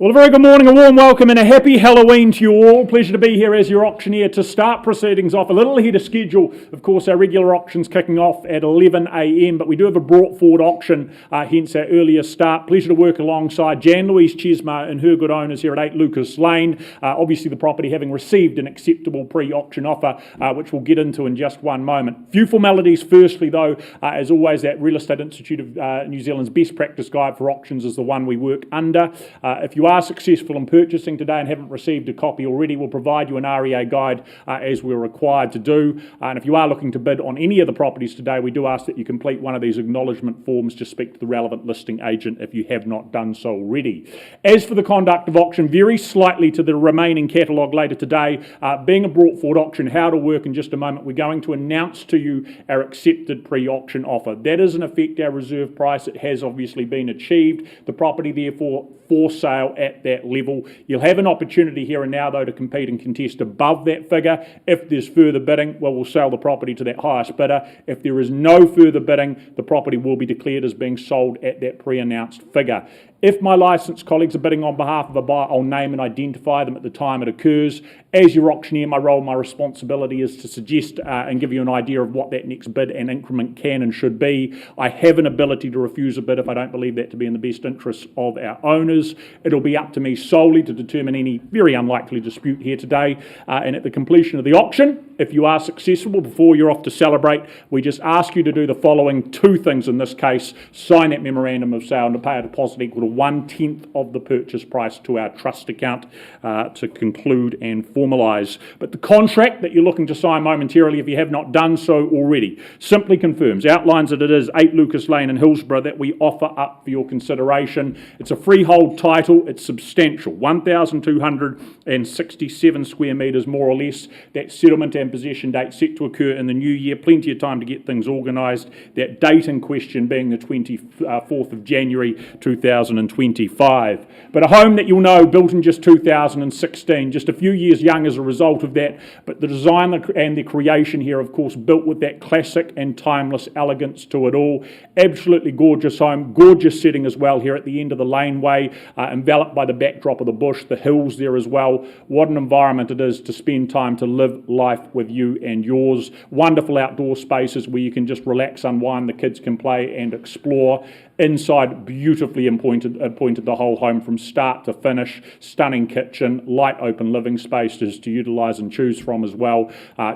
Well, a very good morning, a warm welcome and a happy Halloween to you all. Pleasure to be here as your auctioneer to start proceedings off a little ahead of schedule. Of course, our regular auction's kicking off at 11 a.m, but we do have a brought forward auction, hence our earlier start. Pleasure to work alongside Jan Louise Chesma and her good owners here at 8 Lucas Lane. Obviously, the property having received an acceptable pre-auction offer, which we'll get into in just one moment. Few formalities firstly, though, as always, that Real Estate Institute of New Zealand's best practice guide for auctions is the one we work under. If you are successful in purchasing today and haven't received a copy already, we'll provide you an REA guide as we're required to do. And if you are looking to bid on any of the properties today, we do ask that you complete one of these acknowledgement forms. Just speak to the relevant listing agent if you have not done so already. As for the conduct of auction, very slightly to the remaining catalogue later today, being a brought forward auction, how to work in just a moment, we're going to announce to you our accepted pre-auction offer. That is in effect our reserve price. It has obviously been achieved. The property therefore for sale at that level. You'll have an opportunity here and now, though, to compete and contest above that figure. If there's further bidding, well, we'll sell the property to that highest bidder. If there is no further bidding, the property will be declared as being sold at that pre-announced figure. If my licensed colleagues are bidding on behalf of a buyer, I'll name and identify them at the time it occurs. As your auctioneer, my role, my responsibility is to suggest and give you an idea of what that next bid and increment can and should be. I have an ability to refuse a bid if I don't believe that to be in the best interests of our owners. It'll be up to me solely to determine any very unlikely dispute here today. And at the completion of the auction, if you are successful before you're off to celebrate, we just ask you to do the following two things in this case: sign that memorandum of sale and to pay a deposit equal to 1/10 of the purchase price to our trust account to conclude and formalise. But the contract that you're looking to sign momentarily, if you have not done so already, simply confirms, outlines that it is 8 Lucas Lane in Hillsborough that we offer up for your consideration. It's a freehold title. It's substantial, 1,267 square metres more or less. That settlement and possession date set to occur in the new year. Plenty of time to get things organised. That date in question being the 24th of January 2025. But a home that you'll know built in just 2016, just a few years young as a result of that, but the design and the creation here, of course, built with that classic and timeless elegance to it all. Absolutely gorgeous home, gorgeous setting as well here at the end of the laneway, enveloped by the backdrop of the bush, the hills there as well. What an environment it is to spend time to live life with you and yours. Wonderful outdoor spaces where you can just relax, unwind, the kids can play and explore. Inside, beautifully appointed the whole home from start to finish. Stunning kitchen, light open living spaces to utilise and choose from as well.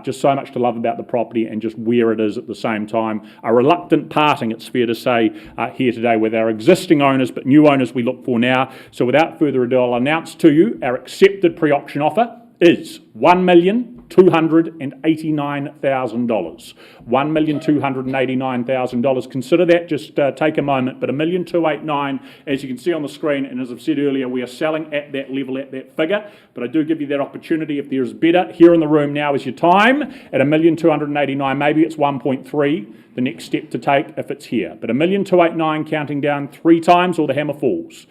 Just so much to love about the property and just where it is at the same time. A reluctant parting, it's fair to say, here today with our existing owners, but new owners we look for now. So without further ado, I'll announce to you our accepted pre-auction offer is $1,289,000. $1,289,000. Consider that, just take a moment, but $1,289,000, as you can see on the screen, and as I've said earlier, we are selling at that level, at that figure, but I do give you that opportunity if there's better. Here in the room now is your time at $1,289,000, maybe it's 1.3, the next step to take if it's here, but $1,289,000 counting down 3 times or the hammer falls.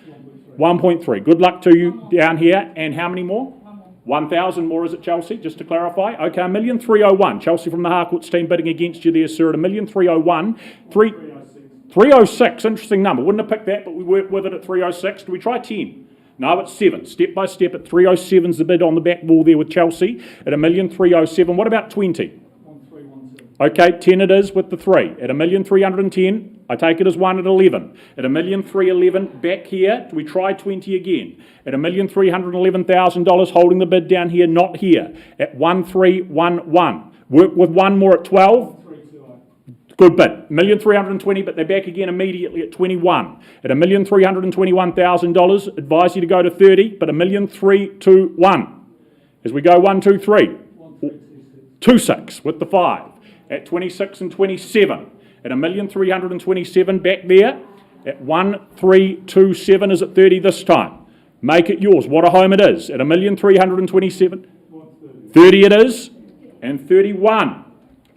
1.3. Good luck to you down here, and how many more? 1,000 more, is it, Chelsea, just to clarify? Okay, $1,301,000. Chelsea from the Harcourts team bidding against you there, sir, at $1,301,000. 306, interesting number. Wouldn't have picked that, but we worked with it at 306. Do we try 10? No, it's 7. Step by step at 307's the bid on the back wall there with Chelsea at $1,307,000. What about 20? Okay, 10 it is with the 3 at $1,310,000. I take it as 1 at 11. At $1,311,000 back here, do we try 20 again? At $1,311,000, holding the bid down here, not here. At 1,311. Work with 1 more at 12. Good bid. $1,320,000, but they're back again immediately at 21. At $1,321,000, advise you to go to 30, but $1,321,000. As we go 1, 2, 3. 26 with the 5. At 26 and 27. At $1,327,000 back there. At 1,327 is at 30 this time. Make it yours. What a home it is. At $1,327,000. 30 it is. And 31.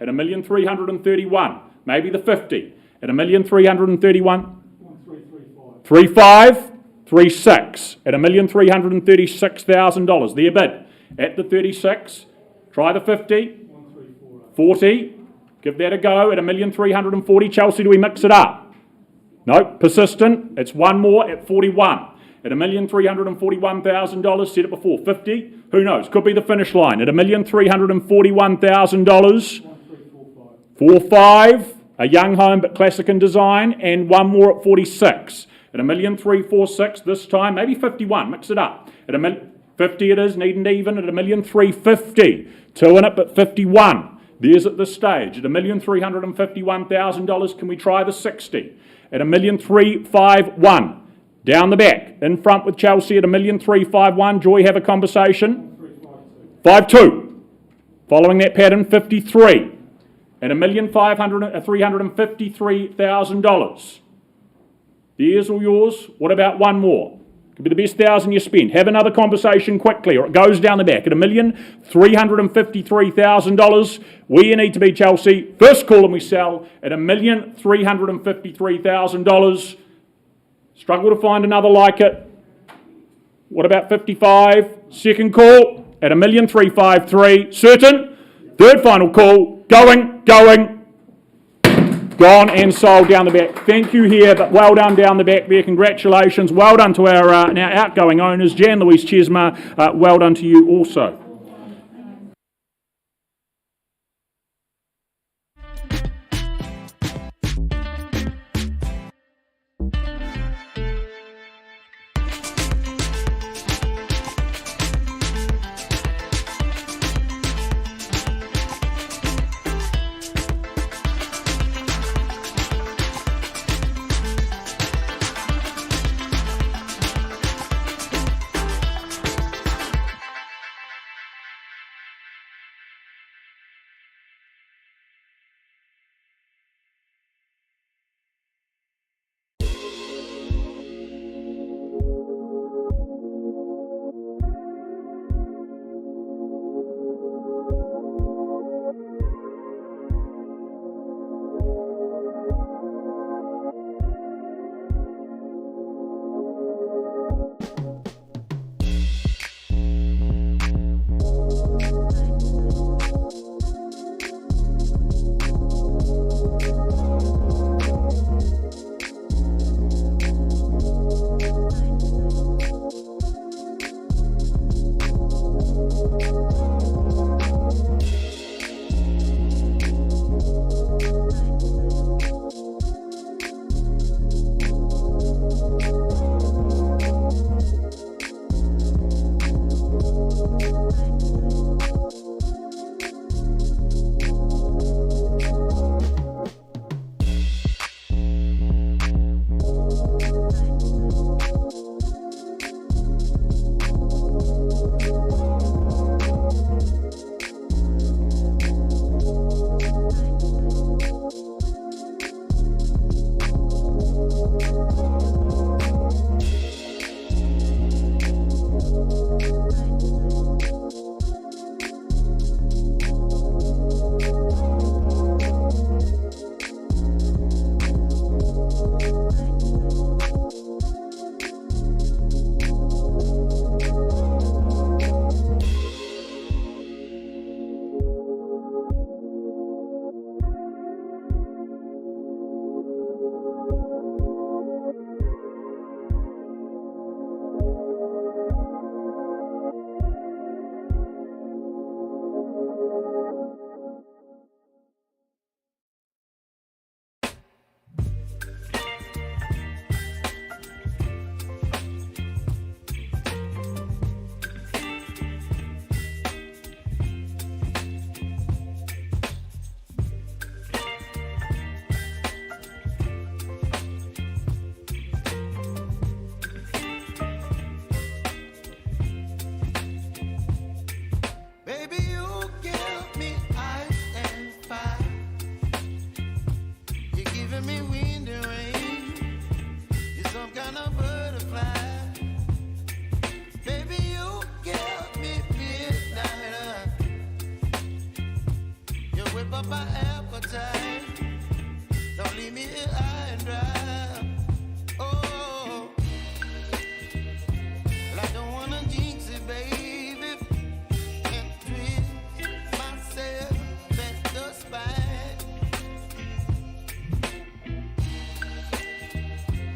At $1,331,000. Maybe the 50. At $1,331,000. 35. 36. At $1,336,000. Their bid. At the 36. Try the 50. 40. Give that a go at $1,340,000. Chelsea, do we mix it up? No, persistent. It's 1 more at 41. At $1,341,000, said it before, 50? Who knows? Could be the finish line. At $1,341,000, 45, a young home but classic in design, and one more at 46. At $1,346 this time, maybe 51, mix it up. At $1,050 it is, needn't even, at $1,350. Two in it, but 51. There's at this stage. At $1,351,000, can we try the 60? At $1,351. Down the back, in front with Chelsea at $1,351. Joy, have a conversation. 52. Following that pattern, 53. At $1,353,000. There's all yours. What about one more? Could be the best $1,000 you spend. Have another conversation quickly, or it goes down the back. At $1,353,000, where you need to be, Chelsea. First call and we sell at $1,353,000. Struggle to find another like it. What about 55? Second call at $1,353,000. Certain. Third final call. Going. Gone and sold down the back. Thank you here, but well done down the back there. Congratulations. Well done to our now outgoing owners, Jan Louise Chesma. Well done to you also.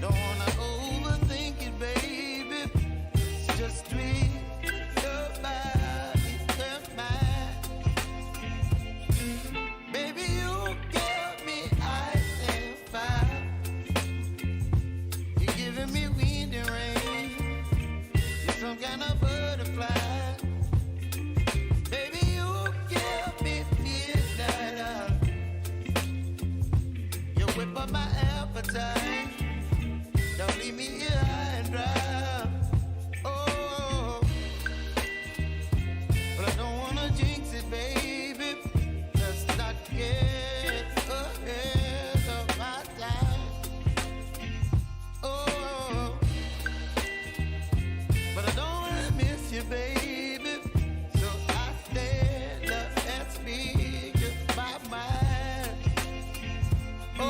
Don't wanna overthink it, baby. up my appetite. Don't leave me here high and dry. Oh, but I don't wanna jinx it, baby. Let's not get ahead of my time. Oh, but I don't wanna miss you, baby. So I stand up and speak my mind. Oh.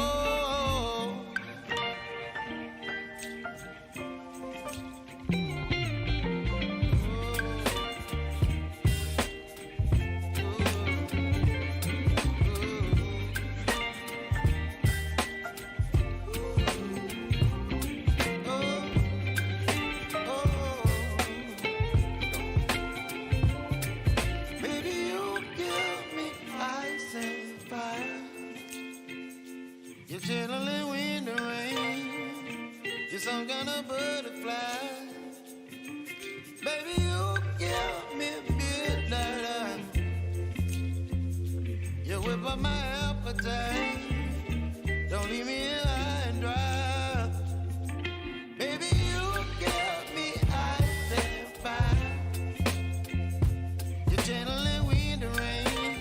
Baby, you give me ice and fire. You're chilling when the rain. You're some kind of butterfly. Baby, you give me midnight. You whip up my appetite. Don't leave me here high and dry. Baby, you give me ice and fire. You're channeling wind and rain.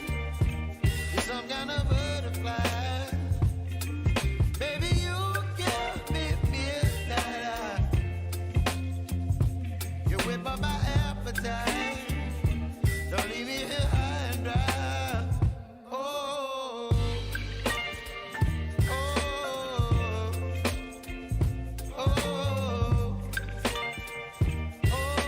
You're some kind of butterfly. Baby, you give me midnight. You whip up my appetite. Don't leave me here high and dry. Oh, oh, oh, oh,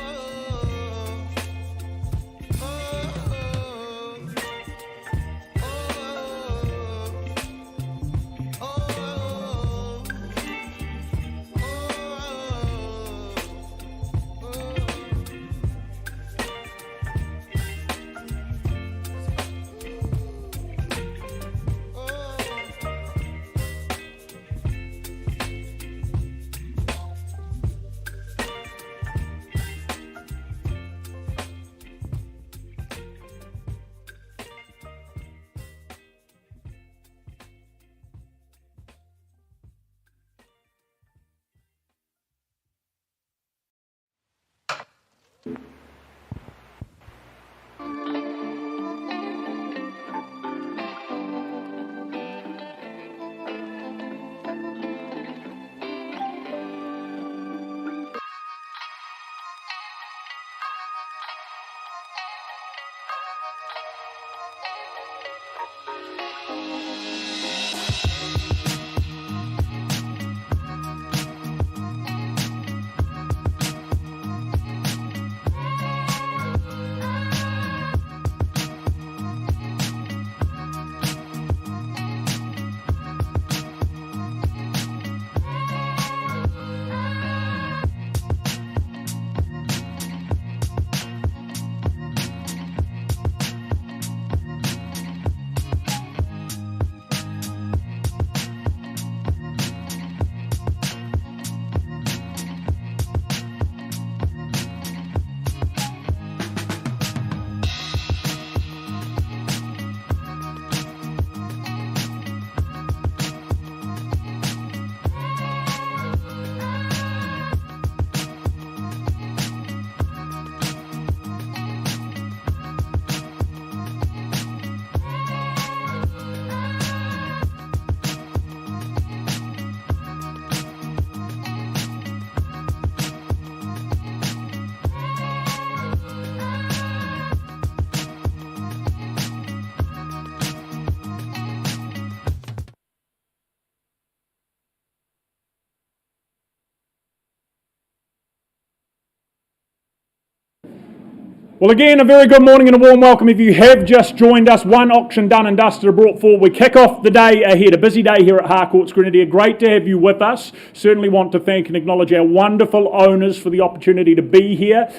Well, again, a very good morning and a warm welcome if you have just joined us. One auction done and dusted and brought forward. We kick off the day ahead, a busy day here at Harcourts Grenadier. Great to have you with us. Certainly want to thank and acknowledge our wonderful owners for the opportunity to be here.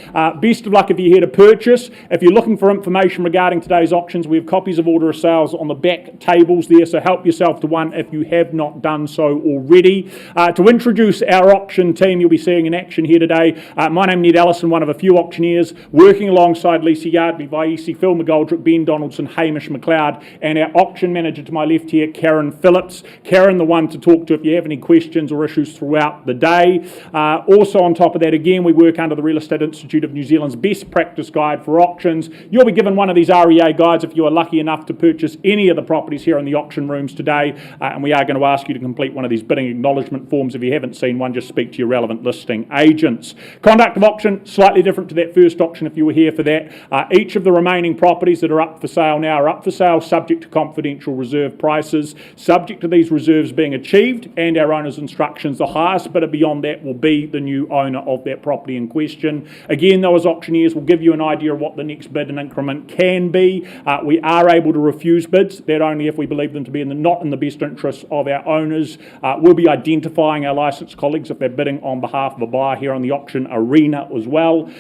Best of luck if you're here to purchase. If you're looking for information regarding today's auctions, we have copies of order of sales on the back tables there, so help yourself to one if you have not done so already. To introduce our auction team you'll be seeing in action here today, my name is Ned Allison, one of a few auctioneers working alongside alongside Lisa Yardley, Vaisi, Phil McGoldrick, Ben Donaldson, Hamish McLeod, and our auction manager to my left here, Karen Phillips. Karen, the one to talk to if you have any questions or issues throughout the day. Also on top of that, again, we work under the Real Estate Institute of New Zealand's Best Practice Guide for Auctions. You'll be given one of these REA guides if you are lucky enough to purchase any of the properties here in the auction rooms today, and we are going to ask you to complete one of these bidding acknowledgement forms. If you haven't seen one, just speak to your relevant listing agents. Conduct of auction, slightly different to that first auction if you were here for that. Each of the remaining properties that are up for sale now are up for sale subject to confidential reserve prices, subject to these reserves being achieved and our owner's instructions. The highest bidder beyond that will be the new owner of that property in question. Again, though, as auctioneers, we'll give you an idea of what the next bid and increment can be. We are able to refuse bids, that only if we believe them to be not in the best interests of our owners. We'll be identifying our licensed colleagues if they're bidding on behalf of a buyer here on the auction arena as well.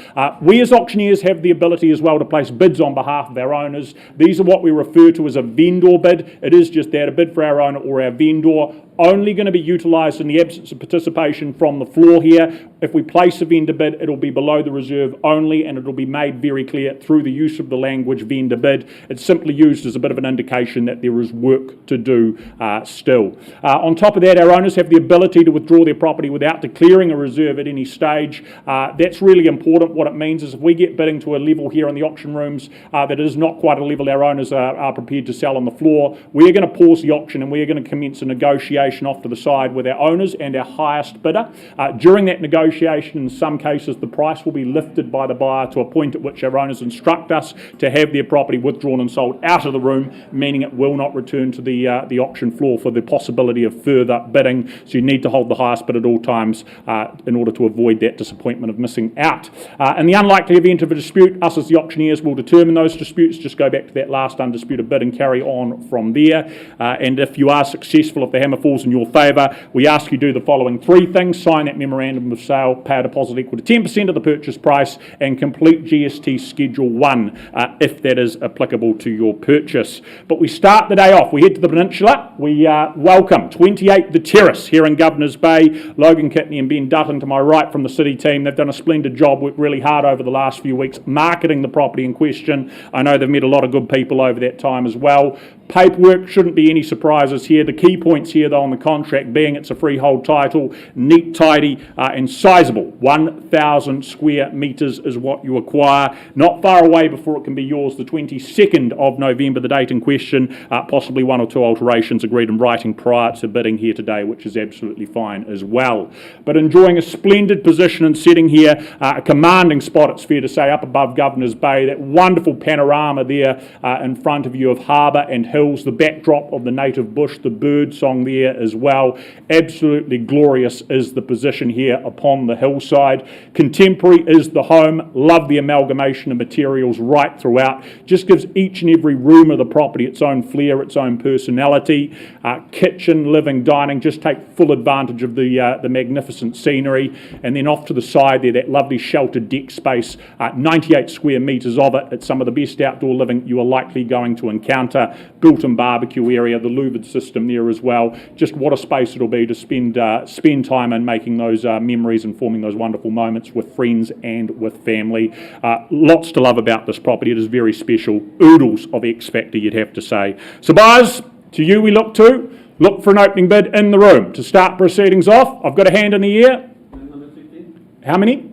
We as auctioneers have the ability as well to place bids on behalf of our owners. These are what we refer to as a vendor bid. It is just that, a bid for our owner or our vendor. Only going to be utilised in the absence of participation from the floor here. If we place a vendor bid, it'll be below the reserve only, and it'll be made very clear through the use of the language vendor bid. It's simply used as a bit of an indication that there is work to do still. On top of that, our owners have the ability to withdraw their property without declaring a reserve at any stage. That's really important. What it means is if we get bidding to a level here in the auction rooms that is not quite a level our owners are prepared to sell on the floor, we're going to pause the auction and we're going to commence a negotiation off to the side with our owners and our highest bidder. During that negotiation, in some cases, the price will be lifted by the buyer to a point at which our owners instruct us to have their property withdrawn and sold out of the room, meaning it will not return to the auction floor for the possibility of further bidding. So you need to hold the highest bid at all times in order to avoid that disappointment of missing out. In the unlikely event of a dispute, us as the auctioneers will determine those disputes. Just go back to that last undisputed bid and carry on from there. And if you are successful, if the hammer falls in your favour, we ask you do the following three things: sign that memorandum of sale, pay a deposit equal to 10% of the purchase price, and complete GST Schedule 1 if that is applicable to your purchase. But we start the day off. We head to the peninsula. We welcome 28 The Terrace here in Governor's Bay. Logan Kitney and Ben Dutton to my right from the city team. They've done a splendid job, worked really hard over the last few weeks marketing the property in question. I know they've met a lot of good people over that time as well. Paperwork, shouldn't be any surprises here. The key points here, though, on the contract being it's a freehold title, neat, tidy, and sizable. 1,000 square metres is what you acquire. Not far away before it can be yours, the 22nd of November, the date in question. Possibly one or two alterations agreed in writing prior to bidding here today, which is absolutely fine as well. But enjoying a splendid position and setting here, a commanding spot, it's fair to say, up above Governor's Bay. That wonderful panorama there in front of you of harbour and hills, the backdrop of the native bush, the bird song there as well. Absolutely glorious is the position here upon the hillside. Contemporary is the home. Love the amalgamation of materials right throughout. Just gives each and every room of the property its own flair, its own personality. Kitchen, living, dining, just take full advantage of the magnificent scenery. And then off to the side there, that lovely sheltered deck space, 98 square metres of it. It's some of the best outdoor living you are likely going to encounter. Built-in barbecue area, the louvered system there as well. Just what a space it'll be to spend time in making those memories and forming those wonderful moments with friends and with family. Lots to love about this property. It is very special. Oodles of X Factor, you'd have to say. So buyers, to you we look to. Look for an opening bid in the room. To start proceedings off, I've got a hand in the air. How many?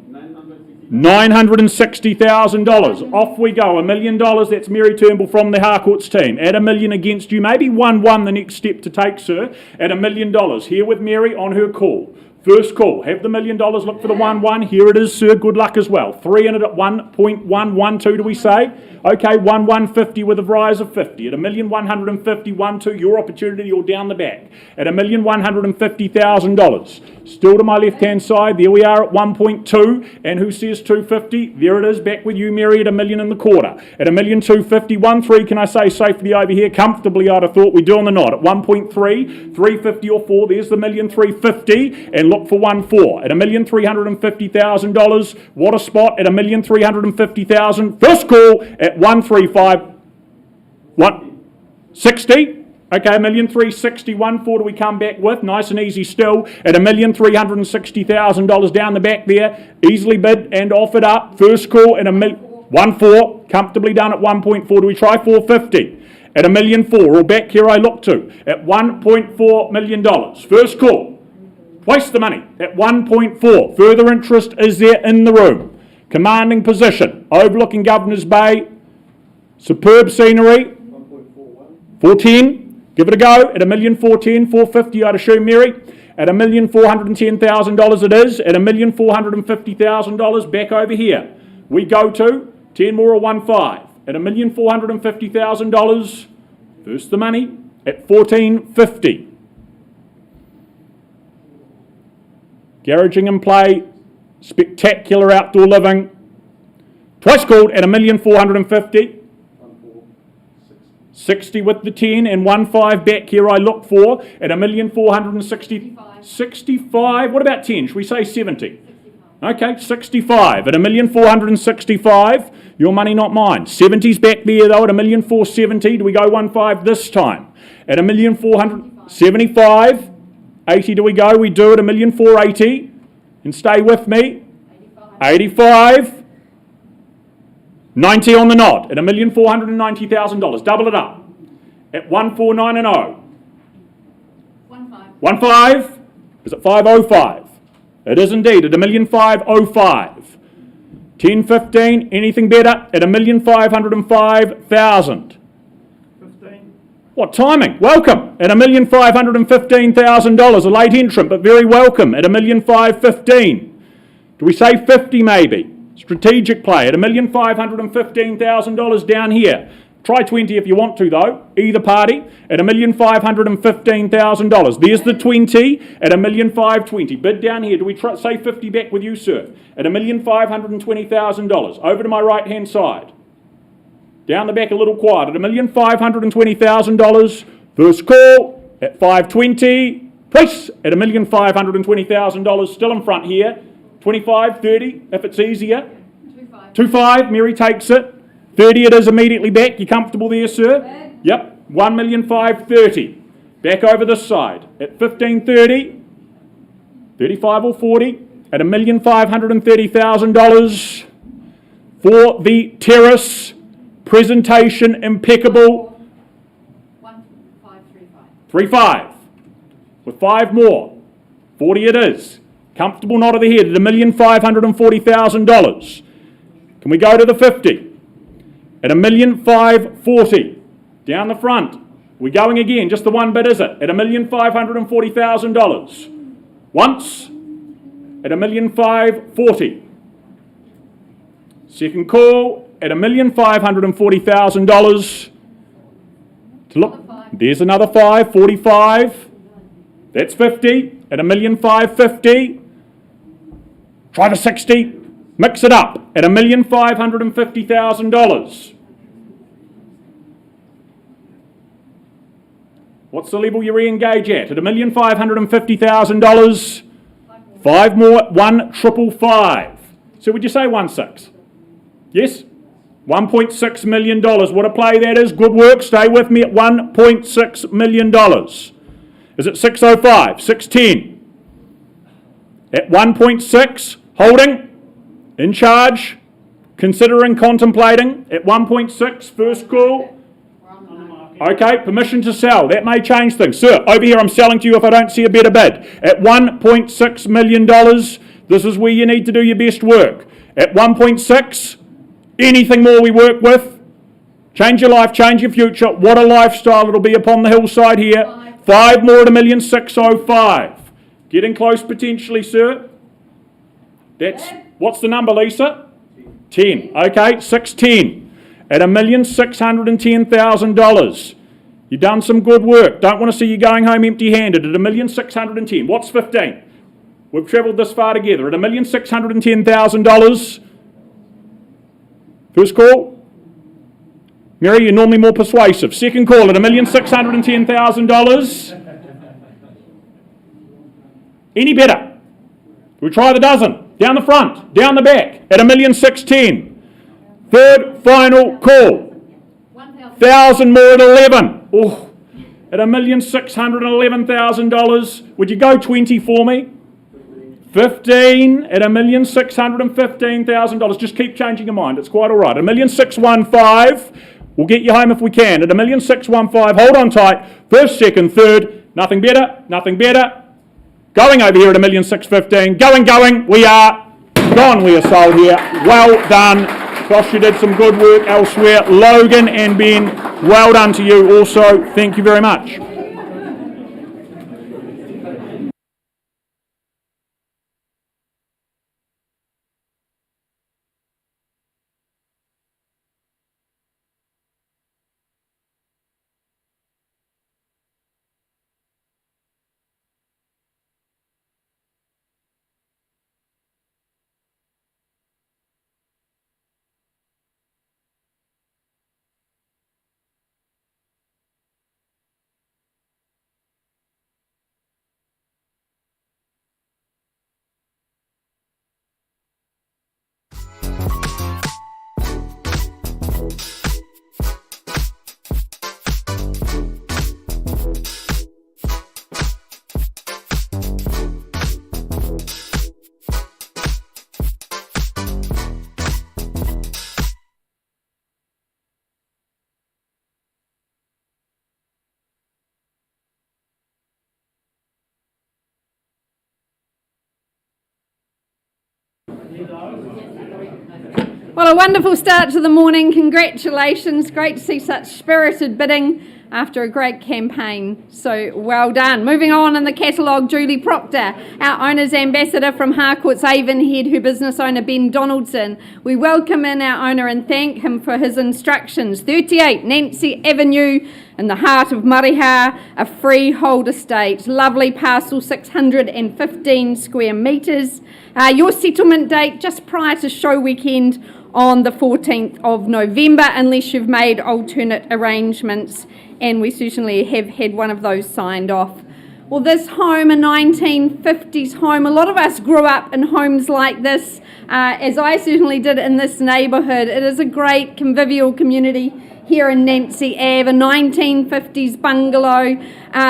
$960,000. Off we go. $1 million. That's Mary Turnbull from the Harcourts team. At $1 million against you. Maybe 1-1 the next step to take, sir. At $1 million. Here with Mary on her call. First call. Have the $1 million. Look for the 1-1. Here it is, sir. Good luck as well. 3 in it at 1.112, do we say? Okay, 1,150 with a rise of 50. At $1,150,000, 1-2, your opportunity or down the back. At $1,150,000. Still to my left-hand side, there we are at 1.2. And who says 250? There it is, back with you, Mary, at $1 million and a quarter. At $1,250,000, 1-3, can I say safely over here? Comfortably, I'd have thought. We're doing the nod. At 1.3, 350 or 4, there's the $1,350,000. And look for 1-4. At $1,350,000, what a spot. At $1,350,000, first call at 135. What? 60? Okay, $1,360,000, 1-4 do we come back with? Nice and easy still. At $1,360,000 down the back there. Easily bid and offered up. First call at 1.4, comfortably done at 1.4. Do we try 450? At $1.4 million, or back here I look to, at $1.4 million. First call. Twice the money at 1.4. Further interest is there in the room. Commanding position, overlooking Governor's Bay. Superb scenery. 410. Give it a go at $1.410 million, 450. I'd assume, Mary. At $1,410,000 it is. At $1,450,000 back over here. We go to 10 more or 1.5. At $1,450,000. First the money at $1,450. Garaging and play, spectacular outdoor living. Twice called at $1,450,000. 60 with the 10 and 1.5 back here I look for at $1,460,000. 65. What about 10? Should we say 70? Okay, 65 at $1,465,000. Your money, not mine. 70's back there though at $1,470,000. Do we go 1.5 this time? At $1,475,000. 80 do we go? We do at $1,480,000. And stay with me. 85. 90 on the nod at $1,490,000. Double it up at 1,490. 1.5. Is it 505? It is indeed at $1,505,000. 10, 15, anything better at $1,505,000. 15. What timing? Welcome at $1,515,000. A late entrant, but very welcome at $1,515,000. Do we say 50 maybe? Strategic play at $1,515,000 down here. Try 20 if you want to though, either party, at $1,515,000. There's the 20 at $1,520,000. Bid down here. Do we say 50 back with you, sir? At $1,520,000. Over to my right hand side. Down the back a little quiet at $1,520,000. First call at 520. Price at $1,520,000. Still in front here. 25, 30, if it's easier. 2.5, Mary takes it. 30 it is immediately back. You comfortable there, sir? Yep. $1,530,000. Back over this side at 15.30. 35 or 40 at $1,530,000 for the terrace. Presentation impeccable. 3.5 with 5 more. 40 it is. Comfortable nod of the head at $1,540,000. Can we go to the 50? At $1,540,000. Down the front. We're going again. Just the one bit, is it? At $1,540,000. Once. At $1,540,000. Second call at $1,540,000. To look. There's another 5. 45. That's 50. At $1,550,000. Try the 60. Mix it up at $1,550,000. What's the level you re-engage at? At $1,550,000. 5 more, 1,555,000. So would you say 1.6? Yes? $1.6 million. What a play that is. Good work. Stay with me at $1.6 million. Is it 605? 610? At 1.6, holding, in charge, considering, contemplating, at 1.6, first call. Okay, permission to sell. That may change things. Sir, over here I'm selling to you if I don't see a better bid. At $1.6 million, this is where you need to do your best work. At 1.6, anything more we work with, change your life, change your future. What a lifestyle it'll be upon the hillside here. 5 more at $1,605,000. Getting close potentially, sir. That's, what's the number, Lisa? 10. Okay, 610 at $1,610,000. You've done some good work. Don't want to see you going home empty-handed at $1,610,000. What's 15? We've travelled this far together at $1,610,000. First call. Mary, you're normally more persuasive. Second call at $1,610,000. Any better? We try the dozen. Down the front, down the back at $1,610,000. Third final call. 1,000 more at 11. Oh, at $1,611,000. Would you go 20 for me? 15 at $1,615,000. Just keep changing your mind. It's quite all right. $1,615,000. We'll get you home if we can. At $1,615,000. Hold on tight. First, second, third. Nothing better. Nothing better. Going over here at $1,615,000. Going. We are gone. We are sold here. Well done. Gosh, you did some good work elsewhere. Logan and Ben, well done to you also. Thank you very much. Well, a wonderful start to the morning. Congratulations. Great to see such spirited bidding after a great campaign. So well done. Moving on in the catalogue, Julie Proctor, our owner's ambassador from Harcourt's Avonhead, her business owner Ben Donaldson. We welcome in our owner and thank him for his instructions. 38 Nancy Avenue in the heart of Mariha, a freehold estate. Lovely parcel, 615 square metres. Your settlement date just prior to show weekend on the 14th of November, unless you've made alternate arrangements, and we certainly have had one of those signed off. Well, this home, a 1950s home, a lot of us grew up in homes like this, as I certainly did in this neighbourhood. It is a great convivial community here in Nancy Ave, a 1950s bungalow,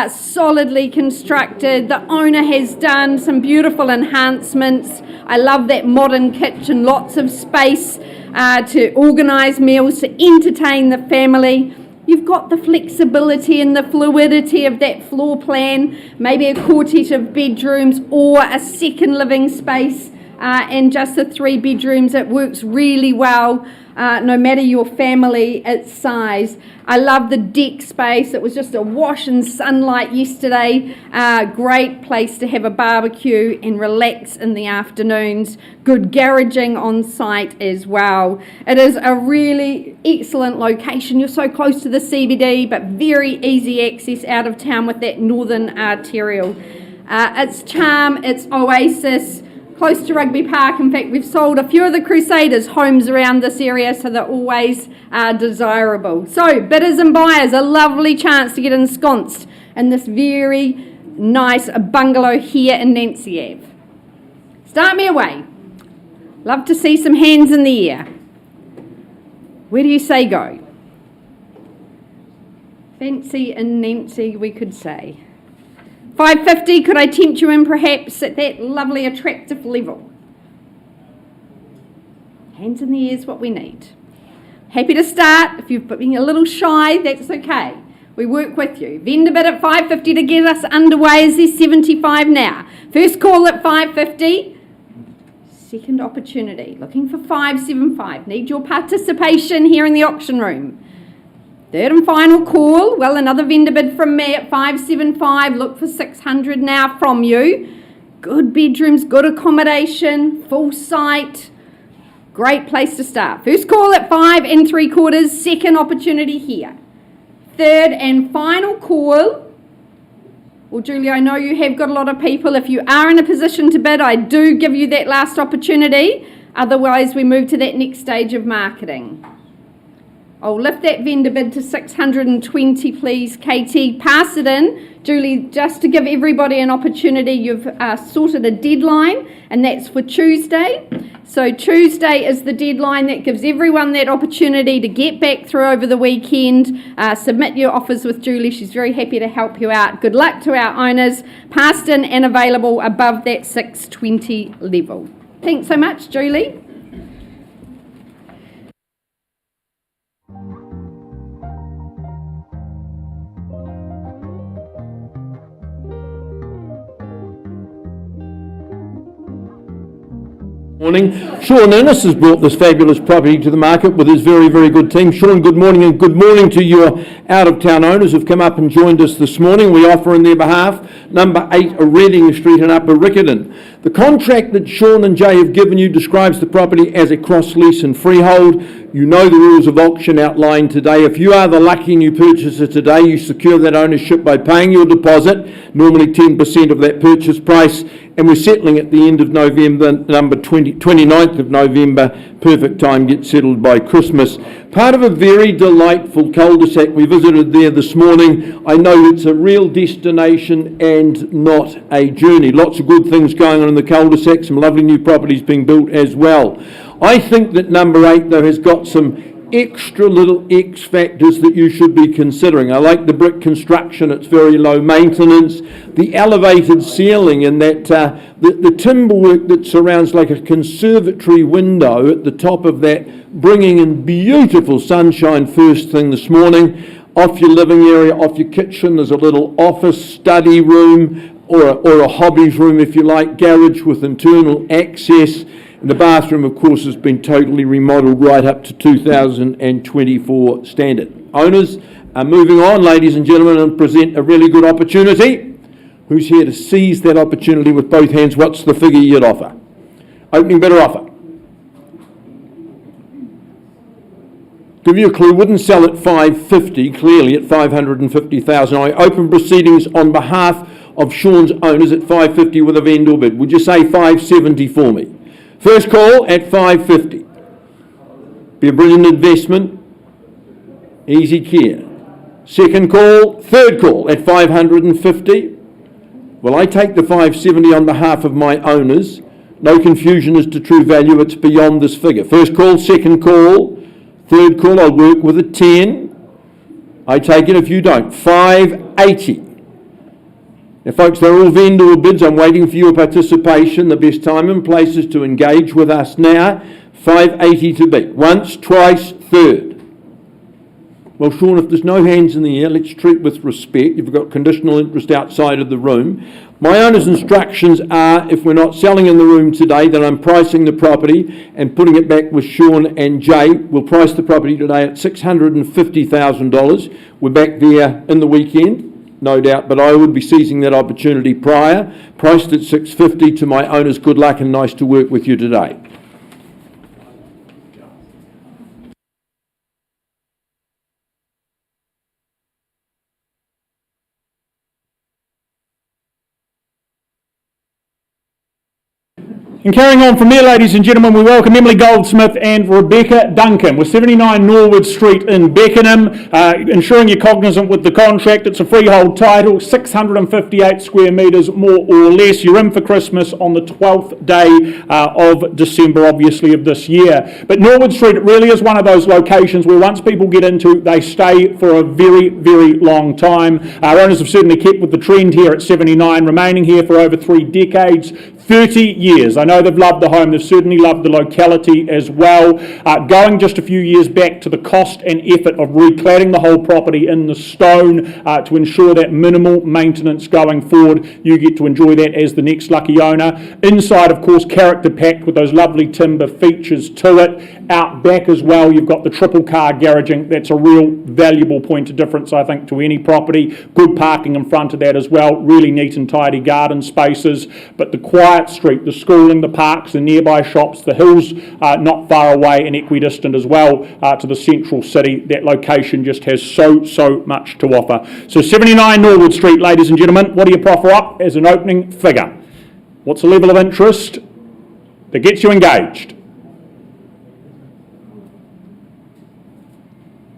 solidly constructed. The owner has done some beautiful enhancements. I love that modern kitchen, lots of space to organise meals, to entertain the family. You've got the flexibility and the fluidity of that floor plan, maybe a quartet of bedrooms or a second living space, and just the 3 bedrooms. It works really well, no matter your family, its size. I love the deck space. It was just a wash in sunlight yesterday. Great place to have a barbecue and relax in the afternoons. Good garaging on site as well. It is a really excellent location. You're so close to the CBD, but very easy access out of town with that northern arterial. Its charm, its oasis, close to Rugby Park. In fact, we've sold a few of the Crusaders homes around this area, so they're always desirable. So, bidders and buyers, a lovely chance to get ensconced in this very nice bungalow here in Nancy Ave. Start me away. Love to see some hands in the air. Where do you say go? Fancy and Nancy, we could say. 550, could I tempt you in perhaps at that lovely attractive level? Hands in the air is what we need. Happy to start. If you've been a little shy, that's okay. We work with you. Vendor bid at 550 to get us underway. Is there 75 now? First call at 550. Second opportunity. Looking for 575. Need your participation here in the auction room. Third and final call. Well, another vendor bid from me at 575. Look for 600 now from you. Good bedrooms, good accommodation, full site. Great place to start. First call at 5 3/4. Second opportunity here. Third and final call. Well, Julie, I know you have got a lot of people. If you are in a position to bid, I do give you that last opportunity. Otherwise, we move to that next stage of marketing. I'll lift that vendor bid to 620, please, Katie. Pass it in. Julie, just to give everybody an opportunity, you've sorted a deadline, and that's for Tuesday. So Tuesday is the deadline. That gives everyone that opportunity to get back through over the weekend. Submit your offers with Julie. She's very happy to help you out. Good luck to our owners. Passed in and available above that 620 level. Thanks so much, Julie. Morning. Sean Innes has brought this fabulous property to the market with his very, very good team. Sean, good morning, and good morning to your out-of-town owners who've come up and joined us this morning. We offer on their behalf number 8 Reading Street in Upper Riccarton. The contract that Sean and Jay have given you describes the property as a cross-lease and freehold. You know the rules of auction outlined today. If you are the lucky new purchaser today, you secure that ownership by paying your deposit, normally 10% of that purchase price, and we're settling at the end of November, number 29th of November. Perfect time, get settled by Christmas. Part of a very delightful cul-de-sac we visited there this morning. I know it's a real destination and not a journey. Lots of good things going on in the cul-de-sac, some lovely new properties being built as well. I think that number 8, though, has got some extra little X factors that you should be considering. I like the brick construction, it's very low maintenance. The elevated ceiling and that the timber work that surrounds like a conservatory window at the top of that, bringing in beautiful sunshine first thing this morning. Off your living area, off your kitchen, there's a little office study room or a hobbies room if you like, garage with internal access. And the bathroom, of course, has been totally remodelled right up to 2024 standard. Owners are moving on, ladies and gentlemen, and present a really good opportunity. Who's here to seize that opportunity with both hands? What's the figure you'd offer? Opening bidder offer. Give you a clue, wouldn't sell at 550, clearly at 550,000. I open proceedings on behalf of Sean's owners at 550 with a vendor bid. Would you say 570 for me? First call at 550. Be a brilliant investment. Easy care. Second call, third call at 550. Well, I take the 570 on behalf of my owners. No confusion as to true value, it's beyond this figure. First call, second call, third call, I'll work with a 10. I take it if you don't. 580. Now, folks, they're all vendor bids. I'm waiting for your participation. The best time and place is to engage with us now. 580 to beat. Once, twice, third. Well, Sean, if there's no hands in the air, let's treat with respect. You've got conditional interest outside of the room. My owner's instructions are, if we're not selling in the room today, then I'm pricing the property and putting it back with Sean and Jay. We'll price the property today at $650,000. We're back there in the weekend. No doubt, but I would be seizing that opportunity prior. Priced at $650 to my owners. Good luck and nice to work with you today. And carrying on from there, ladies and gentlemen, we welcome Emily Goldsmith and Rebecca Duncan with 79 Norwood Street in Beckenham. Ensuring you're cognizant with the contract, it's a freehold title, 658 square metres more or less. You're in for Christmas on the 12th day of December, obviously, of this year. But Norwood Street really is one of those locations where once people get into, they stay for a very, very long time. Our owners have certainly kept with the trend here at 79, remaining here for over 3 decades. 30 years. I know they've loved the home, they've certainly loved the locality as well. Going just a few years back to the cost and effort of recladding the whole property in the stone to ensure that minimal maintenance going forward, you get to enjoy that as the next lucky owner. Inside, of course, character packed with those lovely timber features to it. Out back as well, you've got the triple car garaging. That's a real valuable point of difference, I think, to any property. Good parking in front of that as well. Really neat and tidy garden spaces. But the quiet street, the schooling, the parks, the nearby shops, the hills not far away and equidistant as well to the central city. That location just has so much to offer. So 79 Norwood Street, ladies and gentlemen, what do you proffer up as an opening figure? What's the level of interest that gets you engaged?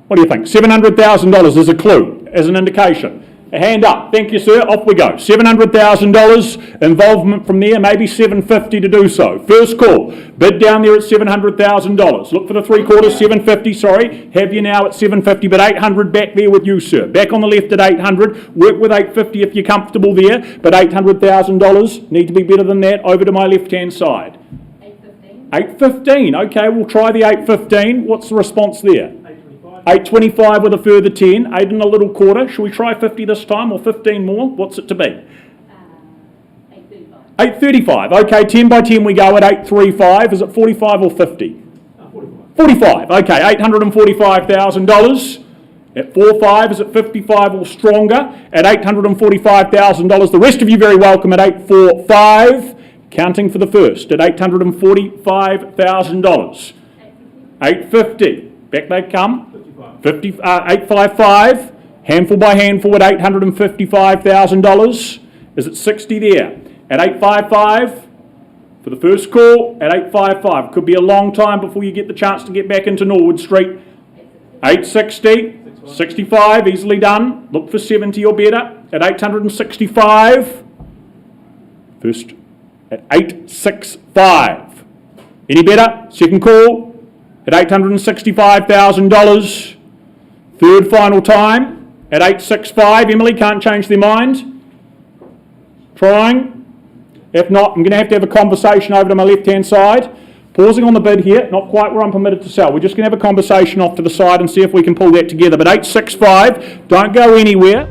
What do you think? $700,000 as a clue, as an indication. A hand up. Thank you, sir. Off we go. $700,000. Involvement from there, maybe $750 to do so. First call. Bid down there at $700,000. Look for the three quarters, $750, sorry. Have you now at $750, but $800 back there with you, sir. Back on the left at $800. Work with $850 if you're comfortable there, but $800,000. Need to be better than that. Over to my left-hand side. $815. Okay, we'll try the $815. What's the response there? $825 with a further 10, 8 and a little quarter. Shall we try 50 this time or 15 more? What's it to be? 835. Okay, 10 by 10 we go at 835. Is it 45 or 50? 45. Okay, $845,000. At 45, is it 55 or stronger? At $845,000. The rest of you very welcome at 845. Counting for the first at $845,000. 850. Back they come. 855, handful by handful at $855,000. Is it 60 there? At 855 for the first call at 855. Could be a long time before you get the chance to get back into Norwood Street. 860, 65, easily done. Look for 70 or better at 865. First at 865. Any better? Second call at $865,000. Third final time at 865. Emily, can't change their mind. Trying. If not, I'm going to have a conversation over to my left-hand side. Pausing on the bid here, not quite where I'm permitted to sell. We're just going to have a conversation off to the side and see if we can pull that together. But 865, don't go anywhere.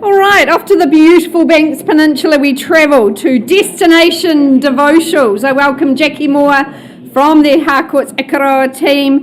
All right, off to the beautiful Banks Peninsula we travel to Destination Devotionals. I welcome Jackie Moore from the Harcourts Ikaroa team.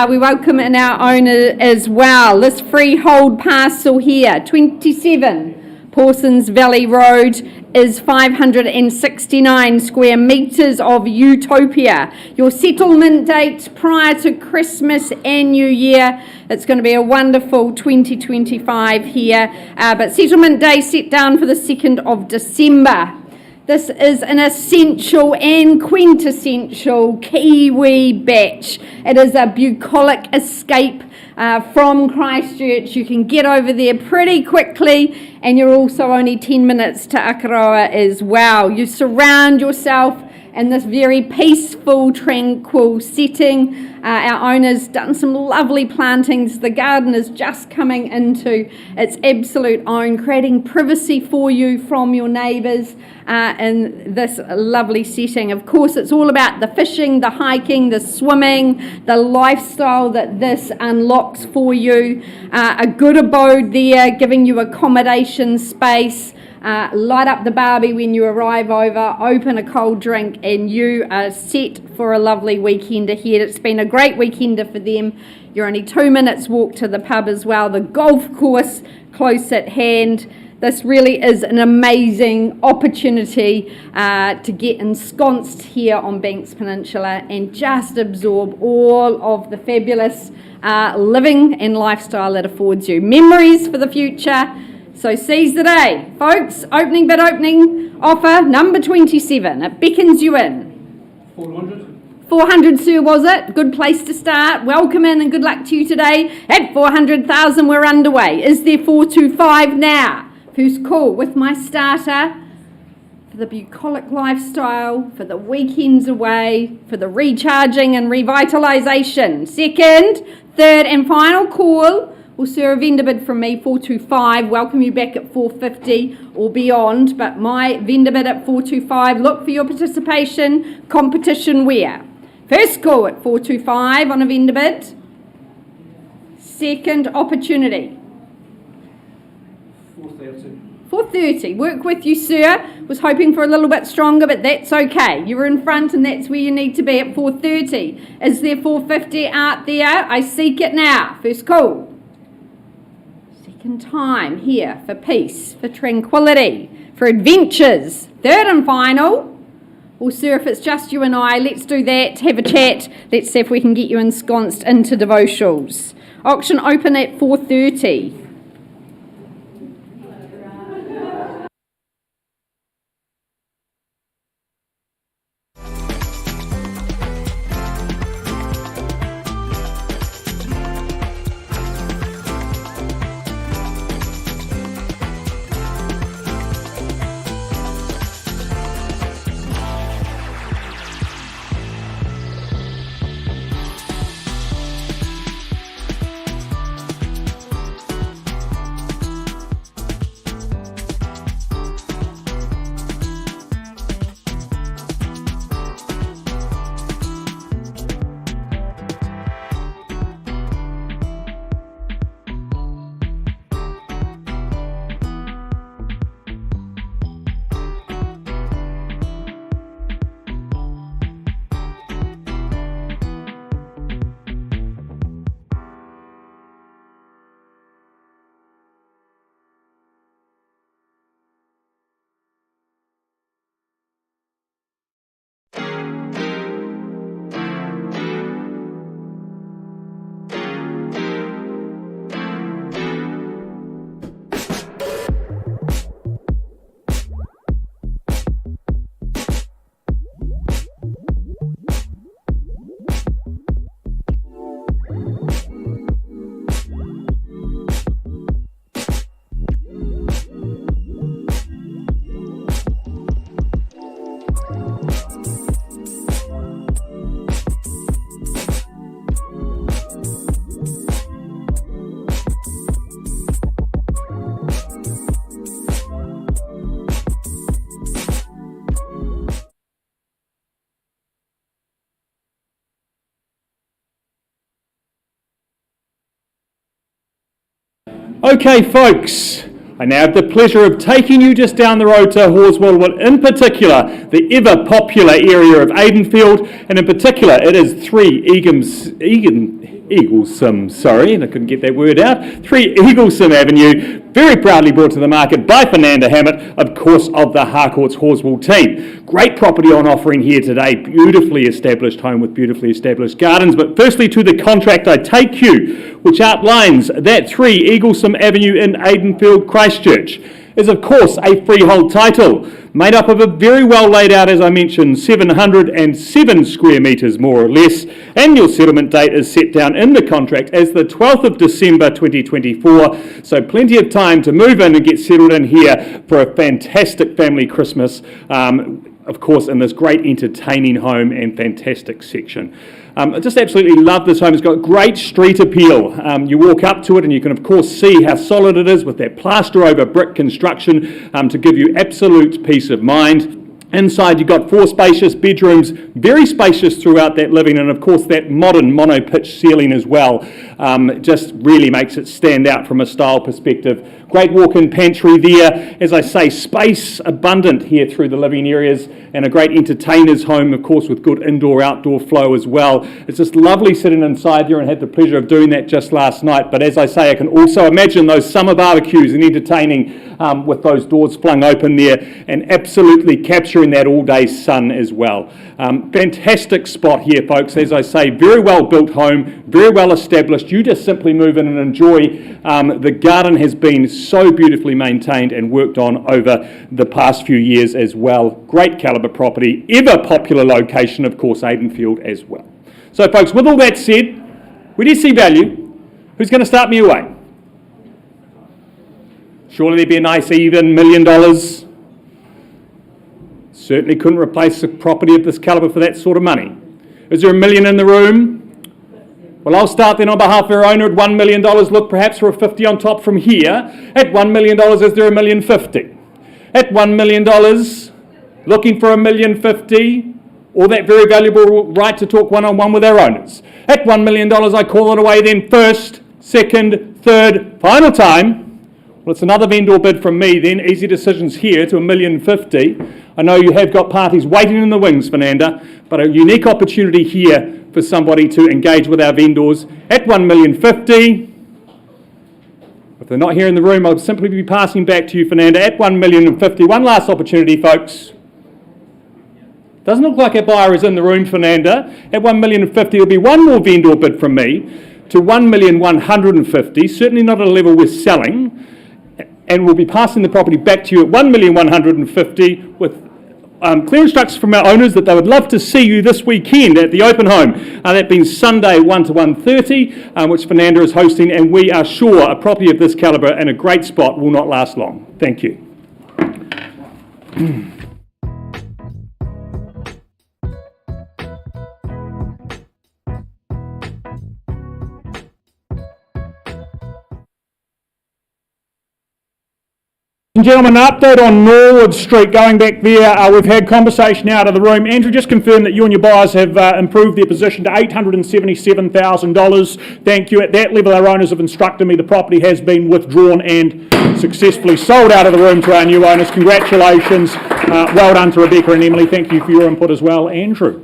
We welcome in our owner as well. This freehold parcel here, 27 Pawsons Valley Road is 569 square metres of utopia. Your settlement date prior to Christmas and New Year. It's going to be a wonderful 2025 here. But settlement day set down for the 2nd of December. This is an essential and quintessential Kiwi batch. It is a bucolic escape from Christchurch. You can get over there pretty quickly, and you're also only 10 minutes to Akaroa as well. You surround yourself in this very peaceful, tranquil setting. Our owner's done some lovely plantings. The garden is just coming into its absolute own, creating privacy for you from your neighbours in this lovely setting. Of course, it's all about the fishing, the hiking, the swimming, the lifestyle that this unlocks for you. A good abode there, giving you accommodation space. Light up the barbie when you arrive over, open a cold drink, and you are set for a lovely weekend ahead. It's been a great weekender for them. You're only 2 minutes walk to the pub as well. The golf course close at hand. This really is an amazing opportunity to get ensconced here on Banks Peninsula and just absorb all of the fabulous living and lifestyle it affords you. Memories for the future. So seize the day, folks. Opening bid opening offer number 27. It beckons you in. 400, sir, was it? Good place to start. Welcome in and good luck to you today. At 400,000, we're underway. Is there 425 now? First call with my starter for the bucolic lifestyle, for the weekends away, for the recharging and revitalisation. Second, third and final call. Will sir, a vendor bid from me, 425. Welcome you back at 450 or beyond. But my vendor bid at 425. Look for your participation. Competition where? First call at 425 on a vendor bid. Second opportunity. 430. Work with you, sir. Was hoping for a little bit stronger, but that's okay. You were in front and that's where you need to be at 430. Is there 450 out there? I seek it now. First call. Second time here for peace, for tranquility, for adventures. Third and final. Well, sir, if it's just you and I, let's do that. Have a chat. Let's see if we can get you ensconced into devotionals. Auction open at 4:30. Okay, folks, I now have the pleasure of taking you just down the road to Horswell, in particular, the ever-popular area of Aidenfield, and in particular, it is 3 Egan Eaglesome, sorry, and I couldn't get that word out. 3 Eaglesome Avenue, very proudly brought to the market by Fernanda Hammett, of course, of the Harcourts Horswell team. Great property on offering here today, beautifully established home with beautifully established gardens. But firstly, to the contract I take you, which outlines that 3 Eaglesome Avenue in Aidenfield, Christchurch, is of course a freehold title, made up of a very well laid out, as I mentioned, 707 square metres more or less. Annual settlement date is set down in the contract as the 12th of December 2024, so plenty of time to move in and get settled in here for a fantastic family Christmas, of course in this great entertaining home and fantastic section. I just absolutely love this home. It's got great street appeal. You walk up to it and you can of course see how solid it is with that plaster over brick construction to give you absolute peace of mind. Inside you've got 4 spacious bedrooms, very spacious throughout that living, and of course that modern mono-pitch ceiling as well just really makes it stand out from a style perspective. Great walk-in pantry there. As I say, space abundant here through the living areas, and a great entertainer's home, of course, with good indoor-outdoor flow as well. It's just lovely sitting inside here, and had the pleasure of doing that just last night. But as I say, I can also imagine those summer barbecues and entertaining with those doors flung open there, and absolutely capturing that all-day sun as well. Fantastic spot here, folks. As I say, very well built home, very well established. You just simply move in and enjoy. The garden has been so beautifully maintained and worked on over the past few years as well. Great calibre property, ever popular location, of course, Aidenfield as well. So, folks, with all that said, where do you see value? Who's going to start me away? Surely there'd be a nice even $1 million. Certainly couldn't replace a property of this calibre for that sort of money. Is there $1 million in the room? Well, I'll start then on behalf of our owner at $1 million. Look, perhaps for a 50 on top from here. At $1 million, is there $1,050,000? At $1 million, looking for $1,050,000, or that very valuable right to talk one-on-one with our owners. At $1 million, I call it away then first, second, third, final time. Well, it's another vendor bid from me then. Easy decisions here to $1,050,000. I know you have got parties waiting in the wings, Fernanda, but a unique opportunity here for somebody to engage with our vendors at $1,050,000. If they're not here in the room, I'll simply be passing back to you, Fernanda, at $1,050,000. One last opportunity, folks. Doesn't look like our buyer is in the room, Fernanda. At $1,050,000, there'll be one more vendor bid from me to $1,150,000. Certainly not at a level we're selling. And we'll be passing the property back to you at $1,150,000 with clear instructions from our owners that they would love to see you this weekend at the open home. That being Sunday 1 to 1:30, which Fernanda is hosting, and we are sure a property of this calibre and a great spot will not last long. Thank you. And gentlemen, an update on Norwood Street, going back there, we've had conversation out of the room. Andrew, just confirm that you and your buyers have improved their position to $877,000. Thank you. At that level, our owners have instructed me the property has been withdrawn and successfully sold out of the room to our new owners. Congratulations. Well done to Rebecca and Emily. Thank you for your input as well, Andrew.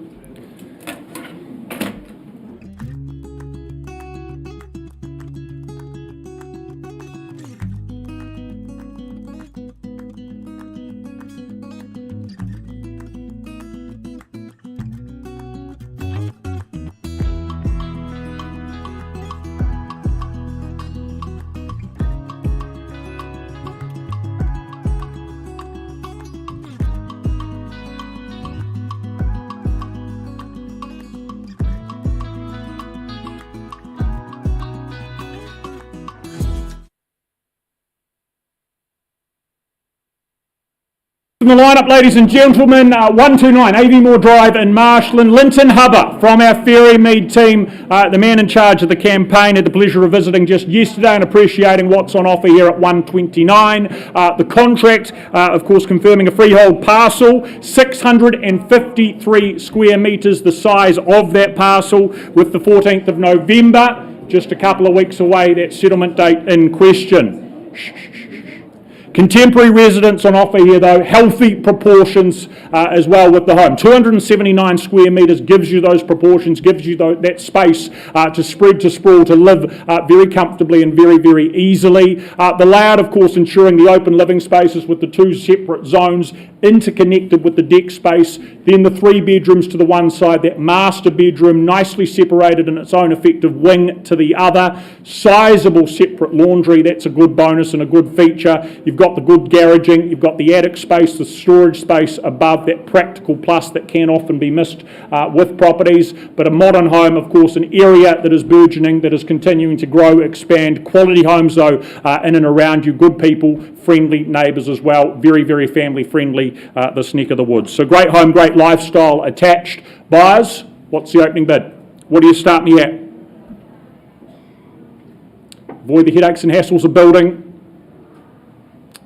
In the lineup, ladies and gentlemen, 129 Aviemore Drive in Marshland, Linton Hubber from our Ferrymead team, the man in charge of the campaign. Had the pleasure of visiting just yesterday and appreciating what's on offer here at 129. The contract, of course, confirming a freehold parcel, 653 square metres, the size of that parcel, with the 14th of November, just a couple of weeks away, that settlement date in question. Contemporary residence on offer here though, healthy proportions as well with the home. 279 square metres gives you those proportions, gives you that space to spread, to sprawl, to live very comfortably and very, very easily. The layout, of course, ensuring the open living spaces with the two separate zones interconnected with the deck space, then the 3 bedrooms to the one side, that master bedroom nicely separated in its own effective wing to the other, sizable separate laundry, that's a good bonus and a good feature. You've got the good garaging, you've got the attic space, the storage space above, that practical plus that can often be missed with properties, but a modern home, of course, an area that is burgeoning, that is continuing to grow, expand, quality homes though in and around you, good people, friendly neighbours as well, very, very family friendly, this neck of the woods. So great home, great lifestyle attached. Buyers, what's the opening bid? What do you start me at? Avoid the headaches and hassles of building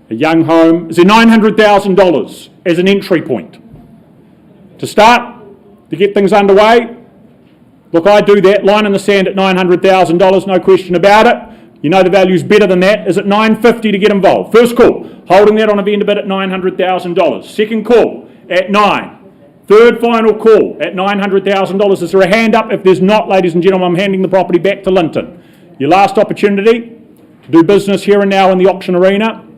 a young home. Is there $900,000 as an entry point? To start, to get things underway? Look, I do that, line in the sand at $900,000, no question about it. You know the value's better than that. Is it $950 to get involved? First call, holding that on a vendor bid at $900,000. Second call at $9,000. Third final call at $900,000. Is there a hand up? If there's not, ladies and gentlemen, I'm handing the property back to Linton. Your last opportunity to do business here and now in the auction arena.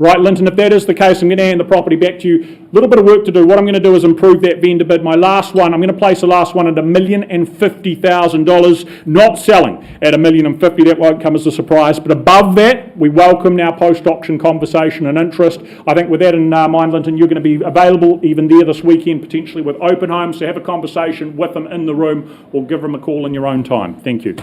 Right, Linton, if that is the case, I'm going to hand the property back to you. A little bit of work to do. What I'm going to do is improve that vendor bid. My last one, I'm going to place the last one at $1,050,000, not selling at $1,050,000. That won't come as a surprise. But above that, we welcome now post-auction conversation and interest. I think with that in mind, Linton, you're going to be available even there this weekend, potentially with open homes. So have a conversation with them in the room or give them a call in your own time. Thank you.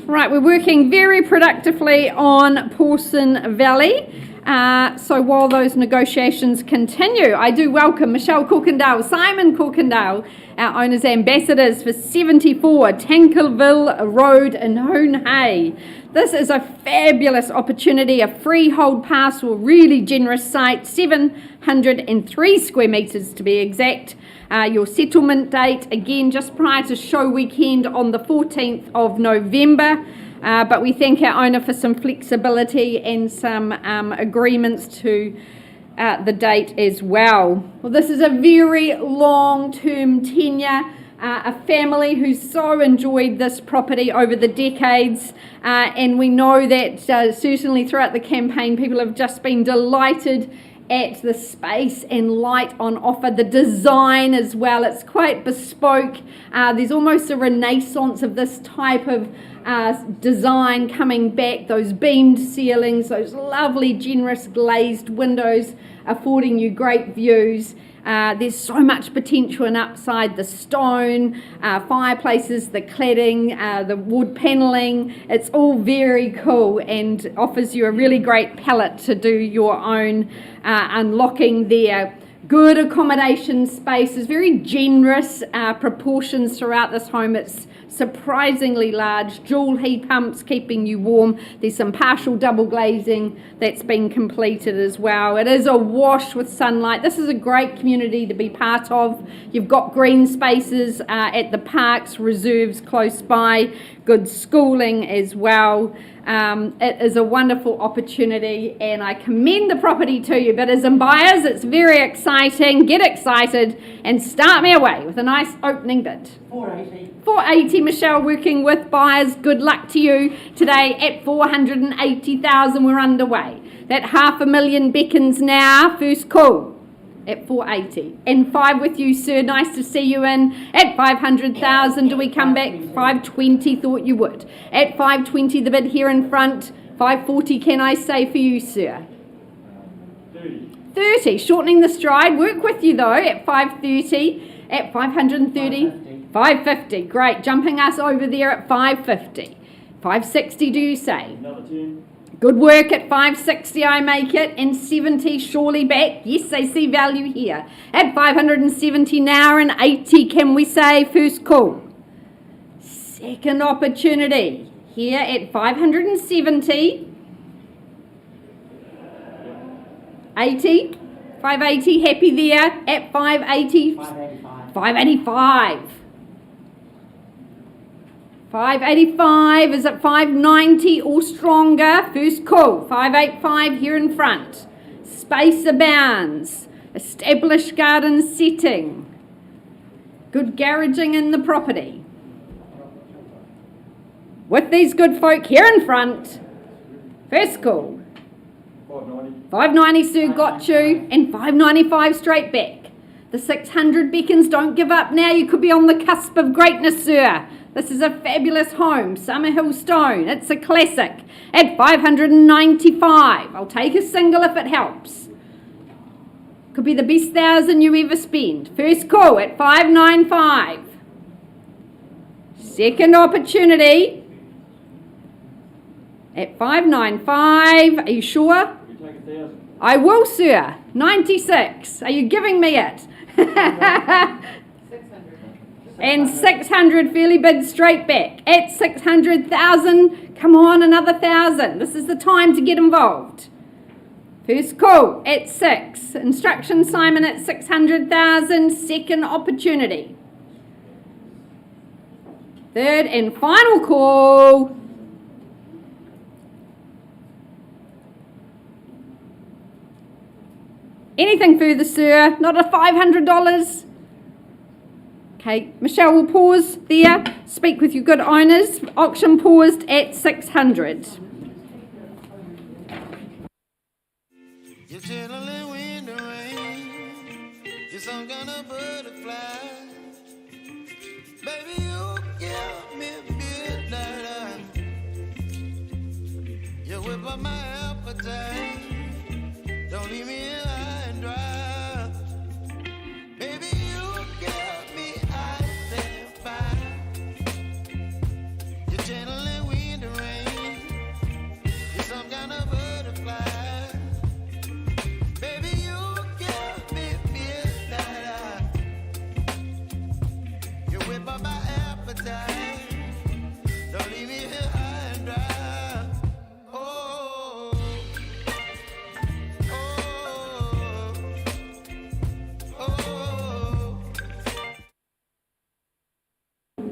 Right, we're working very productively on Pawson Valley. So while those negotiations continue, I do welcome Michelle Corkindale, Simon Corkindale, our owners ambassadors for 74 Tankerville Road in Hoon Hay. This is a fabulous opportunity, a freehold parcel, really generous site, 703 square metres to be exact. Your settlement date, again, just prior to show weekend on the 14th of November. But we thank our owner for some flexibility and some agreements to the date as well. Well, this is a very long-term tenure. A family who so enjoyed this property over the decades, and we know that certainly throughout the campaign people have just been delighted at the space and light on offer, the design as well. It's quite bespoke. There's almost a renaissance of this type of design coming back, those beamed ceilings, those lovely generous glazed windows affording you great views. There's so much potential and upside, the stone, fireplaces, the cladding, the wood panelling. It's all very cool and offers you a really great palette to do your own unlocking there. Good accommodation spaces, very generous proportions throughout this home. It's surprisingly large, dual heat pumps keeping you warm. There's some partial double glazing that's been completed as well. It is awash with sunlight. This is a great community to be part of. You've got green spaces at the parks, reserves close by, good schooling as well. It is a wonderful opportunity and I commend the property to you, but as in buyers it's very exciting. Get excited and start me away with a nice opening bid. 480, Michelle, working with buyers. Good luck to you today at 480,000. We're underway. That $500,000 beckons now. First call at 480. And 5 with you, sir. Nice to see you in. At 500,000, do we come back? 520, thought you would. At 520, the bid here in front. 540, can I say for you, sir? 30, shortening the stride. Work with you though at 530. At 530. 550, great. Jumping us over there at 550. 560, do you say? Another 10. Good work at 560, I make it. And 70, surely back. Yes, I see value here. At 570 now and 80, can we say? First call. Second opportunity. Here at 570. 80. 580, happy there. At 580. 585. 585 is at 590 or stronger. First call. 585 here in front. Space abounds. Established garden setting. Good garaging in the property. With these good folk here in front. First call. 590, sir, got you. And 595 straight back. The 600 beckons. Don't give up now. You could be on the cusp of greatness, sir. This is a fabulous home, Summerhill Stone. It's a classic at 595. I'll take a single if it helps. Could be the best 1,000 you ever spend. First call at 595. Second opportunity at 595. Are you sure? You take 1,000. I will, sir. 96. Are you giving me it? And 600, fairly bid straight back. At 600,000, come on, another 1,000. This is the time to get involved. First call at 6. Instruction, Simon, at 600,000. Second opportunity. Third and final call. Anything further, sir? Not a $500? Okay, Michelle will pause there. Speak with your good owners. Auction paused at 600. You're chilling when the rain. You're some kind of butterfly. Baby, you give me midnight. You whip up my appetite. Don't leave me high and dry. Baby, you give me ice and fire. You're channeling wind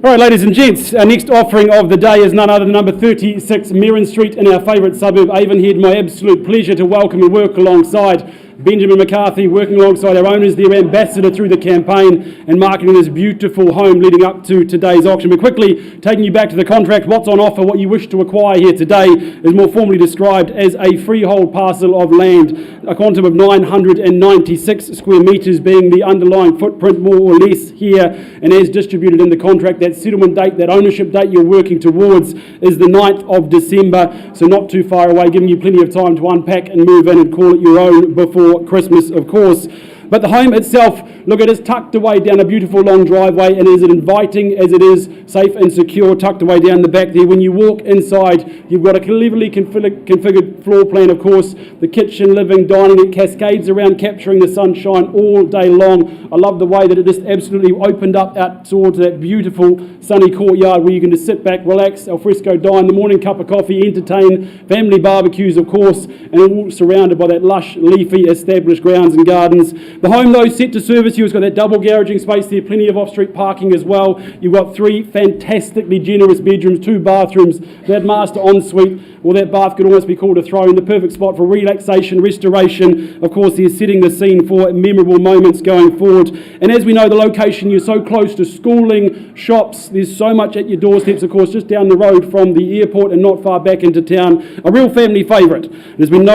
All right, ladies and gents, our next offering of the day is none other than number 36 Merrin Street in our favourite suburb, Avonhead. My absolute pleasure to welcome and work alongside Benjamin McCarthy, working alongside our owners, their ambassador through the campaign and marketing this beautiful home leading up to today's auction. But quickly, taking you back to the contract, what's on offer, what you wish to acquire here today is more formally described as a freehold parcel of land, a quantum of 996 square metres being the underlying footprint more or less here, and as distributed in the contract, that settlement date, that ownership date you're working towards is the 9th of December, so not too far away, giving you plenty of time to unpack and move in and call it your own before Christmas, of course. But the home itself, look, it is tucked away down a beautiful long driveway and is inviting as it is safe and secure, tucked away down the back there. When you walk inside, you've got a cleverly configured floor plan, of course, the kitchen, living, dining, it cascades around, capturing the sunshine all day long. I love the way that it just absolutely opened up out towards that beautiful sunny courtyard where you can just sit back, relax, al fresco dine, the morning cup of coffee, entertain, family barbecues, of course, and all surrounded by that lush, leafy, established grounds and gardens. The home, though, set to service you. It's got that double garaging space there, plenty of off-street parking as well. You've got 3 fantastically generous bedrooms, 2 bathrooms, that master ensuite, well, that bath could almost be called a throne, the perfect spot for relaxation, restoration. Of course, they're setting the scene for memorable moments going forward. And as we know, the location, you're so close to schooling, shops, there's so much at your doorsteps, of course, just down the road from the airport and not far back into town. A real family favourite. There's been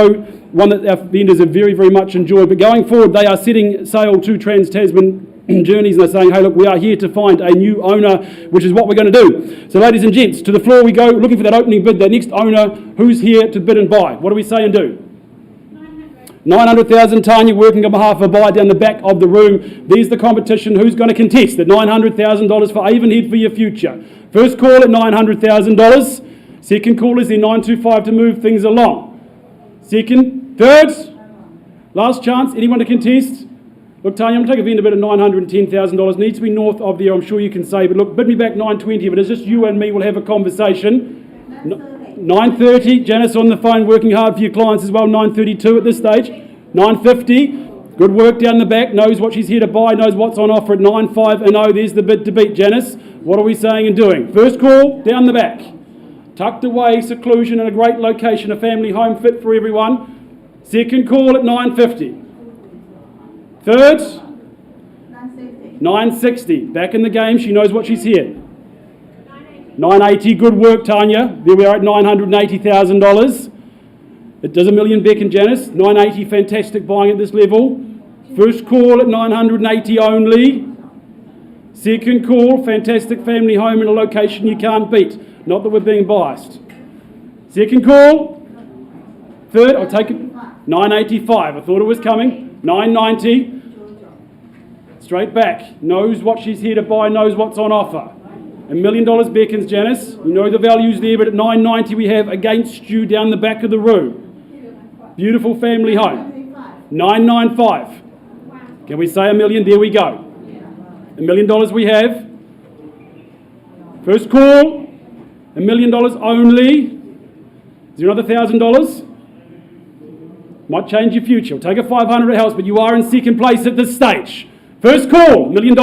one that our vendors have very, very much enjoyed. But going forward, they are setting sail to Trans-Tasman Journeys, and they're saying, hey, look, we are here to find a new owner, which is what we're going to do. So, ladies and gents, to the floor we go, looking for that opening bid, that next owner, who's here to bid and buy. What do we say and do? 900,000, Tanya, working on behalf of a buyer down the back of the room. There's the competition. Who's going to contest the $900,000 for Avonhead for your future? First call at $900,000. Second call is there 925 to move things along. Second, third, last chance. Anyone to contest? Look, Tanya, I'm going to take a vendor bid at $910,000. Needs to be north of there, I'm sure you can say. But look, bid me back 920. If it is just you and me, we'll have a conversation. 930. Janice on the phone, working hard for your clients as well. 932 at this stage. 950. Good work down the back. Knows what she's here to buy. Knows what's on offer at 95-0. There's the bid to beat, Janice. What are we saying and doing? First call, down the back. Tucked away, seclusion in a great location. A family home fit for everyone. Second call at 950. Third, 960. Back in the game. She knows what she's here. 980. Good work, Tanya. There we are at $980,000. It does a million, Beck and Janice. 980. Fantastic buying at this level. First call at 980 only. Second call. Fantastic family home in a location you can't beat. Not that we're being biased. Second call. Third, I'll take it. 985. I thought it was coming. 990. Straight back. Knows what she's here to buy, knows what's on offer. $1 million beckons, Janice. You know the value's there, but at 990 we have against you down the back of the room. Beautiful family home. 995. Can we say $1 million? There we go. $1 million we have. First call. $1 million only. Is there another $1,000? Might change your future. We'll take a 500 house, but you are in second place at this stage. First call, $1 million.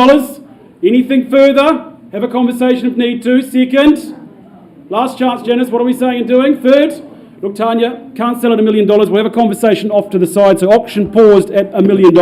Anything further? Have a conversation if need to. Second. Last chance, Janice. What are we saying and doing? Third. Look, Tanya, can't sell at $1 million. We'll have a conversation off to the side. So auction paused at $1 million.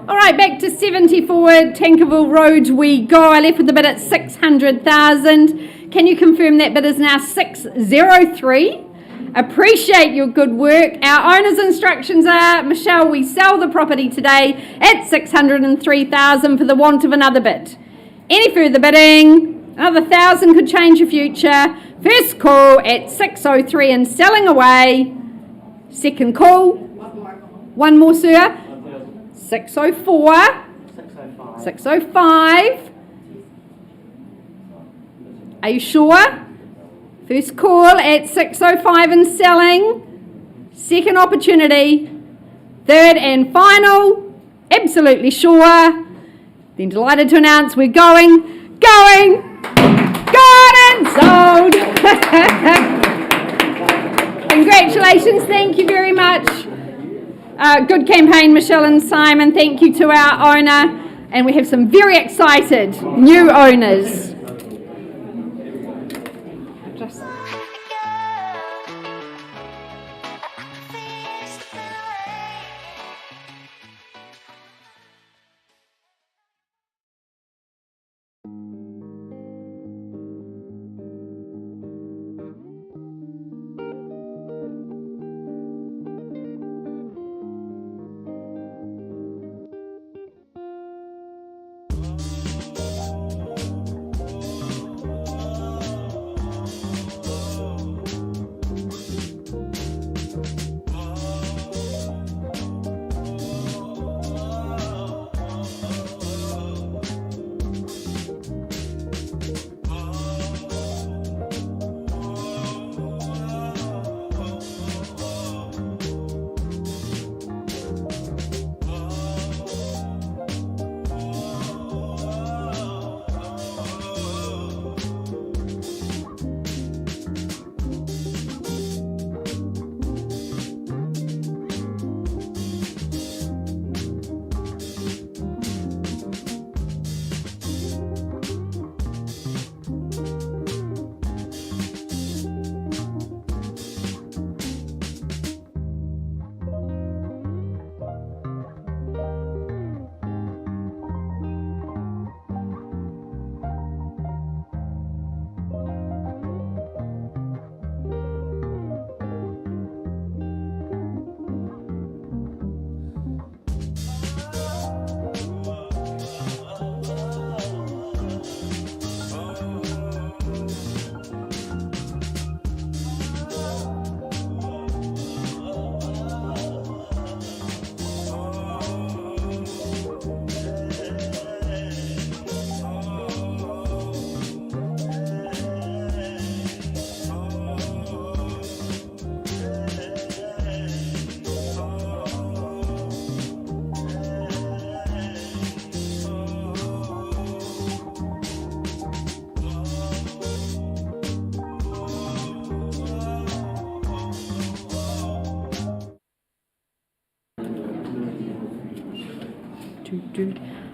All right, back to 74 Tankerville Road we go. I left with the bid at 600,000. Can you confirm that bid is now 603? Appreciate your good work. Our owner's instructions are, Michelle, we sell the property today at 603,000 for the want of another bid. Any further bidding, another 1,000 could change your future. First call at 603 and selling away. Second call. One more, sir. 604. 605. Are you sure? First call at 605 and selling. Second opportunity. Third and final. Absolutely sure. Then delighted to announce we're going, and sold. Congratulations, thank you very much. Good campaign, Michelle and Simon. Thank you to our owner. And we have some very excited new owners.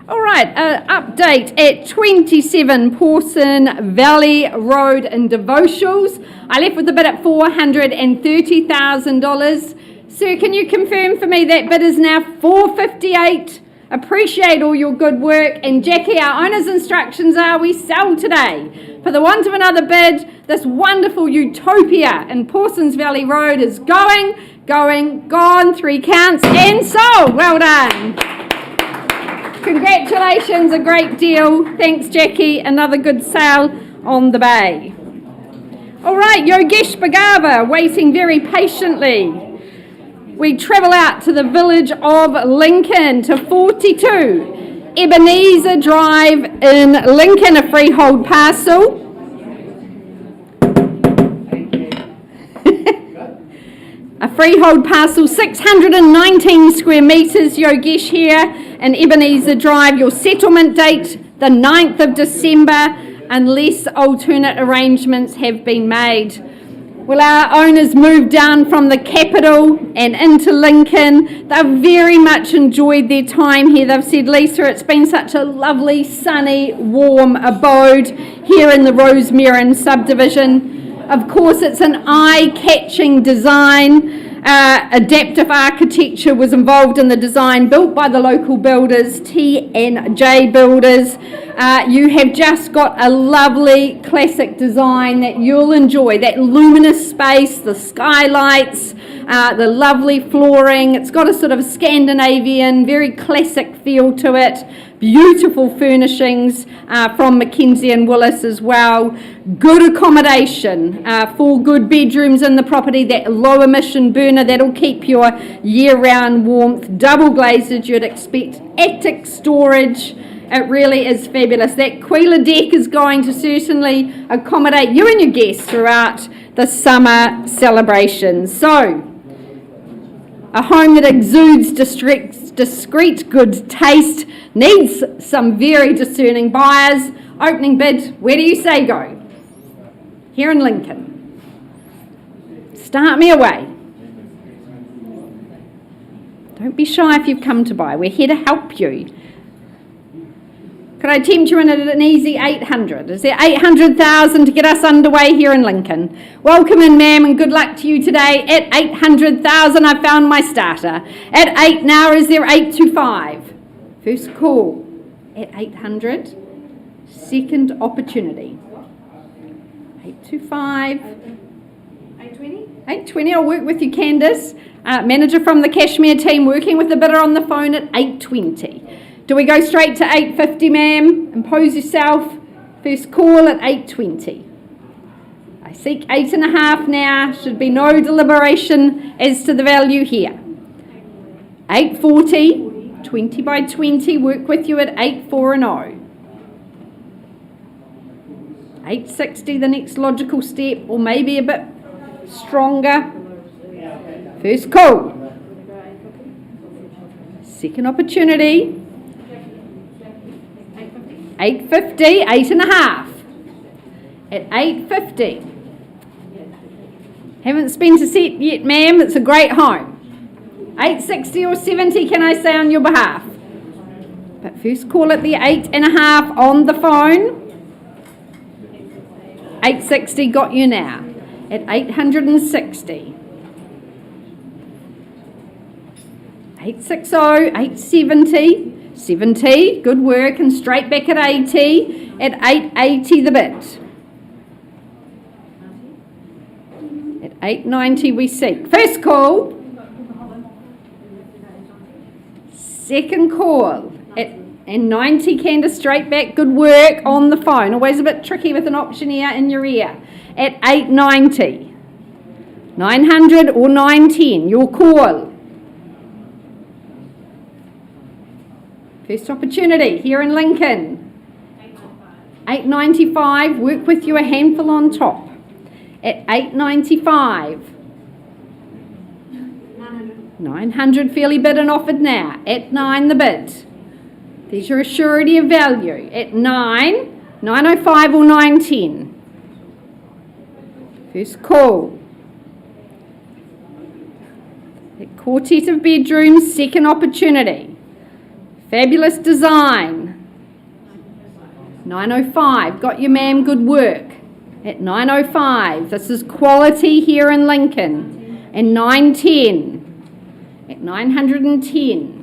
All right, update at 27 Pawson Valley Road in Devotials. I left with the bid at $430,000. Sir, can you confirm for me that bid is now $458,000? Appreciate all your good work. And Jackie, our owner's instructions are we sell today. For the want of another bid, this wonderful utopia in Pawson's Valley Road is gone, 3 counts and sold. Well done. Congratulations, a great deal. Thanks, Jackie. Another good sale on the bay. All right, Yogesh Bhagava waiting very patiently. We travel out to the village of Lincoln to 42 Ebenezer Drive in Lincoln, a freehold parcel. A freehold parcel, 619 square metres, Yogesh here, and Ebenezer Drive. Your settlement date, the 9th of December, unless alternate arrangements have been made. Well, our owners moved down from the capital and into Lincoln. They've very much enjoyed their time here. They've said, Lisa, it's been such a lovely, sunny, warm abode here in the Rosemerrin subdivision. Of course, it's an eye-catching design. Adaptive Architecture was involved in the design, built by the local builders, T&J Builders. You have just got a lovely classic design that you'll enjoy. That luminous space, the skylights, the lovely flooring. It's got a sort of Scandinavian, very classic feel to it. Beautiful furnishings from Mackenzie and Willis as well. Good accommodation, 4 good bedrooms in the property, that low emission burner that'll keep your year-round warmth. Double glazed, you'd expect attic storage. It really is fabulous. That Quila deck is going to certainly accommodate you and your guests throughout the summer celebrations. So, a home that exudes discreet good taste, needs some very discerning buyers. Opening bid, where do you say go? Here in Lincoln. Start me away. Don't be shy if you've come to buy. We're here to help you. Could I tempt you in at an easy 800? Is there 800,000 to get us underway here in Lincoln? Welcome in, ma'am, and good luck to you today. At 800,000, I found my starter. At 8 now, is there 825? First call at 800. Second opportunity. 825. 820? 820, I'll work with you, Candice. Manager from the Cashmere team working with the bidder on the phone at 820. Do we go straight to 850, ma'am? Impose yourself. First call at 820. I seek 8.5 now. Should be no deliberation as to the value here. 840, 20 by 20. Work with you at 840. 860, the next logical step, or maybe a bit stronger. First call. Second opportunity. 850, 8.5. At 850. Haven't spent a cent yet, ma'am. It's a great home. 860 or 70, can I say on your behalf? But first call at the 8.5 on the phone. 860 got you now. At 860. 860, 870. 70, good work, and straight back at 80, at 880 the bid. At 890 we seek. First call. Second call. And 90, Candice, straight back, good work on the phone. Always a bit tricky with an auctioneer in your ear. At 890. 900 or 910, your call. First opportunity here in Lincoln. 895, work with you a handful on top. At 895. 900, fairly bid and offered now. At 9 the bid. There's your assurity of value. At 9, 905 or 910. First call. At quartet of bedrooms, second opportunity. Fabulous design. 905, got you, ma'am, good work. At 905, this is quality here in Lincoln. And 910, at 910.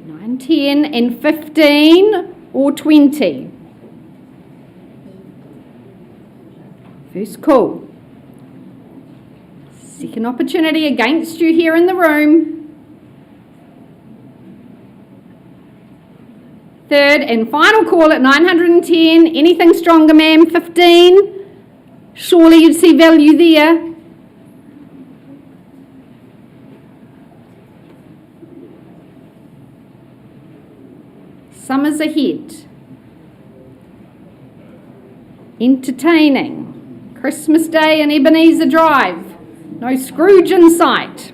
910 and 15 or 20. First call. Second opportunity against you here in the room. Third and final call at 910. Anything stronger, ma'am? 15. Surely you'd see value there. Summer's ahead. Entertaining. Christmas Day in Ebenezer Drive. No Scrooge in sight.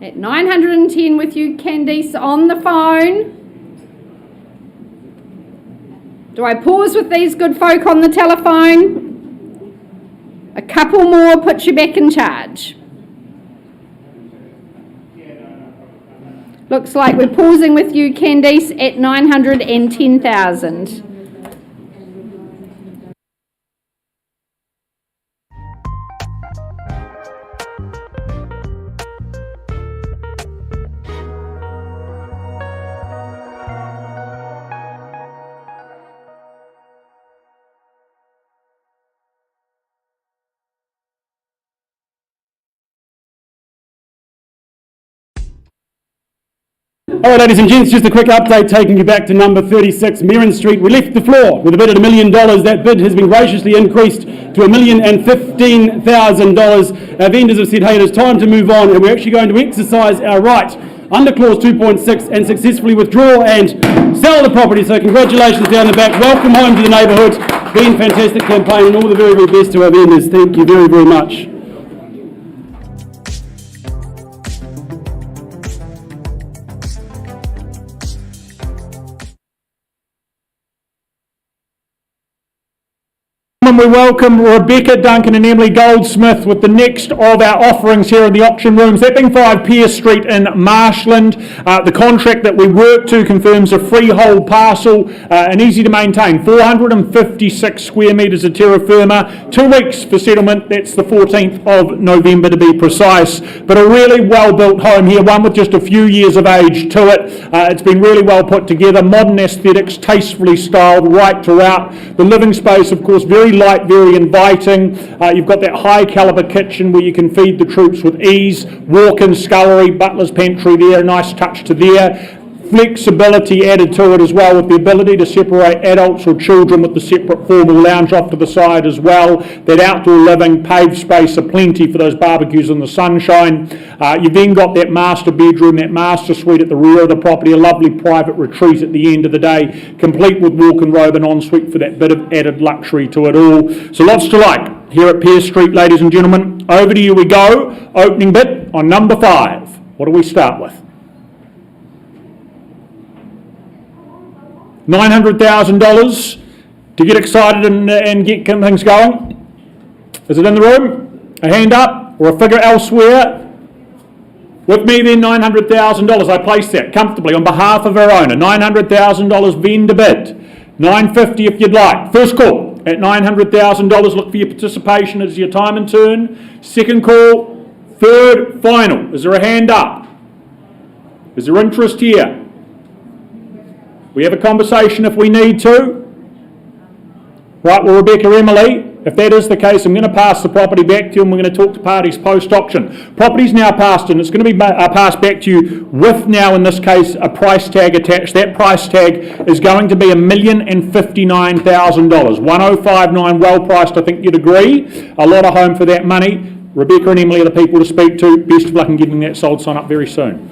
At 910 with you, Candice, on the phone. Do I pause with these good folk on the telephone? A couple more puts you back in charge. Looks like we're pausing with you, Candice, at 910,000. All right, ladies and gents, just a quick update taking you back to number 36 Merrin Street. We left the floor with a bid at $1 million. That bid has been graciously increased to $1,015,000. Our vendors have said, hey, it is time to move on, and we're actually going to exercise our right under clause 2.6 and successfully withdraw and sell the property. So congratulations down the back. Welcome home to the neighbourhood. Been a fantastic campaign, and all the very, very best to our vendors. Thank you very, very much. gentlemen, we welcome Rebecca Duncan and Emily Goldsmith with the next of our offerings here in the auction rooms. That being 5 Pierce Street in Marshland. The contract that we work to confirms a freehold parcel and easy to maintain. 456 square metres of terra firma. 2 weeks for settlement. That's the 14th of November to be precise. But a really well built home here, one with just a few years of age to it. It's been really well put together. Modern aesthetics, tastefully styled right throughout. The living space, of course, very light, very inviting. You've got that high calibre kitchen where you can feed the troops with ease. Walk-in scullery, butler's pantry there, a nice touch to there. Flexibility added to it as well, with the ability to separate adults or children with the separate formal lounge off to the side as well. That outdoor living, paved space aplenty for those barbecues in the sunshine. You've then got that master bedroom, that master suite at the rear of the property, a lovely private retreat at the end of the day, complete with walk-in robe and ensuite for that bit of added luxury to it all. So lots to like here at Pierce Street, ladies and gentlemen. Over to you we go. Opening bid on number 5. What do we start with? $900,000 to get excited and get things going. Is it in the room? A hand up or a figure elsewhere? With me then, $900,000. I place that comfortably on behalf of our owner. $900,000 vendor bid. $950 if you'd like. First call at $900,000. Look for your participation as your time and turn. Second call, third, final. Is there a hand up? Is there interest here? We have a conversation if we need to. Right, well, Rebecca, Emily, if that is the case, I'm going to pass the property back to you and we're going to talk to parties post-auction. Property's now passed and it's going to be passed back to you with now, in this case, a price tag attached. That price tag is going to be $1,059,000. 1,059, well priced, I think you'd agree. A lot of home for that money. Rebecca and Emily are the people to speak to. Best of luck in getting that sold sign up very soon.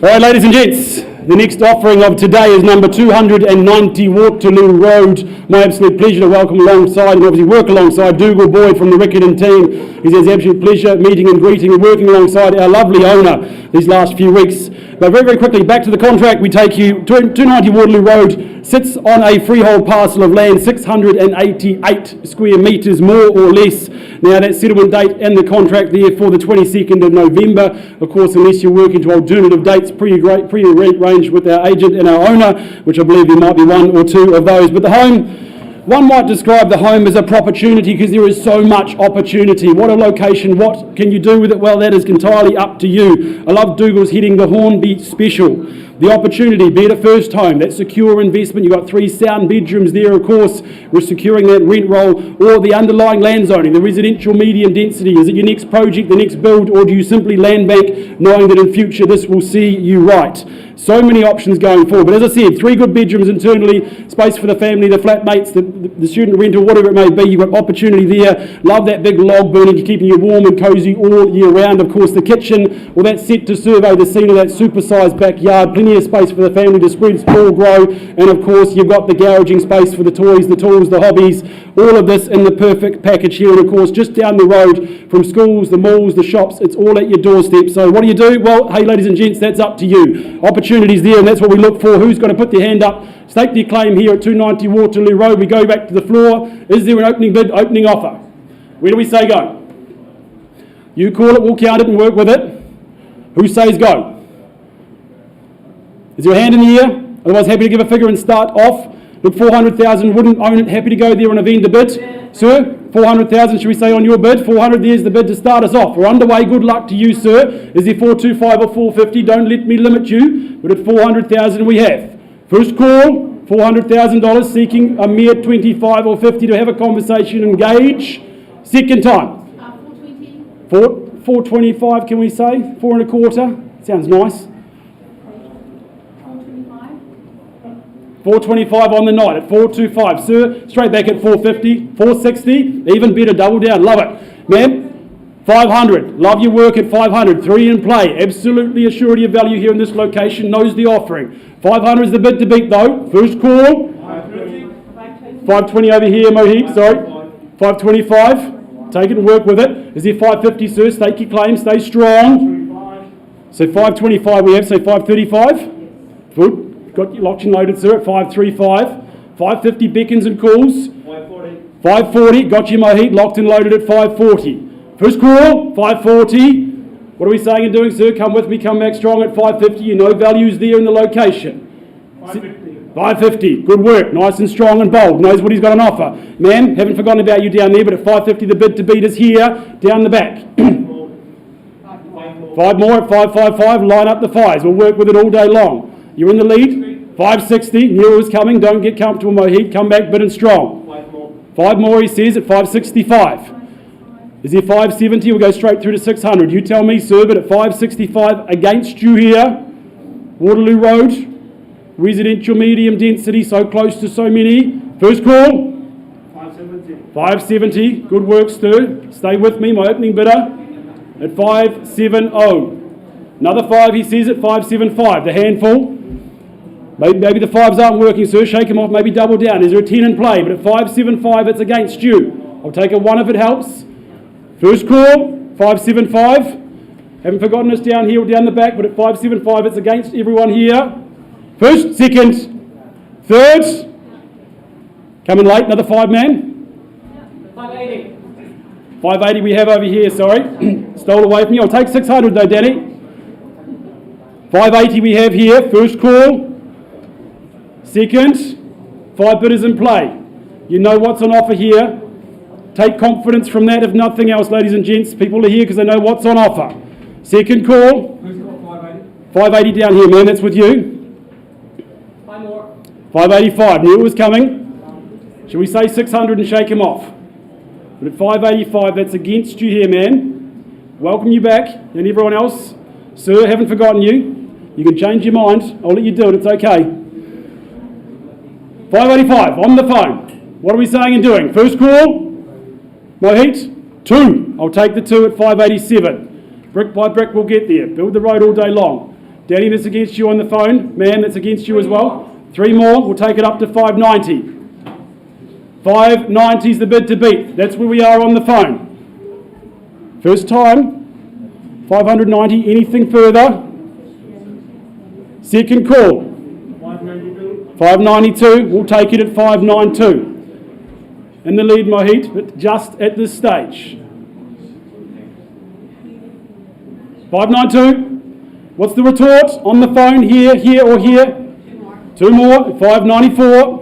All right, ladies and gents, the next offering of today is number 290 Waterloo Road. My absolute pleasure to welcome alongside and obviously work alongside Dougal Boyd from the Riccarton team. It's his absolute pleasure meeting and greeting and working alongside our lovely owner these last few weeks. But very, very quickly, back to the contract, we take you. 290 Waterloo Road sits on a freehold parcel of land, 688 square metres, more or less. Now, that settlement date and the contract there for the 22nd of November. Of course, unless you're working to alternative dates, pre-arranged with our agent and our owner, which I believe there might be one or two of those. But the home, one might describe the home as a opportunity because there is so much opportunity. What a location, what can you do with it? Well, that is entirely up to you. I love Dougal's heading the Hornby Special. The opportunity, be it a first home, that secure investment, you've got 3 sound bedrooms there, of course, we're securing that rent roll, or the underlying land zoning, the residential medium density. Is it your next project, the next build, or do you simply land bank knowing that in future this will see you right? So many options going forward. But as I said, 3 good bedrooms internally, space for the family, the flatmates, the student rental, whatever it may be. You've got opportunity there. Love that big log burning, keeping you warm and cosy all year round. Of course, the kitchen, well, that's set to survey the scene of that super-sized backyard. Plenty of space for the family to spread, sprawl, grow. And of course, you've got the garaging space for the toys, the tools, the hobbies. All of this in the perfect package here. And of course, just down the road from schools, the malls, the shops, it's all at your doorstep. So what do? Well, hey, ladies and gents, that's up to you. Opportunity opportunities there, and that's what we look for. Who's going to put their hand up, stake their claim here at 290 Waterloo Road? We go back to the floor. Is there an opening bid, opening offer? Where do we say go? You call it, we'll count it and work with it. Who says go? Is there a hand in the air? Otherwise, happy to give a figure and start off. Look, 400,000, wouldn't own it, happy to go there on a vendor bid. Sir, 400,000, should we say on your bid? 400, there's the bid to start us off. We're underway, good luck to you, sir. Is there 425 or 450? Don't let me limit you, but at 400,000 we have. First call, $400,000, seeking a mere 25 or 50 to have a conversation, engage. Second time. 425, can we say? 4 and a quarter? Sounds nice. 425 on the night at 425. Sir, straight back at 450, 460, even better, double down. Love it. Ma'am, 500. Love your work at 500. 3 in play. Absolutely a surety of value here in this location. Knows the offering. 500 is the bid to beat though. First call. 520 over here, Mohit. Sorry. 525. Take it and work with it. Is there 550, sir? Stake your claim. Stay strong. So 525 we have. So 535. Good. Got you locked and loaded, sir, at 535. 550 beckons and calls. 540. Got you, Mohit, locked and loaded at 540. First call, 540. What are we saying and doing, sir? Come with me, come back strong at 550. You know value's there in the location. 550. Good work. Nice and strong and bold. Knows what he's got on offer. Ma'am, haven't forgotten about you down there, but at 550 the bid to beat is here, down the back. 5 more at 555. Line up the fives. We'll work with it all day long. You're in the lead. 560. Knew it was coming. Don't get comfortable, Mohit. Come back big and strong. 5 more, he says, at 565. Is there 570? We'll go straight through to 600. You tell me, sir, but at 565 against you here. Waterloo Road. Residential medium density, so close to so many. First call. 570. Good work, sir. Stay with me, my opening bidder. At 570. Another 5, he says, at 575. The handful. Maybe the 5s aren't working, sir. Shake them off, maybe double down. Is there a 10 in play? But at 575, it's against you. I'll take a 1 if it helps. First call, 575. Haven't forgotten us down here or down the back, but at 575, it's against everyone here. First, second, third. Coming late, another 5 man. 580. 580 we have over here, sorry. Stole away from you. I'll take 600 though, Danny. 580 we have here. First call. Second, 5 bidders in play. You know what's on offer here. Take confidence from that, if nothing else, ladies and gents. People are here because they know what's on offer. Second call. Who's got 580? 580 down here, man. That's with you. 5 more. 585. Knew it was coming. Shall we say 600 and shake him off? But at 585, that's against you here, man. Welcome you back. And everyone else, sir, haven't forgotten you. You can change your mind. I'll let you do it. It's okay. 585, on the phone. What are we saying and doing? First call, Mohit, 2. I'll take the 2 at 587. Brick by brick, we'll get there. Build the road all day long. Danny, that's against you on the phone. Ma'am, that's against you as well. 3 more, we'll take it up to 590. 590 is the bid to beat. That's where we are on the phone. First time, 590, anything further? Second call. 592, we'll take it at 592. In the lead, Mohit, but just at this stage. 592, what's the retort? On the phone, here, here or here? 2 more, 594.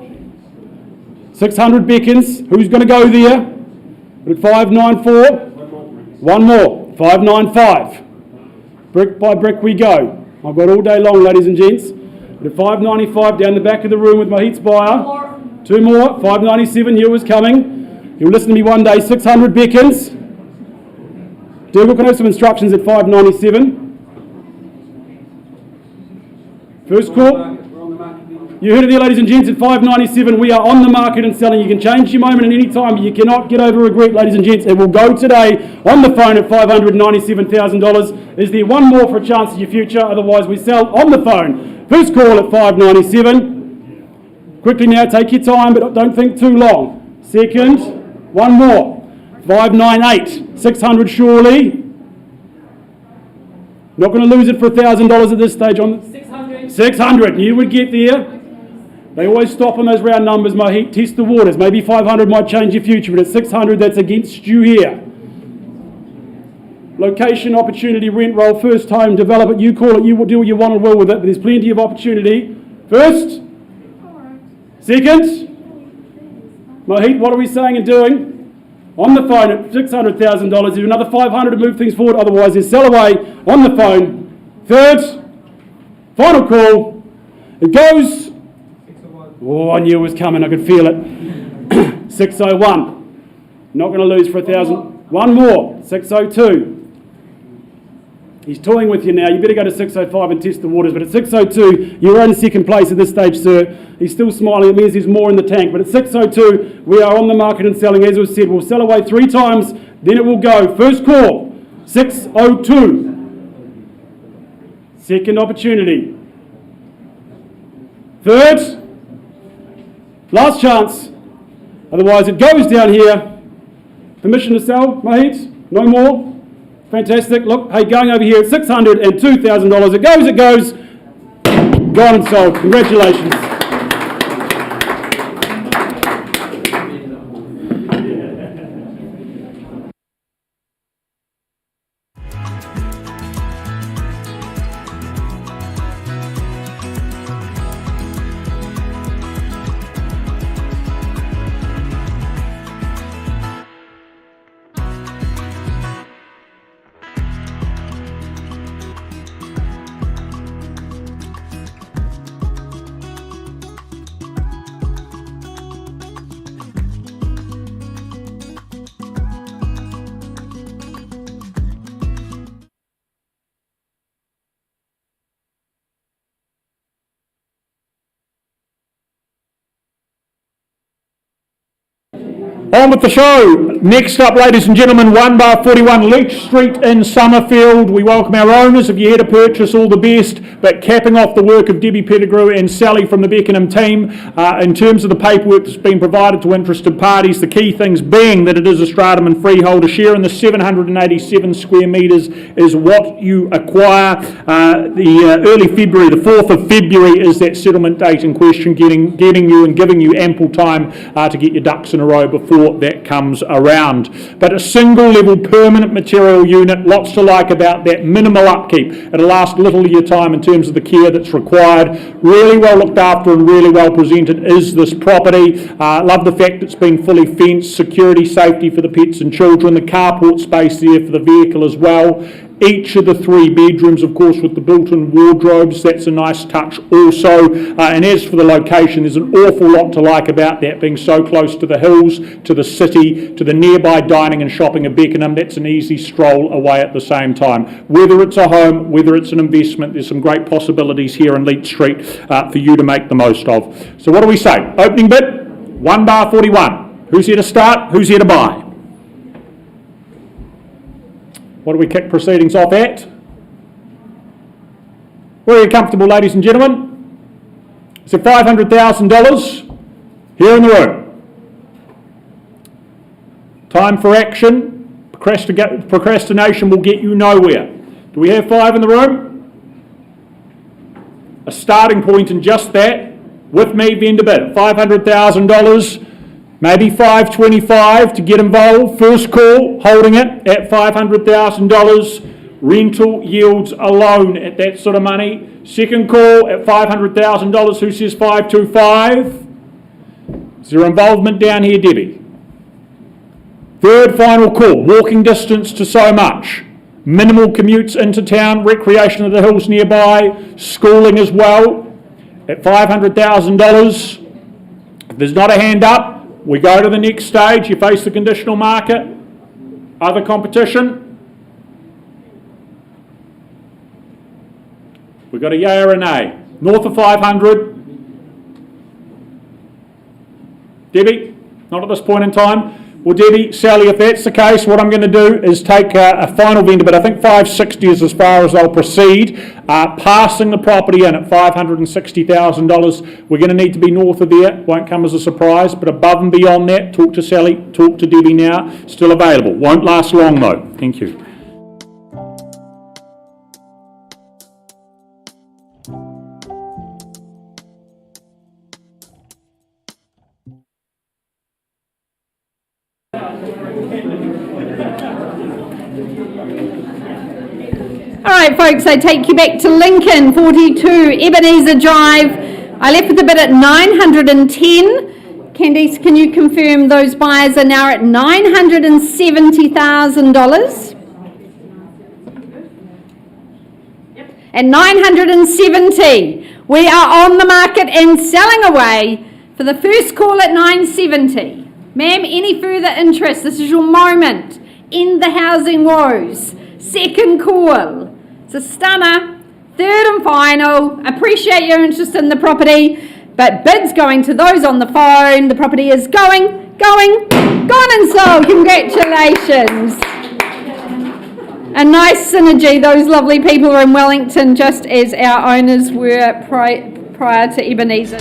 600 beckons, who's going to go there? But at 594, 1 more, 595. Brick by brick we go. I've got all day long, ladies and gents. At 595 down the back of the room with Mohit's buyer. 2 more. 597, knew it was coming. You'll listen to me one day. 600 beckons. Dougal can have some instructions at 597. First call. You heard it there, ladies and gents, at 597 we are on the market and selling. You can change your moment at any time, but you cannot get over regret, ladies and gents. It will go today on the phone at $597,000. Is there 1 more for a chance of your future? Otherwise we sell on the phone. First call at 597. Quickly now, take your time, but don't think too long. Second, 1 more. 598. 600 surely. Not going to lose it for $1,000 at this stage. On 600. 600. You would get there. They always stop on those round numbers, my heat. Test the waters. Maybe 500 might change your future, but at 600, that's against you here. Location, opportunity, rent roll, first home, develop it. You call it. You will do what you want and will with it, but there's plenty of opportunity. First. Second. Mohit, what are we saying and doing? On the phone at $600,000. There's another 500 to move things forward. Otherwise, there's sell away on the phone. Third. Final call. It goes. Oh, I knew it was coming. I could feel it. 601. Not going to lose for 1,000. One more. 602. He's toying with you now. You better go to 605 and test the waters. But at 602, you're in second place at this stage, sir. He's still smiling. It means there's more in the tank. But at 602, we are on the market and selling. As was said, we'll sell away 3 times. Then it will go. First call, 602. Second opportunity. Third. Last chance. Otherwise, it goes down here. Permission to sell, Mohit? No more? Fantastic. Look, hey, going over here at $602,000. It goes. Gone and sold. Congratulations. On with the show. Next up, ladies and gentlemen, 1 bar 41 Leach Street in Summerfield. We welcome our owners. If you're here to purchase, all the best. But capping off the work of Debbie Pettigrew and Sally from the Beckenham team, in terms of the paperwork that's been provided to interested parties, the key things being that it is a stratum and freeholder share, and the 787 square metres is what you acquire. Early February, the 4th of February, is that settlement date in question, getting you and giving you ample time to get your ducks in a row before that comes around. But a single level permanent material unit, lots to like about that, minimal upkeep. It'll last little of your time in terms of the care that's required. Really well looked after and really well presented is this property. Love the fact it's been fully fenced, security, safety for the pets and children, the carport space there for the vehicle as well. Each of the 3 bedrooms, of course, with the built-in wardrobes, that's a nice touch also. And as for the location, there's an awful lot to like about that, being so close to the hills, to the city, to the nearby dining and shopping of Beckenham. That's an easy stroll away at the same time. Whether it's a home, whether it's an investment, there's some great possibilities here in Leach Street for you to make the most of. So what do we say? Opening bid, 1 bar 41. Who's here to start? Who's here to buy? What do we kick proceedings off at? Where are you comfortable, ladies and gentlemen? Is it $500,000 here in the room? Time for action. Procrastination will get you nowhere. Do we have 5 in the room? A starting point in just that. With me, vendor bid, $500,000. Maybe $525 to get involved. First call, holding it at $500,000. Rental yields alone at that sort of money. Second call at $500,000. Who says 525? Is there involvement down here, Debbie? Third final call, walking distance to so much. Minimal commutes into town, recreation of the hills nearby, schooling as well. At $500,000, if there's not a hand up, we go to the next stage. You face the conditional market. Other competition. We've got a yay or a nay. North of 500. Debbie, not at this point in time. Well, Debbie, Sally, if that's the case, what I'm going to do is take a final vendor, but I think 560 is as far as I'll proceed. Passing the property in at $560,000. We're going to need to be north of there. Won't come as a surprise, but above and beyond that, talk to Sally, talk to Debbie now. Still available. Won't last long though. Thank you. All right, folks, I take you back to Lincoln, 42 Ebenezer Drive. I left with a bid at 910. Candice, can you confirm those buyers are now at $970,000? At 970, we are on the market and selling away for the first call at 970. Ma'am, any further interest? This is your moment. End the housing woes. Second call. It's a stunner. Third and final. Appreciate your interest in the property, but bids going to those on the phone. The property is gone and sold. Congratulations. A nice synergy. Those lovely people are in Wellington, just as our owners were prior to Ebenezer.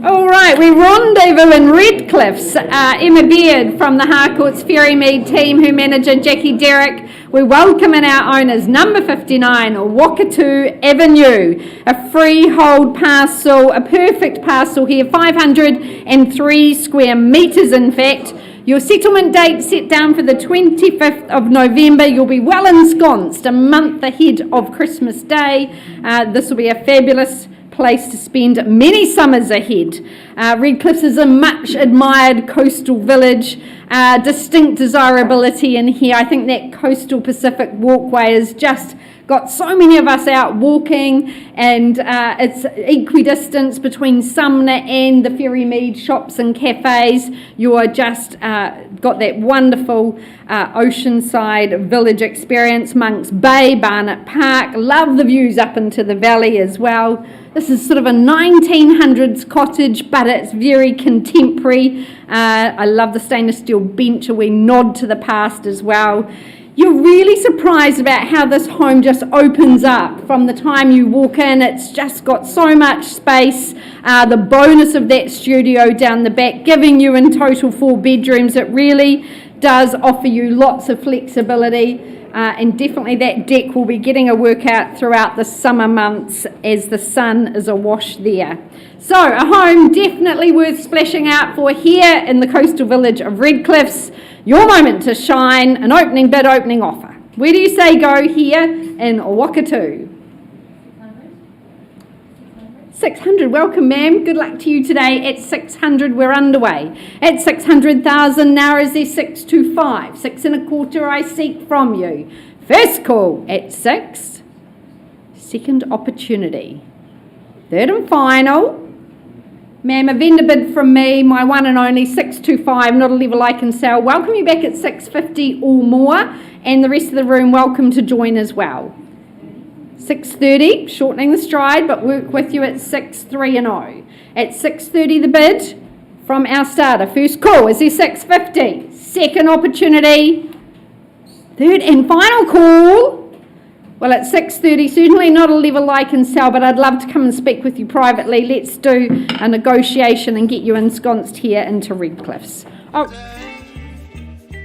All right, we rendezvous in Redcliffs. Emma Beard from the Harcourts Ferrymead team, who manager Jackie Derrick. We welcome in our owners, number 59, Wakatu Avenue, a freehold parcel, a perfect parcel here, 503 square metres in fact. Your settlement date set down for the 25th of November. You'll be well ensconced a month ahead of Christmas Day. This will be a fabulous place to spend many summers ahead. Redcliffs is a much admired coastal village, distinct desirability in here. I think that coastal Pacific walkway is just got so many of us out walking, and it's equidistance between Sumner and the Ferrymead shops and cafes. You are just got that wonderful oceanside village experience, Monks Bay, Barnett Park. Love the views up into the valley as well. This is sort of a 1900s cottage, but it's very contemporary. I love the stainless steel bench, a wee nod to the past as well. You're really surprised about how this home just opens up from the time you walk in. It's just got so much space. The bonus of that studio down the back, giving you in total 4 bedrooms, it really does offer you lots of flexibility. And definitely that deck will be getting a workout throughout the summer months as the sun is awash there. So a home definitely worth splashing out for here in the coastal village of Redcliffs. Your moment to shine, an opening bid, opening offer. Where do you say go here in Wakatu? 600. Welcome, ma'am. Good luck to you today. At 600, we're underway. At 600,000, now is there 625. 6 1/4 I seek from you. First call at 6. Second opportunity. Third and final. Ma'am, a vendor bid from me, my one and only 625, not a level I can sell. Welcome you back at 650 or more, and the rest of the room welcome to join as well. 630, shortening the stride, but work with you at 6-3 and 0. At 630 the bid from our starter. First call, is there 650? Second opportunity. Third and final call. Well, at 630, certainly not a level I can sell, but I'd love to come and speak with you privately. Let's do a negotiation and get you ensconced here into Redcliffs. Oh.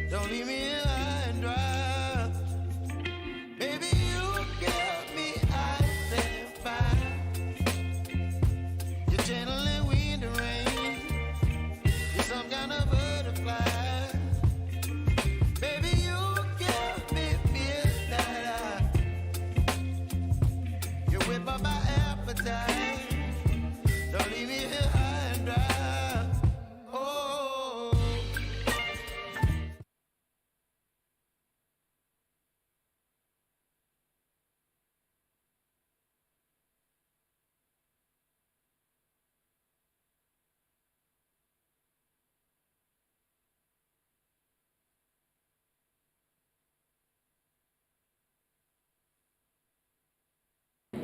Don't leave me high and dry. Baby, you got me ice and fire. You're channeling wind and rain. You're some kind of butterfly. Baby, you got me midnight. You whip up my appetite. Don't leave me here high and dry. Oh.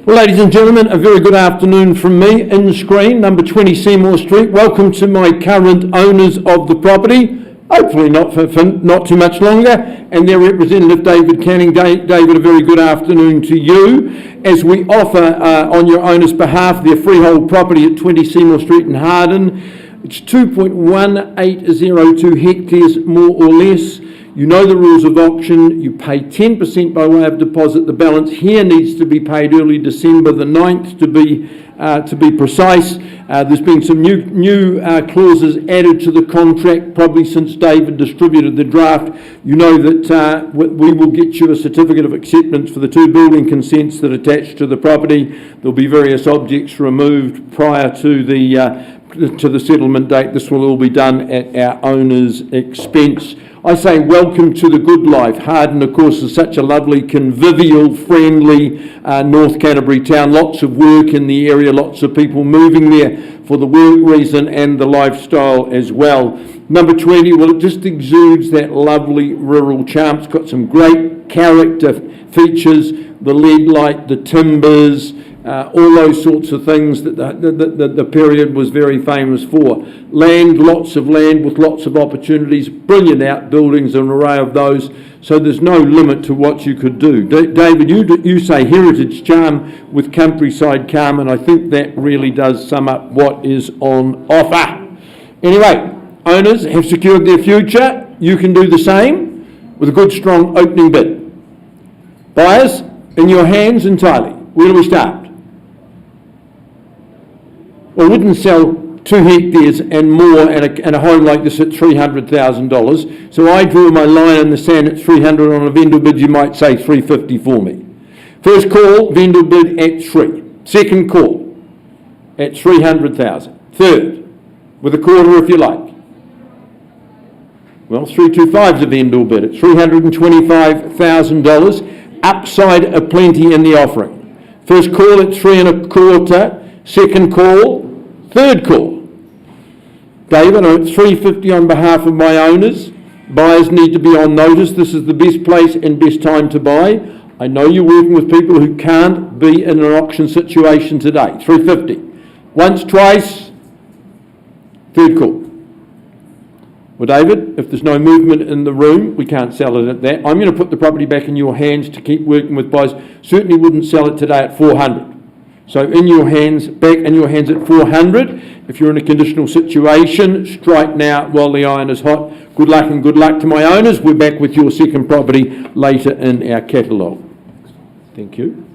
Well, ladies and gentlemen, a very good afternoon from me. In screen, number 20 Seymour Street. Welcome to my current owners of the property. Hopefully not for not too much longer. And their representative, David Canning. David, a very good afternoon to you. As we offer on your owner's behalf their freehold property at 20 Seymour Street in Harden. It's 2.1802 hectares, more or less. You know the rules of auction. You pay 10% by way of deposit. The balance here needs to be paid early December the 9th to be precise. There's been some new clauses added to the contract probably since David distributed the draft. You know that we will get you a certificate of acceptance for the 2 building consents that attach to the property. There'll be various objects removed prior to the settlement date. This will all be done at our owner's expense. I say welcome to the good life. Harden, of course, is such a lovely, convivial, friendly North Canterbury town. Lots of work in the area, lots of people moving there for the work reason and the lifestyle as well. Number 20, well, it just exudes that lovely rural charm. It's got some great character features, the lead light, the timbers, all those sorts of things that the period was very famous for. Land, lots of land with lots of opportunities, brilliant outbuildings, an array of those, so there's no limit to what you could do. David, you say heritage charm with countryside calm, and I think that really does sum up what is on offer. Anyway, owners have secured their future. You can do the same with a good, strong opening bid. Buyers, in your hands entirely. Where do we start? I wouldn't sell 2 hectares and more and a home like this at $300,000. So I draw my line in the sand at 300 on a vendor bid. You might say 350 for me. First call, vendor bid at 3. Second call at 300,000. Third, with a quarter if you like. Well, 325 is a vendor bid at $325,000. upside aplenty in the offering. First call at 3 1/4, second call, third call. David, I'm at 350 on behalf of my owners. Buyers need to be on notice. This is the best place and best time to buy. I know you're working with people who can't be in an auction situation today. 350. Once, twice, third call. Well, David, if there's no movement in the room, we can't sell it at that. I'm going to put the property back in your hands to keep working with buyers. Certainly wouldn't sell it today at 400. So in your hands, back in your hands at 400. If you're in a conditional situation, strike now while the iron is hot. Good luck and good luck to my owners. We're back with your second property later in our catalogue. Thank you.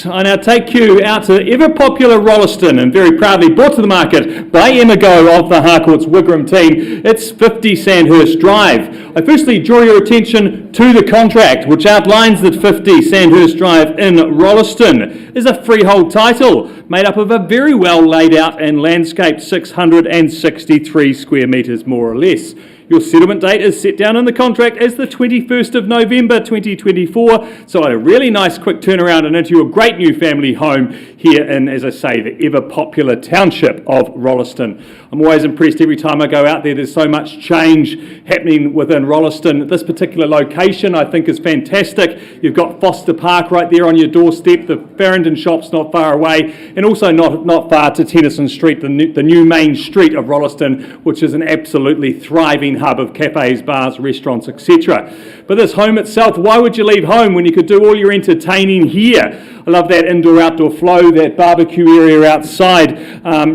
I now take you out to ever popular Rolleston, and very proudly brought to the market by Emma Go of the Harcourts Wigram team. It's 50 Sandhurst Drive. I firstly draw your attention to the contract, which outlines that 50 Sandhurst Drive in Rolleston is a freehold title made up of a very well laid out and landscaped 663 square metres more or less. Your settlement date is set down in the contract as the 21st of November 2024, so a really nice quick turnaround and into a great new family home here in, as I say, the ever popular township of Rolleston. I'm always impressed every time I go out there. There's so much change happening within Rolleston. This particular location I think is fantastic. You've got Foster Park right there on your doorstep, the Farringdon shop's not far away, and also not far to Tennyson Street, the new main street of Rolleston, which is an absolutely thriving hub of cafes, bars, restaurants, etc. But this home itself, why would you leave home when you could do all your entertaining here? I love that indoor-outdoor flow, that barbecue area outside.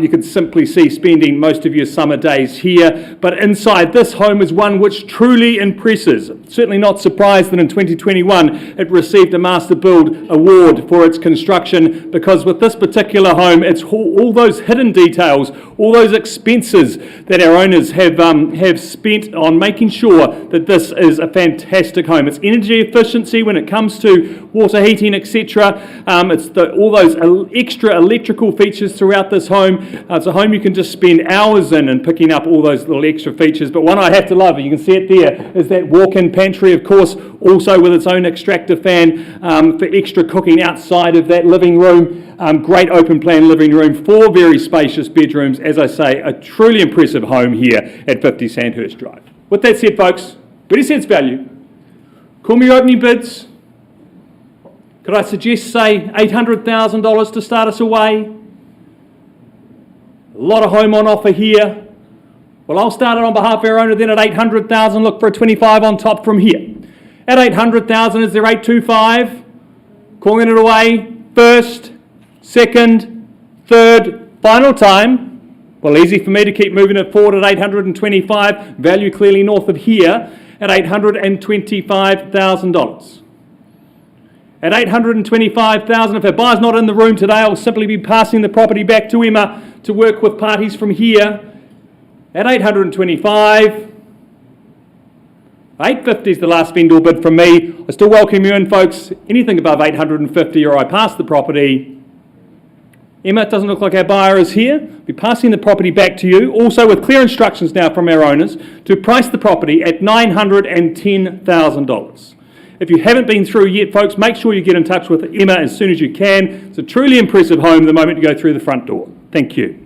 You could simply see spending most of your summer days here. But inside, this home is one which truly impresses. Certainly not surprised that in 2021 it received a Master Build award for its construction, because with this particular home, it's all those hidden details, all those expenses that our owners have spent on making sure that this is a fantastic home. It's energy efficiency when it comes to water heating, etc. It's all those extra electrical features throughout this home. It's a home you can just spend hours in and picking up all those little extra features. But one I have to love, you can see it there, is that walk-in pantry, of course, also with its own extractor fan for extra cooking outside of that living room. Great open plan living room, 4 very spacious bedrooms. As I say, a truly impressive home here at 50 Sandhurst Drive. With that said, folks, 30 cents value. Call me your opening bids. Could I suggest, say, $800,000 to start us away? A lot of home on offer here. Well, I'll start it on behalf of our owner then at $800,000. Look for a 25 on top from here. At $800,000, is there 825? Calling it away. First, second, third, final time. Well, easy for me to keep moving it forward at 825. Value clearly north of here at $825,000. At $825,000, if our buyer's not in the room today, I'll simply be passing the property back to Emma to work with parties from here. At $825, $850 is the last vendor bid from me. I still welcome you in, folks. Anything above $850 or I pass the property, Emma, it doesn't look like our buyer is here. We'll be passing the property back to you, also with clear instructions now from our owners to price the property at $910,000. If you haven't been through yet, folks, make sure you get in touch with Emma as soon as you can. It's a truly impressive home the moment you go through the front door. Thank you.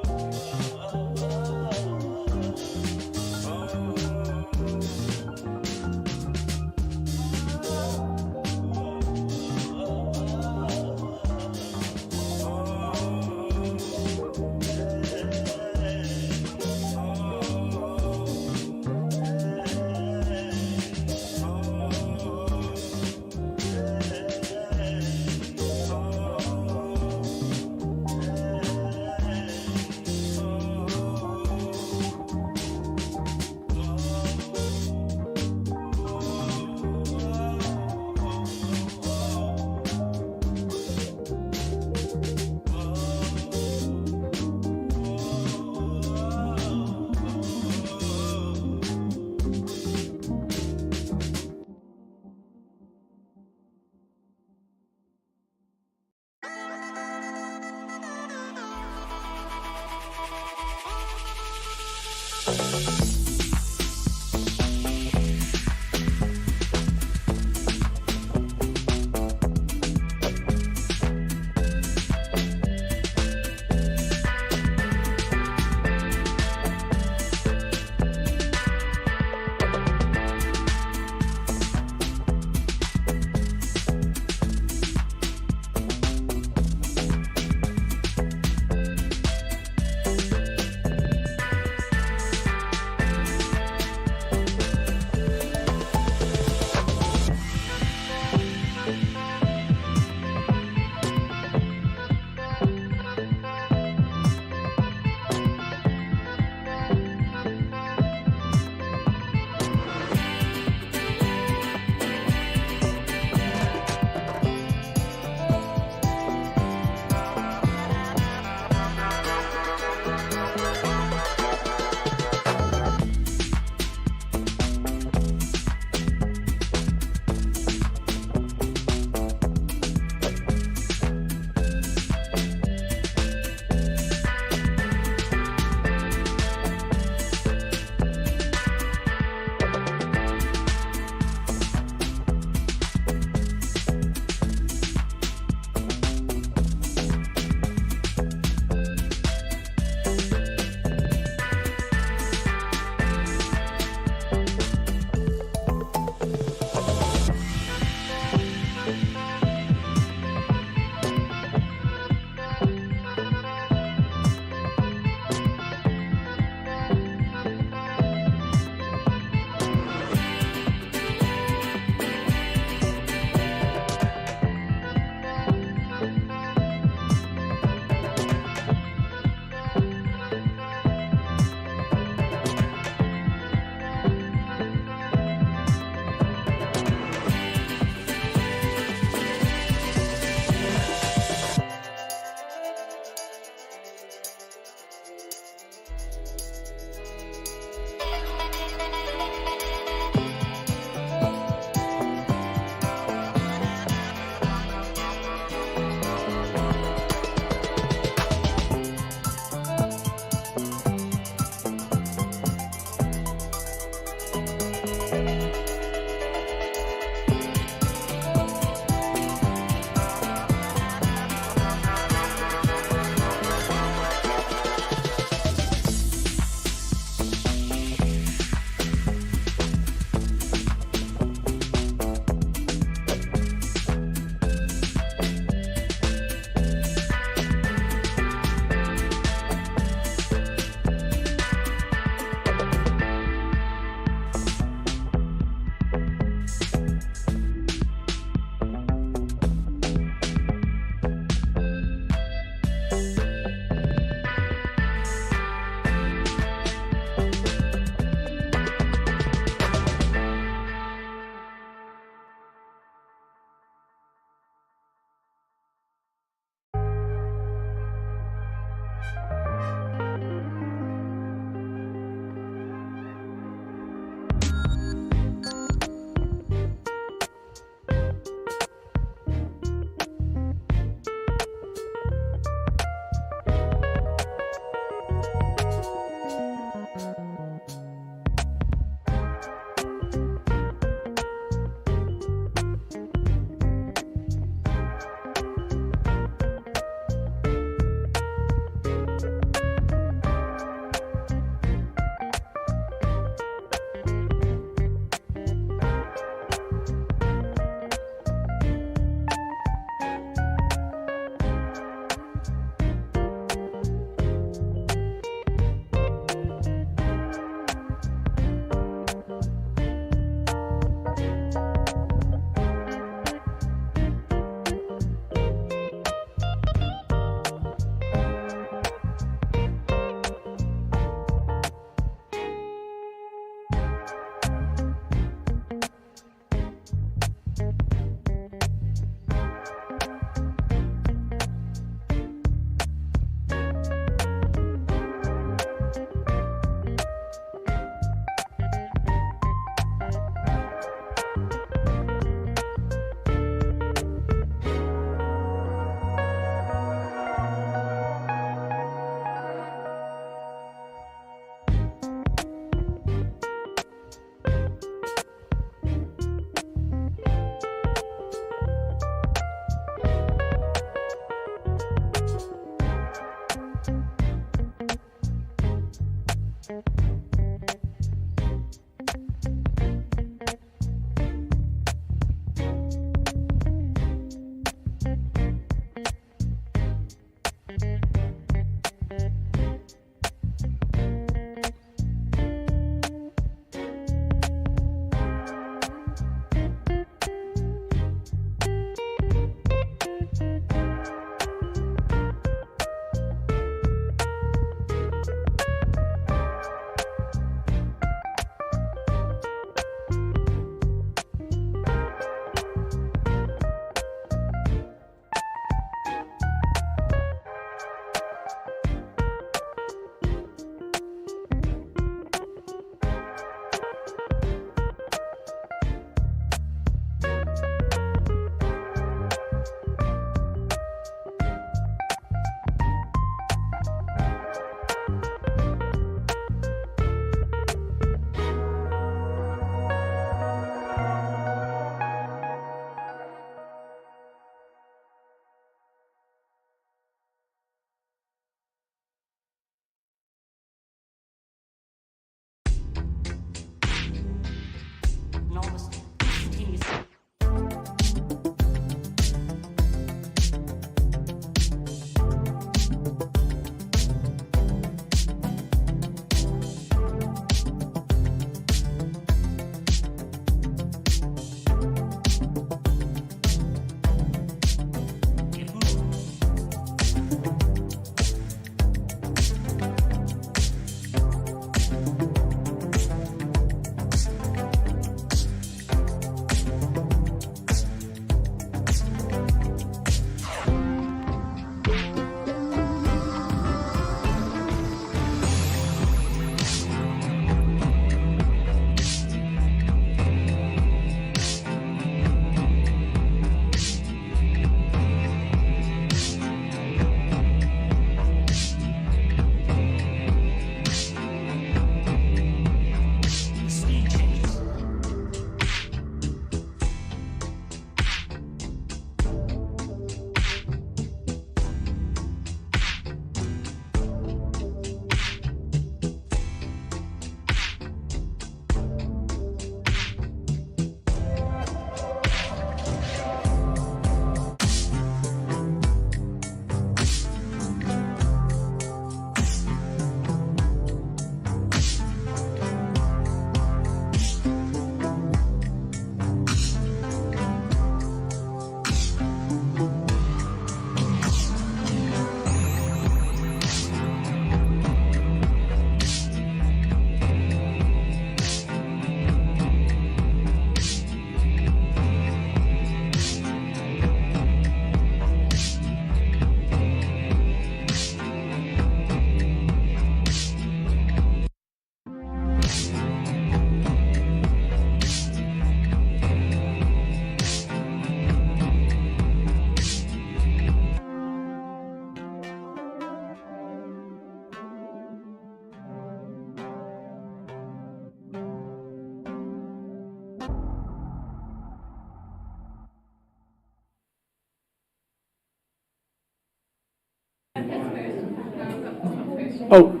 Oh,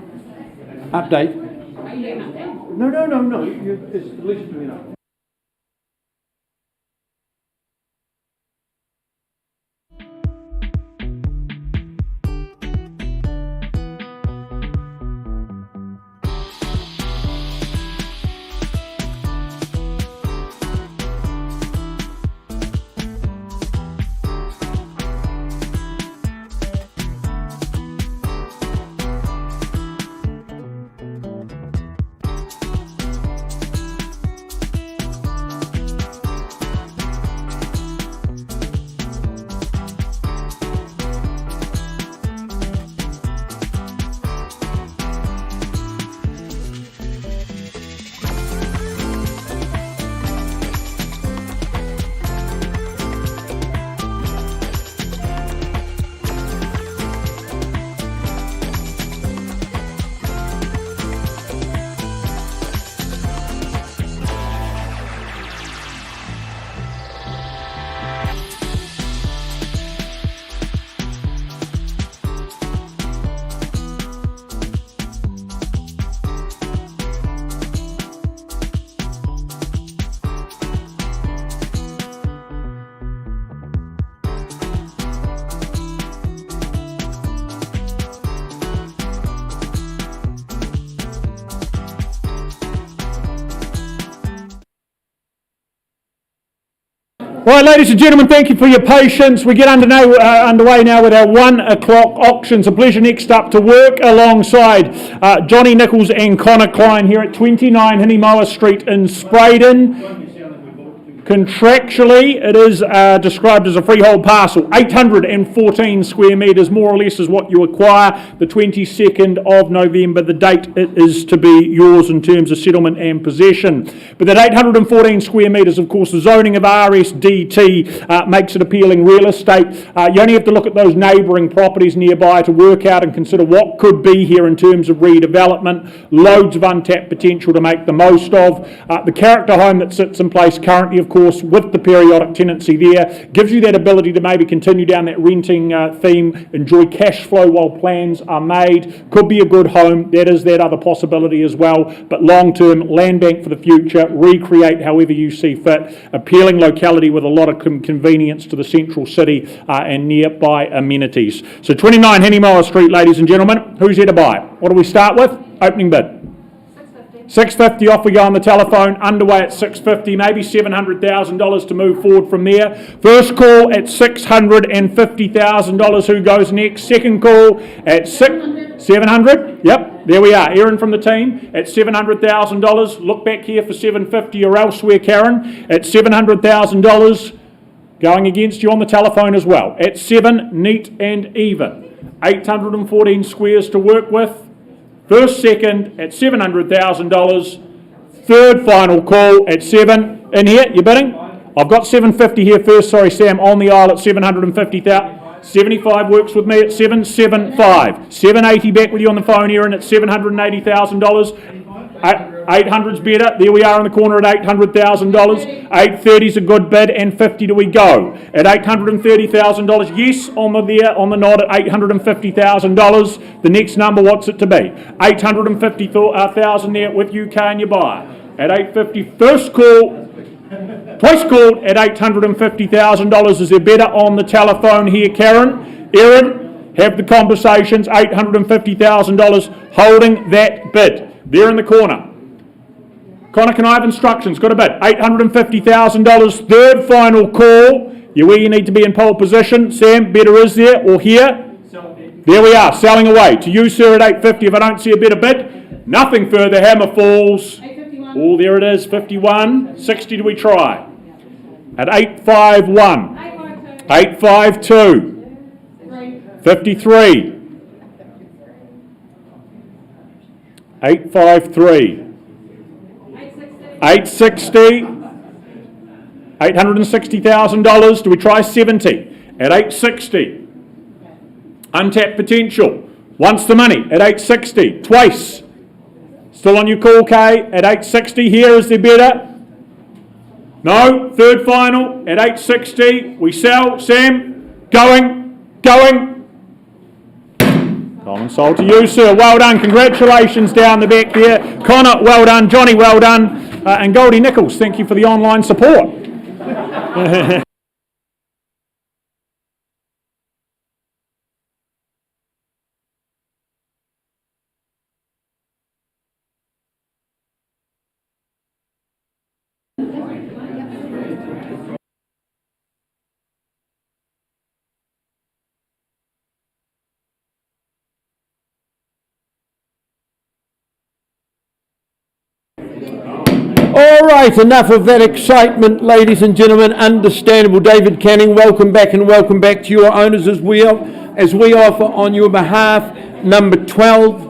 update. No. It's at least doing that. Right, ladies and gentlemen, thank you for your patience. We get underway now with our 1 o'clock auctions. A pleasure next up to work alongside Johnny Nichols and Connor Klein here at 29 Hinimoa Street in Spraydon. Contractually, it is described as a freehold parcel. 814 square metres, more or less, is what you acquire. The 22nd of November, the date it is to be yours in terms of settlement and possession. But that 814 square metres, of course, the zoning of RSDT makes it appealing real estate. You only have to look at those neighbouring properties nearby to work out and consider what could be here in terms of redevelopment. Loads of untapped potential to make the most of. The character home that sits in place currently, of course, with the periodic tenancy there, gives you that ability to maybe continue down that renting theme, enjoy cash flow while plans are made. Could be a good home, that is that other possibility as well, but long term, land bank for the future, recreate however you see fit, appealing locality with a lot of convenience to the central city and nearby amenities. So 29 Hinimoa Street, ladies and gentlemen, who's here to buy? What do we start with? Opening bid. 650 off we go on the telephone, underway at 650, maybe $700,000 to move forward from there. First call at $650,000, who goes next? Second call at 700? Yep, there we are. Erin from the team at $700,000. Look back here for 750 or elsewhere, Karen, at $700,000. Going against you on the telephone as well, at 7, neat and even. 814 squares to work with. First, second at $700,000. Third final call at 7. In here, you bidding? I've got 750 here first. Sorry, Sam, on the aisle at 750,000. 75 works with me at 775. 780 back with you on the phone here and at $780,000. 800's better. There we are in the corner at $800,000. 830's a good bid, and 50 do we go at $830,000. Yes, on the nod at $850,000. The next number, what's it to be? $850,000 there with you, can you buy at $850? First call. Twice called at $850,000. Is there better on the telephone here, Karen? Erin, have the conversations. $850,000 holding that bid. There in the corner. Connor, can I have instructions? Got a bid. $850,000. Third final call. You're where you need to be in pole position. Sam, better is there or here? There we are, selling away. To you, sir, at $850. If I don't see a better bid, nothing further. Hammer falls. Oh, there it is, 51. 60 do we try? At 851. 852. 53. 853. 860. $860,000. Do we try 70? At 860. Untapped potential. Wants the money at 860. Twice. Still on your call, Kay, at 860. Here is the bidder. No. Third final at 860. We sell. Sam, going. Sold. Sold to you, sir. Well done. Congratulations down the back there. Connor, well done. Johnny, well done. And Goldie Nichols, thank you for the online support. All right, enough of that excitement, ladies and gentlemen. Understandable. David Canning, welcome back to your owners as we offer on your behalf number 12.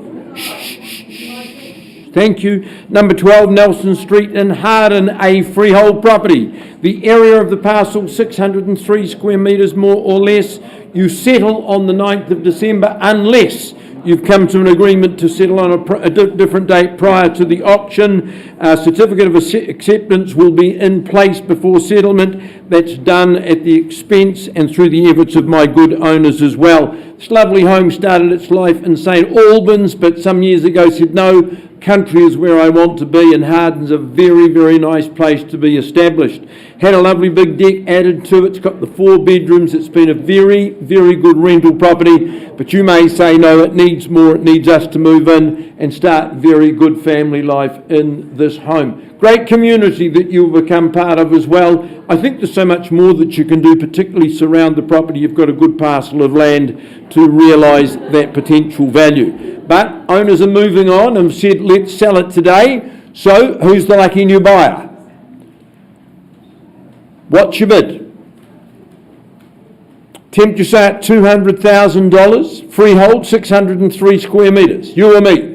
Thank you. Number 12 Nelson Street in Harden, a freehold property. The area of the parcel 603 square metres more or less. You settle on the 9th of December unless you've come to an agreement to settle on a different date prior to the auction. A certificate of acceptance will be in place before settlement. That's done at the expense and through the efforts of my good owners as well. This lovely home started its life in St Albans, but some years ago said, no, country is where I want to be, and Harden's a very, very nice place to be established. Had a lovely big deck added to it. It's got the 4 bedrooms. It's been a very, very good rental property, but you may say, no, it needs more. It needs us to move in and start very good family life in this home. Great community that you'll become part of as well. I think there's so much more that you can do, particularly surround the property. You've got a good parcel of land to realise that potential value. But owners are moving on and said, let's sell it today. So who's the lucky new buyer? What's your bid? Tempt you say at $200,000, freehold, 603 square metres. You or me?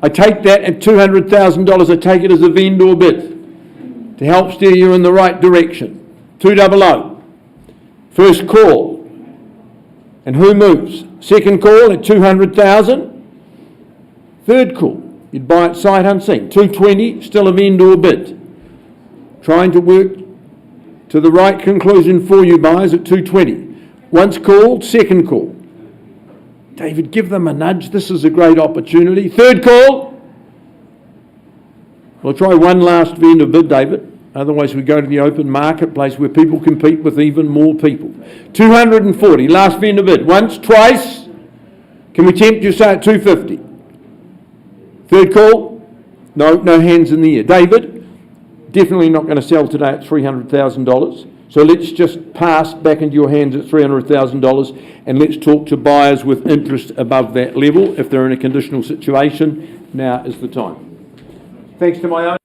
I take that at $200,000. I take it as a vendor bid to help steer you in the right direction. 200. First call. And who moves? Second call at 200,000. Third call. You'd buy it sight unseen. 220. Still a vendor bid. Trying to work to the right conclusion for you buyers at 220. Once called, second call. David, give them a nudge. This is a great opportunity. Third call. We'll try one last vendor bid, David. Otherwise, we go to the open marketplace where people compete with even more people. 240. Last vendor bid. Once, twice. Can we tempt you, say, at 250? Third call. No hands in the air. David, definitely not going to sell today at $300,000. So let's just pass back into your hands at $300,000 and let's talk to buyers with interest above that level. If they're in a conditional situation, now is the time. Thanks to my own.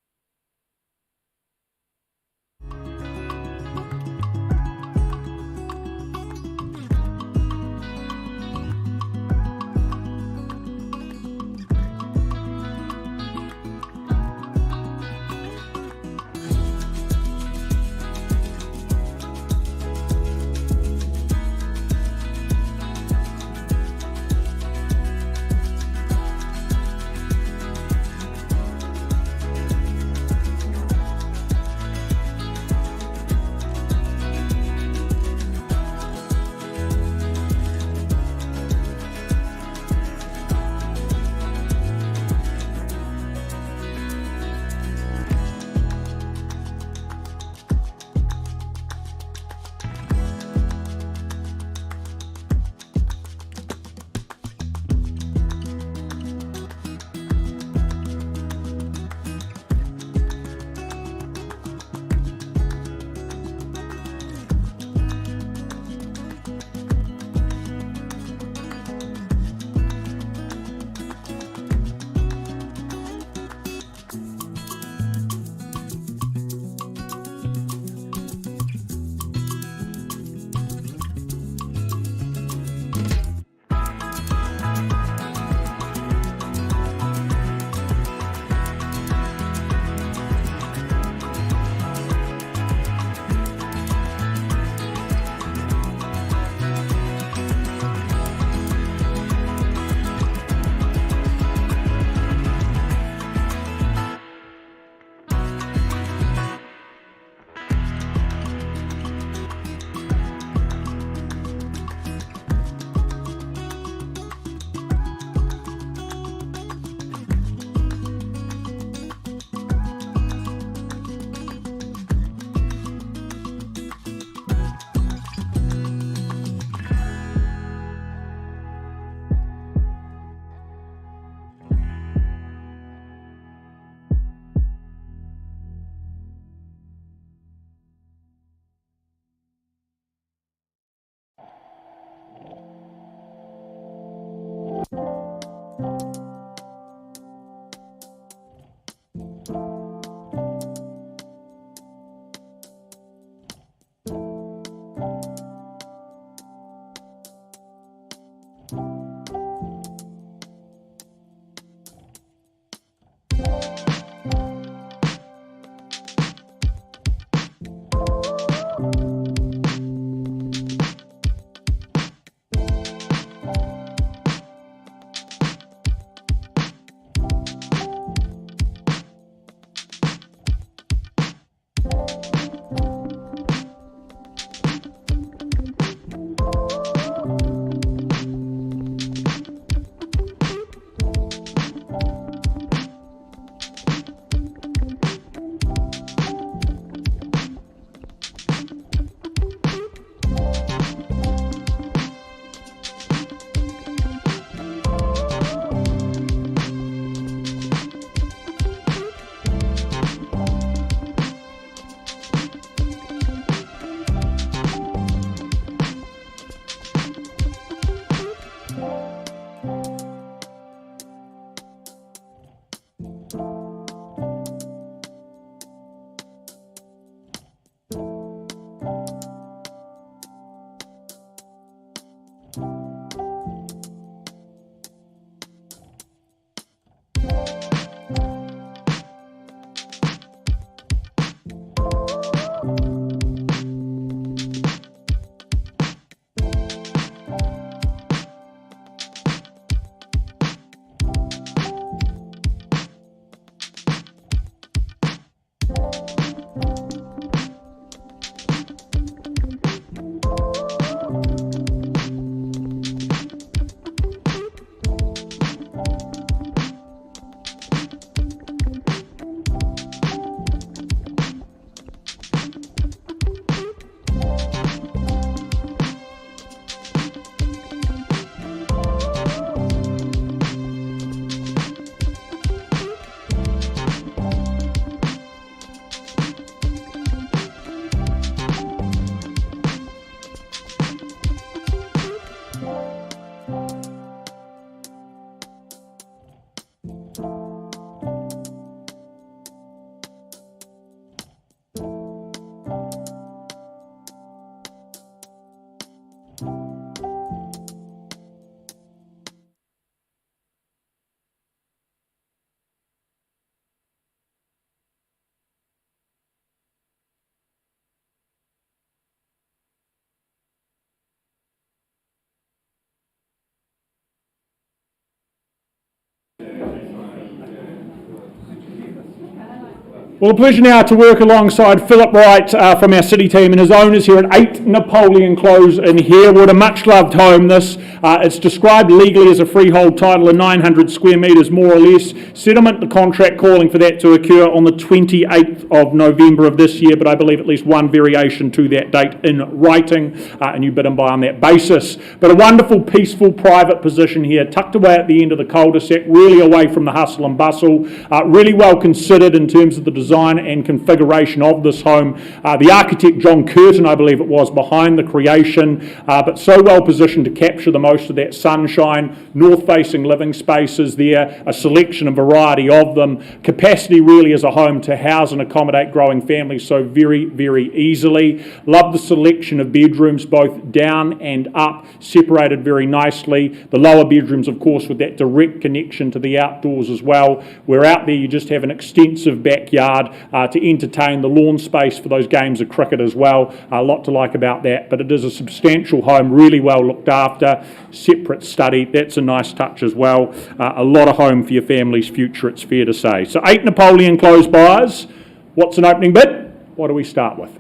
Well, a pleasure now to work alongside Philip Wright from our city team and his owners here at 8 Napoleon Close in Harewood, a much-loved home this. It's described legally as a freehold title of 900 square metres, more or less. Settlement, the contract calling for that to occur on the 28th of November of this year, but I believe at least one variation to that date in writing, and you bid and buy on that basis. But a wonderful, peaceful, private position here, tucked away at the end of the cul-de-sac, really away from the hustle and bustle, really well considered in terms of the design and configuration of this home. The architect, John Curtin, I believe it was, behind the creation, but so well positioned to capture the most of that sunshine, north-facing living spaces there, a selection and variety of them, capacity really as a home to house and accommodate growing families so very, very easily. Love the selection of bedrooms, both down and up, separated very nicely. The lower bedrooms, of course, with that direct connection to the outdoors as well. Where out there you just have an extensive backyard to entertain the lawn space for those games of cricket as well. A lot to like about that, but it is a substantial home, really well looked after, separate study. That's a nice touch as well. A lot of home for your family's future, it's fair to say. So 8 Napoleon Close buyers. What's an opening bid? What do we start with?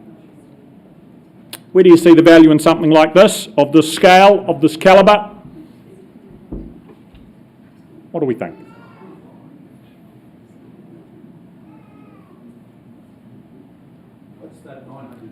Where do you see the value in something like this, of this scale, of this calibre? What do we think?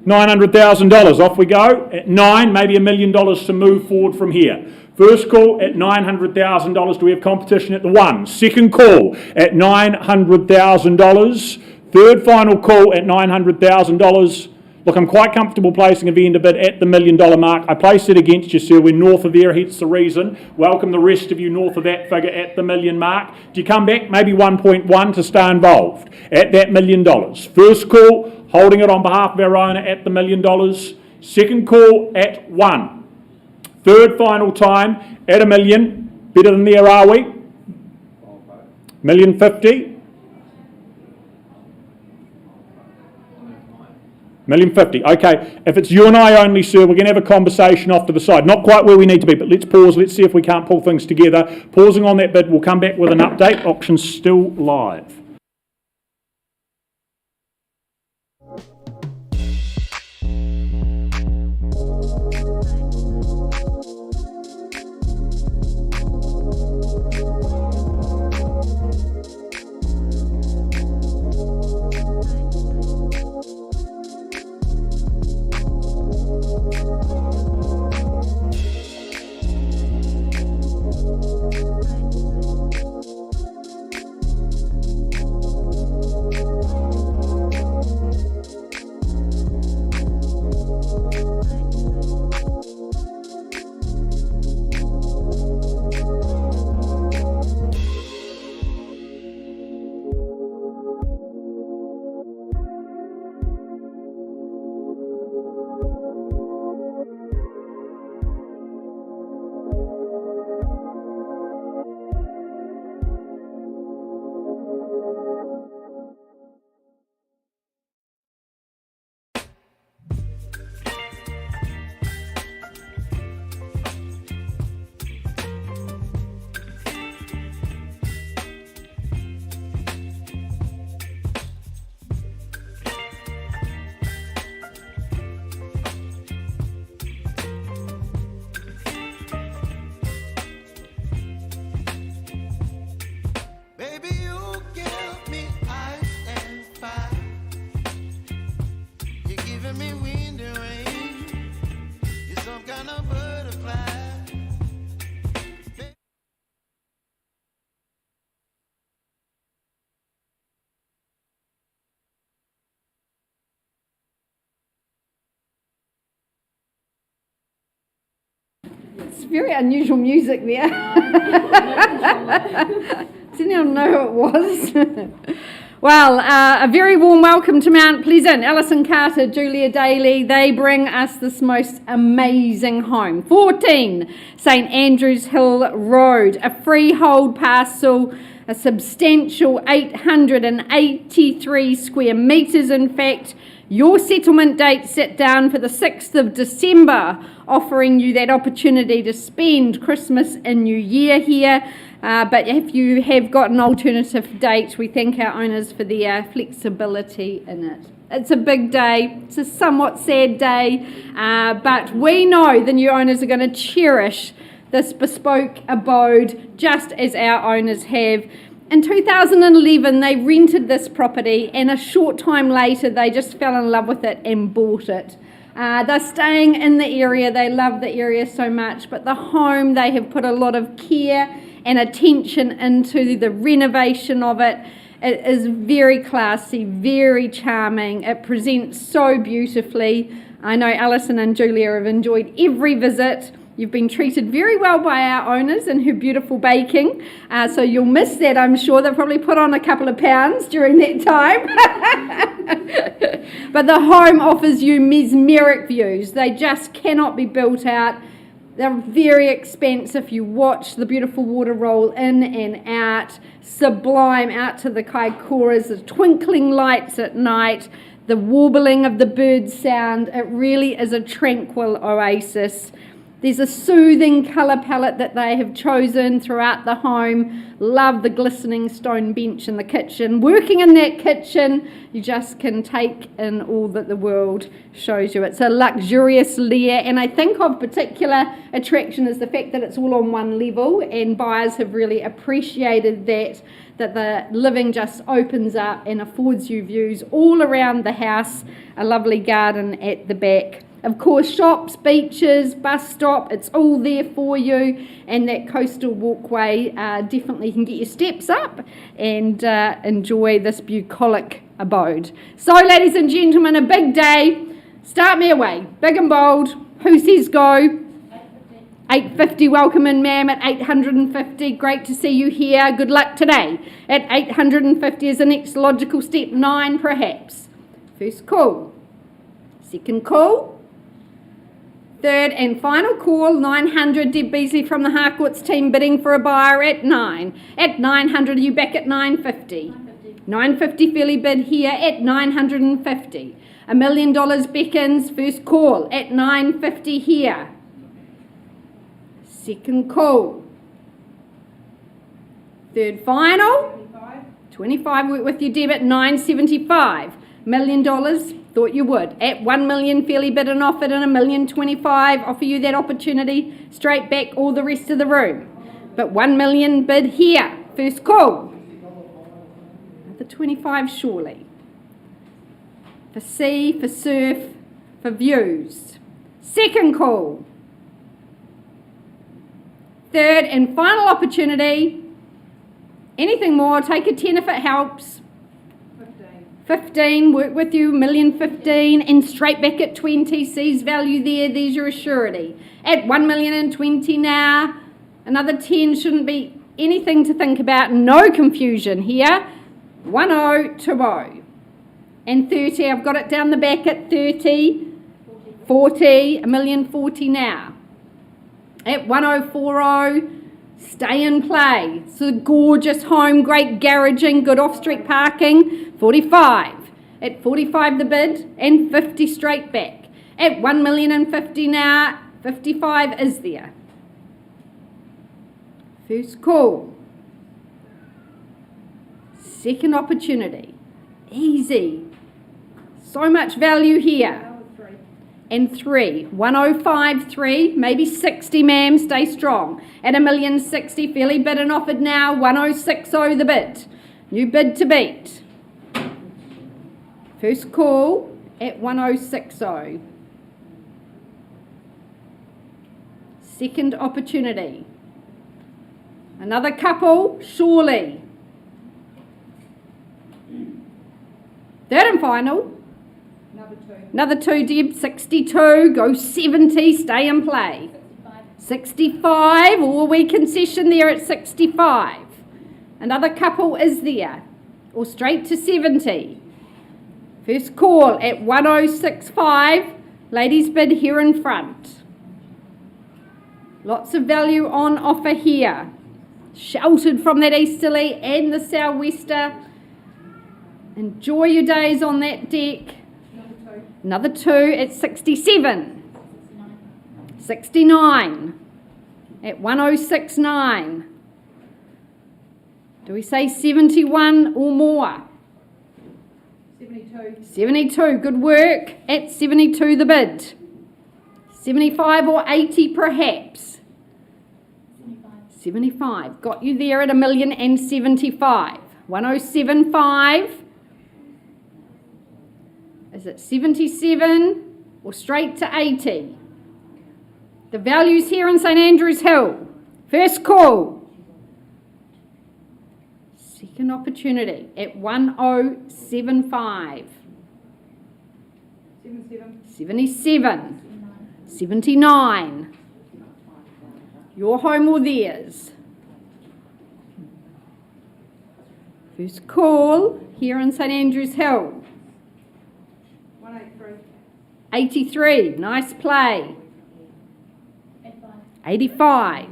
$900,000, off we go. At 9, maybe $1 million to move forward from here. First call at $900,000. Do we have competition at the 1? Second call at $900,000. Third final call at $900,000. Look, I'm quite comfortable placing a vendor bid at the $1 million mark. I placed it against you, sir. We're north of there, hence the reason. Welcome the rest of you north of that figure at the $1 million mark. Do you come back? Maybe 1.1 to stay involved at that $1 million. First call, holding it on behalf of our owner at the $1 million. Second call at 1. Third final time at $1 million. Better than there, are we? $1,050,000. $1,050,000. Okay, if it's you and I only, sir, we're going to have a conversation off to the side. Not quite where we need to be, but let's pause. Let's see if we can't pull things together. Pausing on that bid, we'll come back with an update. Auction's still live. Baby, you give me ice and fire. You're giving me wind and rain. You're some kind of butterfly. It's very unusual music there. Does anyone know who it was? Well, a very warm welcome to Mount Pleasant. Alison Carter, Julia Daly, they bring us this most amazing home. 14 St Andrews Hill Road, a freehold parcel, a substantial 883 square metres in fact. Your settlement date set down for the 6th of December, offering you that opportunity to spend Christmas and New Year here. But if you have got an alternative date, we thank our owners for their flexibility in it. It's a big day. It's a somewhat sad day, but we know the new owners are going to cherish this bespoke abode just as our owners have. In 2011, they rented this property, and a short time later, they just fell in love with it and bought it. They're staying in the area. They love the area so much, but the home, they have put a lot of care and attention into the renovation of it. It is very classy, very charming. It presents so beautifully. I know Alison and Julia have enjoyed every visit. You've been treated very well by our owners and her beautiful baking, so you'll miss that, I'm sure. They'll probably put on a couple of pounds during that time. But the home offers you mesmeric views. They just cannot be built out. They're very expensive. You watch the beautiful water roll in and out, sublime out to the Kaikoras, the twinkling lights at night, the warbling of the bird sound. It really is a tranquil oasis. There's a soothing colour palette that they have chosen throughout the home. Love the glistening stone bench in the kitchen. Working in that kitchen, you just can take in all that the world shows you. It's a luxurious lair, and I think of particular attraction is the fact that it's all on one level, and buyers have really appreciated that the living just opens up and affords you views all around the house, a lovely garden at the back. Of course, shops, beaches, bus stop, it's all there for you, and that coastal walkway definitely can get your steps up and enjoy this bucolic abode. So, ladies and gentlemen, a big day. Start me away. Big and bold. Who says go? 850, welcome in, ma'am, at 850. Great to see you here. Good luck today. At 850 is the next logical step. 9, perhaps. First call. Second call. Third and final call. 900, Deb Beasley from the Harcourts team bidding for a buyer at 9. At 900, are you back at 950? 950, fairly bid here at 950. $1 million beckons. First call at 950 here. Second call. Third final. 25 work with you, Deb, at 975. $1 million, thought you would. At 1 million, fairly bid and offered, and $1,025,000. Offer you that opportunity. Straight back all the rest of the room. But 1 million bid here. First call. Another 25 surely. For sea, for surf, for views. Second call. Third and final opportunity. Anything more, take a 10 if it helps. 15, work with you, 1,015,000, and straight back at 20, sees value there, there's your surety. At 1,020,000 now, another 10 shouldn't be anything to think about, no confusion here. 1020. And 30, I've got it down the back at 30, 40, 1,040,000 now. At 1040, stay in play. It's a gorgeous home, great garaging, good off-street parking. 45. At 45 the bid, and 50 straight back. At 1,050,000 now, 55 is there. First call. Second opportunity. Easy. So much value here. And 3, 1053, maybe 60, ma'am, stay strong. At 1,060,000, fairly bid and offered now, 1060 the bid. New bid to beat. First call at 1060. Second opportunity. Another couple, surely. Third and final. Another 2, Deb, 62, go 70, stay in play. 65, or we concession there at 65. Another couple is there, or straight to 70. First call at 1065, ladies bid here in front. Lots of value on offer here. Sheltered from that easterly and the sou'wester. Enjoy your days on that deck. Another 2 at 67. 69. At 1069. Do we say 71 or more? 72. 72, good work. At 72 the bid. 75 or 80 perhaps. 75. Got you there at 1,075,000. 1075. Is it 77 or straight to 80? The values here in St Andrews Hill. First call. Second opportunity at 1075. 77. 79. Your home or theirs. First call here in St Andrews Hill. 83, nice play. 85.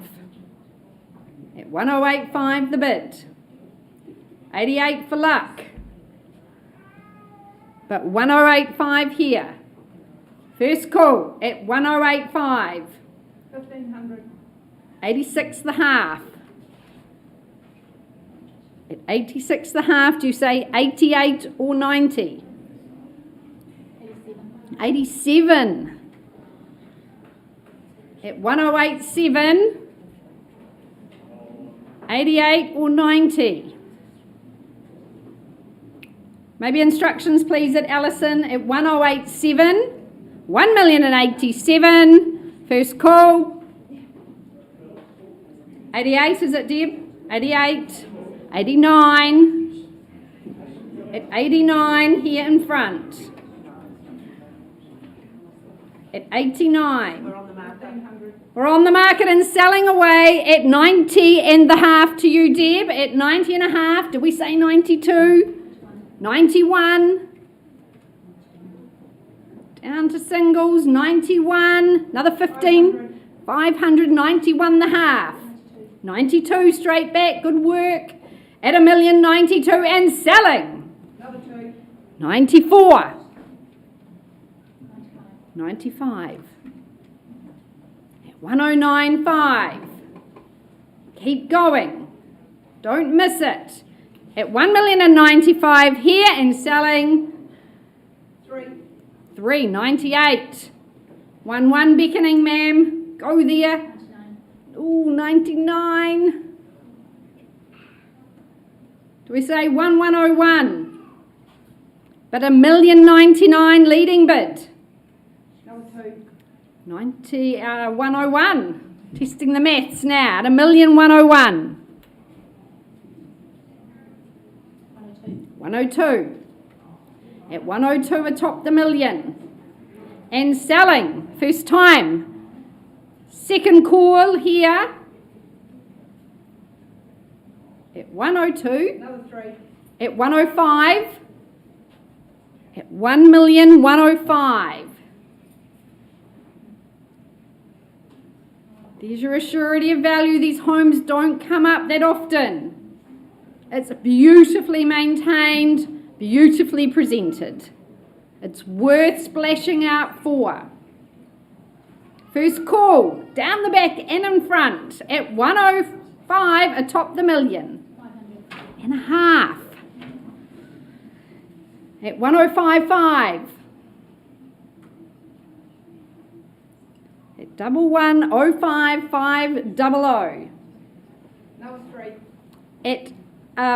At 1085 the bid. 88 for luck. But 1085 here. First call at 1085. 1500. 86 the half. At 86 the half, do you say 88 or 90? 87. At 1087. 88 or 90? Maybe instructions please at Alison at 1087. 1,087,000. First call. 88 is it, Deb? 88. 89. At 89 here in front. at 89. We're on the market and selling away at 90 and a half to you, Deb. At 90 and a half. Did we say 92? 91. Down to singles. 91. Another 15. 591 and a half. 92 straight back. Good work. At 1,092 and selling. 94. 95. 109.5. Keep going. Don't miss it. At 1,095 here and selling 398. 1 beckoning, ma'am. Go there. Ooh, 99. Do we say 1101? But 1,099 leading bid. 101. Testing the maths now at 1,101. 102. At 102 atop the million. And selling. First time. Second call here. At 102. At 105. At 1,105,000. There's your assurity of value. These homes don't come up that often. It's beautifully maintained, beautifully presented. It's worth splashing out for. First call, down the back and in front at 105 atop the million. And a half. At 105.5. At 1105500. At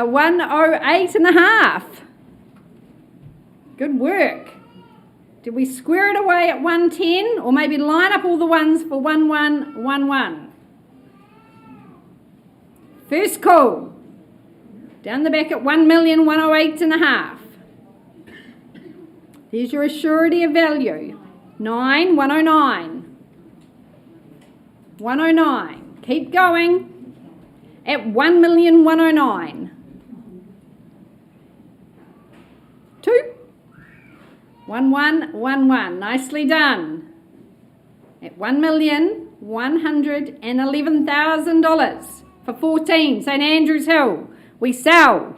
108 and a half. Good work. Did we square it away at 110 or maybe line up all the ones for 1111? First call. Down the back at 1,108 and a half. There's your assurity of value. 109. 109. Keep going. At 1,109,000. 2. 1111. Nicely done. At $1,111,000 for 14. St Andrews Hill. We sell.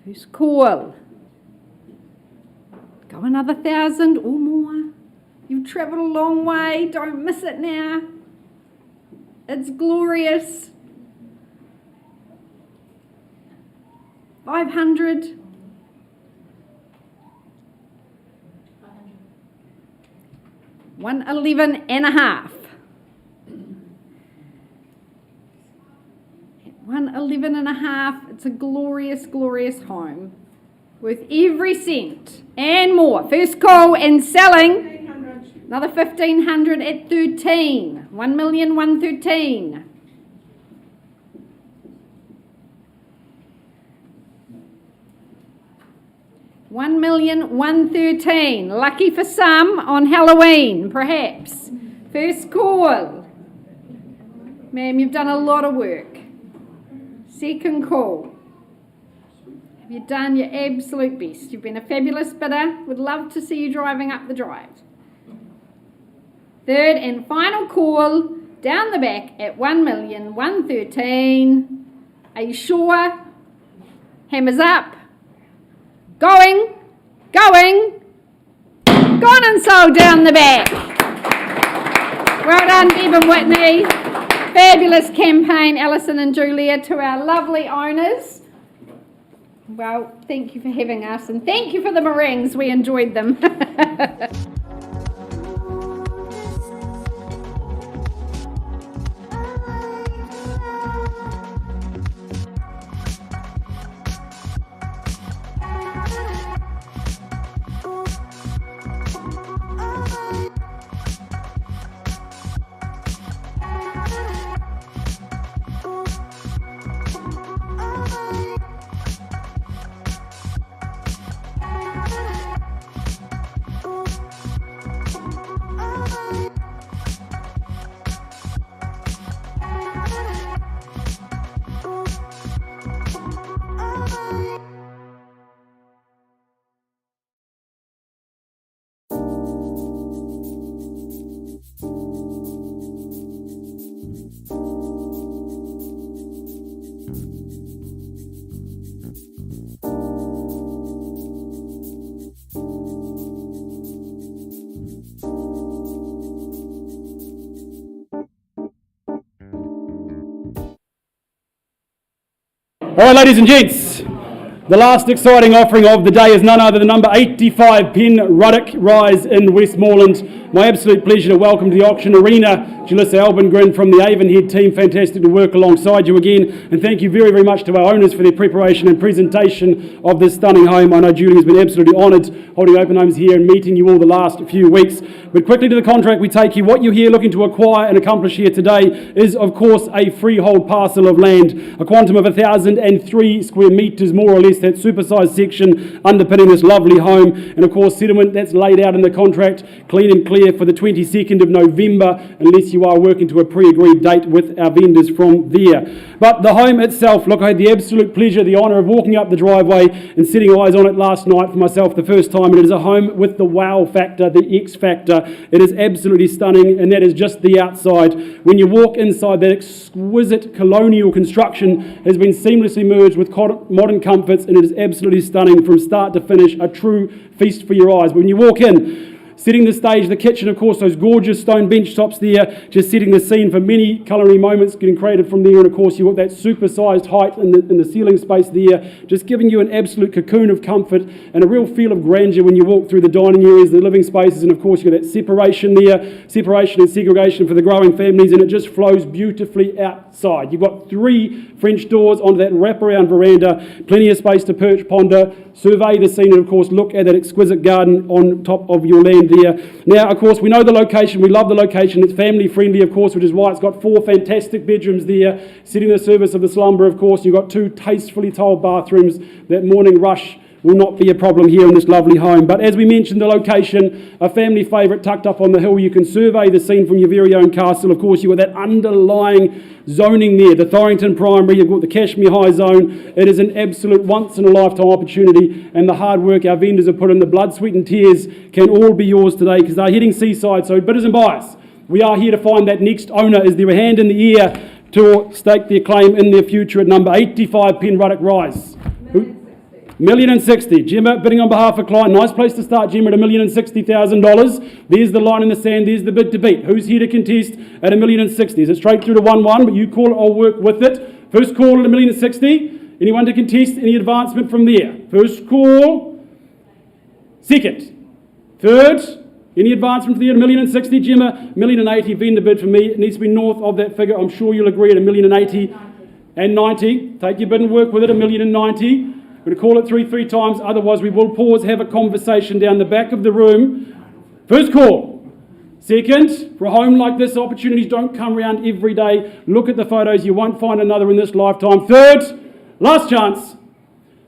Who's call? Go another 1,000 or more. You've travelled a long way. Don't miss it now. It's glorious. 500. 111 and a half. 111 and a half. It's a glorious, glorious home. Worth every cent and more. First call and selling. Another 1,500 at 13. 1,113,000. $1,113,000. Lucky for some on Halloween, perhaps. First call. Ma'am, you've done a lot of work. Second call. Have you done your absolute best? You've been a fabulous bidder. Would love to see you driving up the drive. Third and final call. Down the back at 1,113,000. Are you sure? Hammers up. Going, gone and sold down the back. Well done, Deb and Whitney. Fabulous campaign, Alison and Julia, to our lovely owners. Well, thank you for having us and thank you for the meringues. We enjoyed them. All right, ladies and gents, the last exciting offering of the day is none other than number 85 Penruddock Rise in Westmoreland. My absolute pleasure to welcome to the auction arena Jalissa Albengren from the Avonhead team. Fantastic to work alongside you again, and thank you very, very much to our owners for their preparation and presentation of this stunning home. I know Julie has been absolutely honoured holding open homes here and meeting you all the last few weeks. But quickly to the contract we take you. What you're here looking to acquire and accomplish here today is, of course, a freehold parcel of land, a quantum of 1,003 square metres, more or less, that supersized section underpinning this lovely home, and of course settlement that's laid out in the contract, clean and clear for the 22nd of November, unless you are working to a pre-agreed date with our vendors from there. But the home itself, look, I had the absolute pleasure, the honour of walking up the driveway and setting eyes on it last night for myself the first time, and it is a home with the wow factor, the X factor. It is absolutely stunning, and that is just the outside. When you walk inside, that exquisite colonial construction has been seamlessly merged with modern comforts, and it is absolutely stunning from start to finish, a true feast for your eyes. But when you walk in, setting the stage, the kitchen, of course, those gorgeous stone bench tops there, just setting the scene for many culinary moments getting created from there. And of course, you've got that super-sized height in the ceiling space there, just giving you an absolute cocoon of comfort and a real feel of grandeur when you walk through the dining areas, the living spaces, and of course, you've got that separation there, separation and segregation for the growing families, and it just flows beautifully outside. You've got 3 French doors onto that wraparound veranda, plenty of space to perch, ponder, survey the scene, and of course, look at that exquisite garden on top of your land there. Now, of course, we know the location. We love the location. It's family friendly, of course, which is why it's got 4 fantastic bedrooms there, sitting the service of the slumber, of course. You've got 2 tastefully tiled bathrooms. That morning rush will not be a problem here in this lovely home. But as we mentioned, the location, a family favourite tucked up on the hill. You can survey the scene from your very own castle. Of course, you've got that underlying zoning there, the Thorrington Primary, you've got the Cashmere High Zone. It is an absolute once-in-a-lifetime opportunity, and the hard work our vendors have put in, the blood, sweat and tears, can all be yours today because they're hitting seaside. So bidders and buyers, we are here to find that next owner. Is there a hand in the air to stake their claim in their future at number 85 Penruddock Rise? $1,060,000. Gemma bidding on behalf of client. Nice place to start, Gemma, at $1,060,000. There's the line in the sand. There's the bid to beat. Who's here to contest at $1,060,000? Is it straight through to 1-1? But you call it, I'll work with it. First call at $1,060,000. Anyone to contest? Any advancement from there? First call. Second. Third. Any advancement from there at $1,060,000, Gemma? $1,080,000 vendor bid for me. It needs to be north of that figure. I'm sure you'll agree at $1,080,000 and $90,000. Take your bid and work with it. $1,090,000. We're going to call it three times, otherwise we will pause, have a conversation down the back of the room. First call. Second, for a home like this, opportunities don't come around every day. Look at the photos, you won't find another in this lifetime. Third, last chance.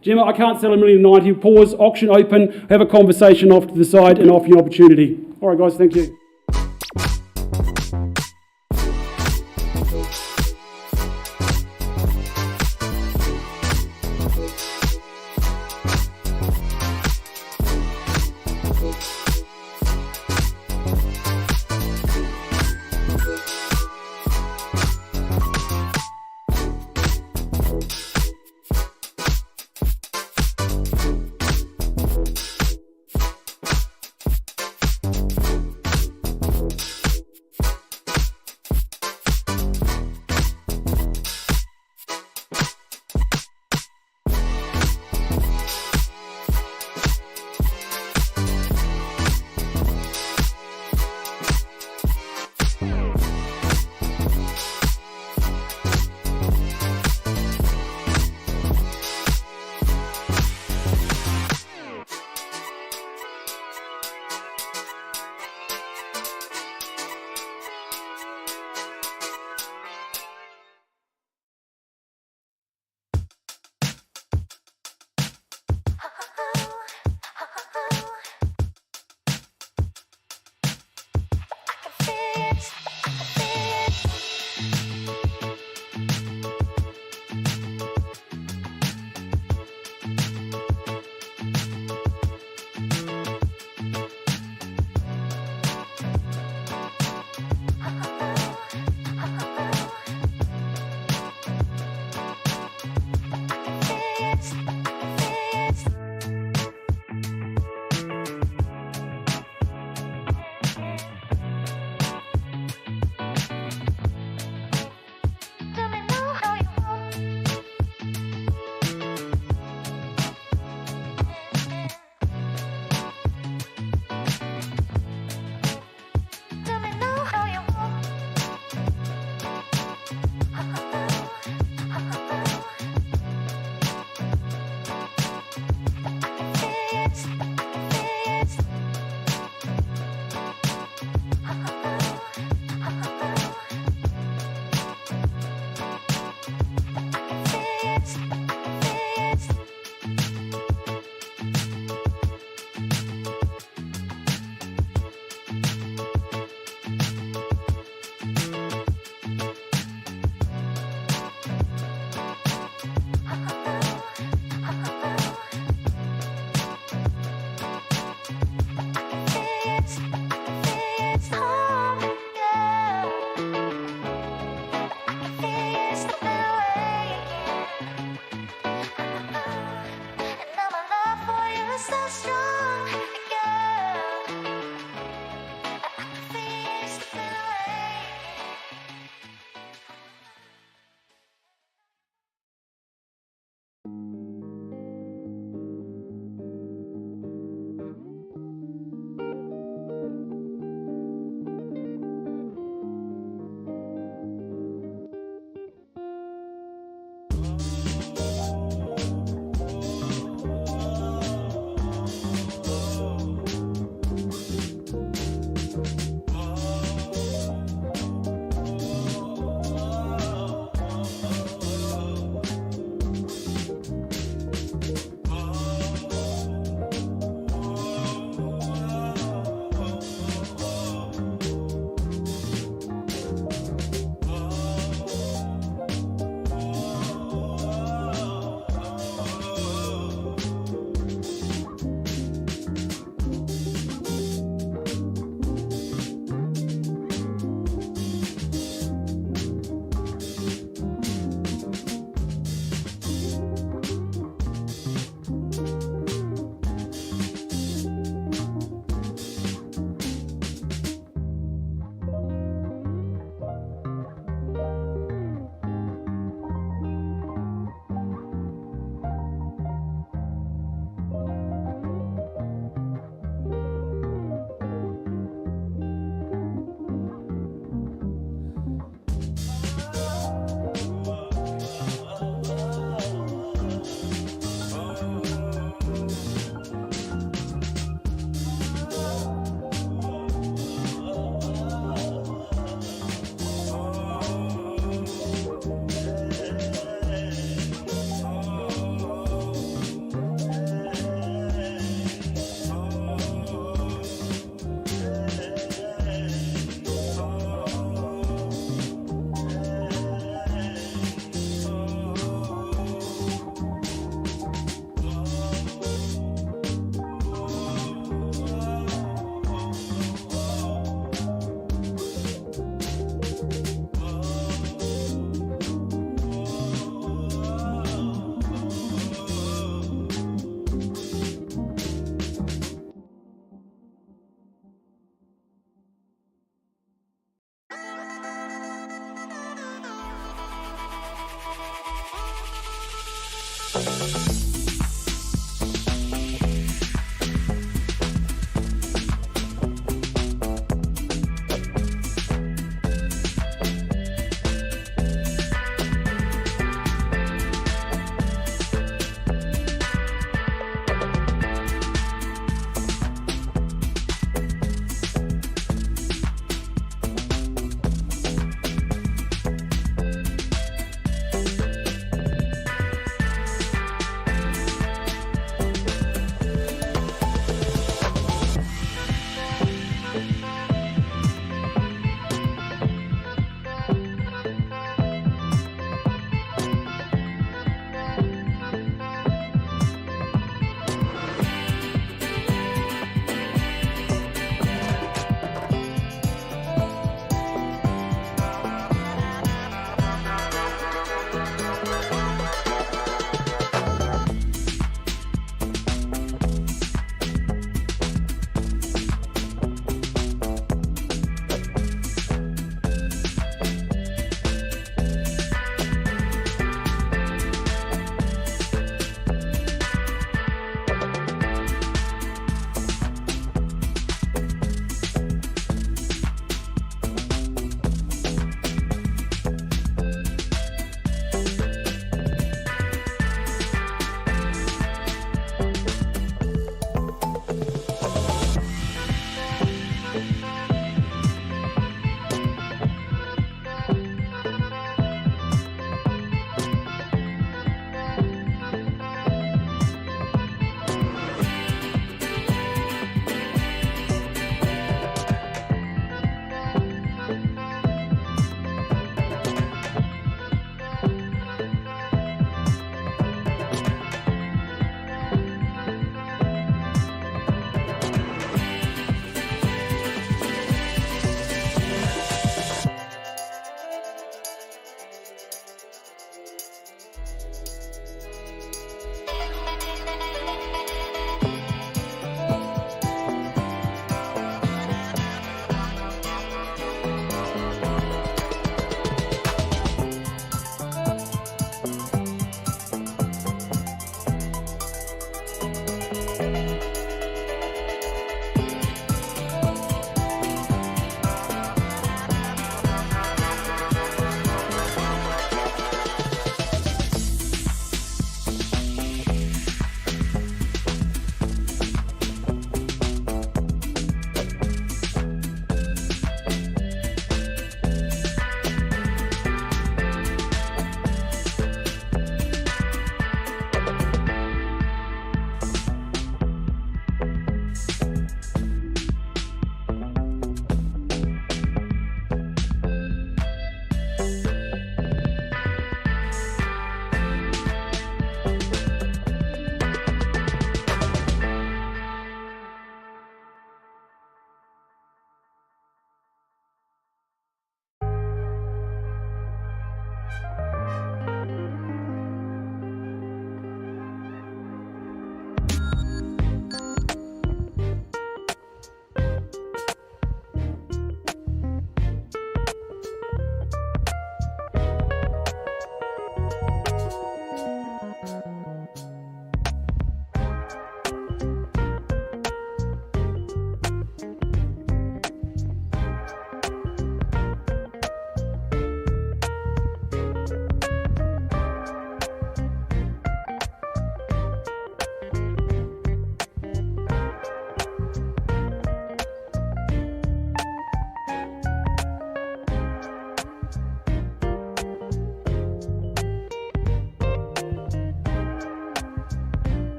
Gemma, I can't sell $1,090,000. Pause, auction open, have a conversation off to the side and offer you an opportunity. All right, guys, thank you.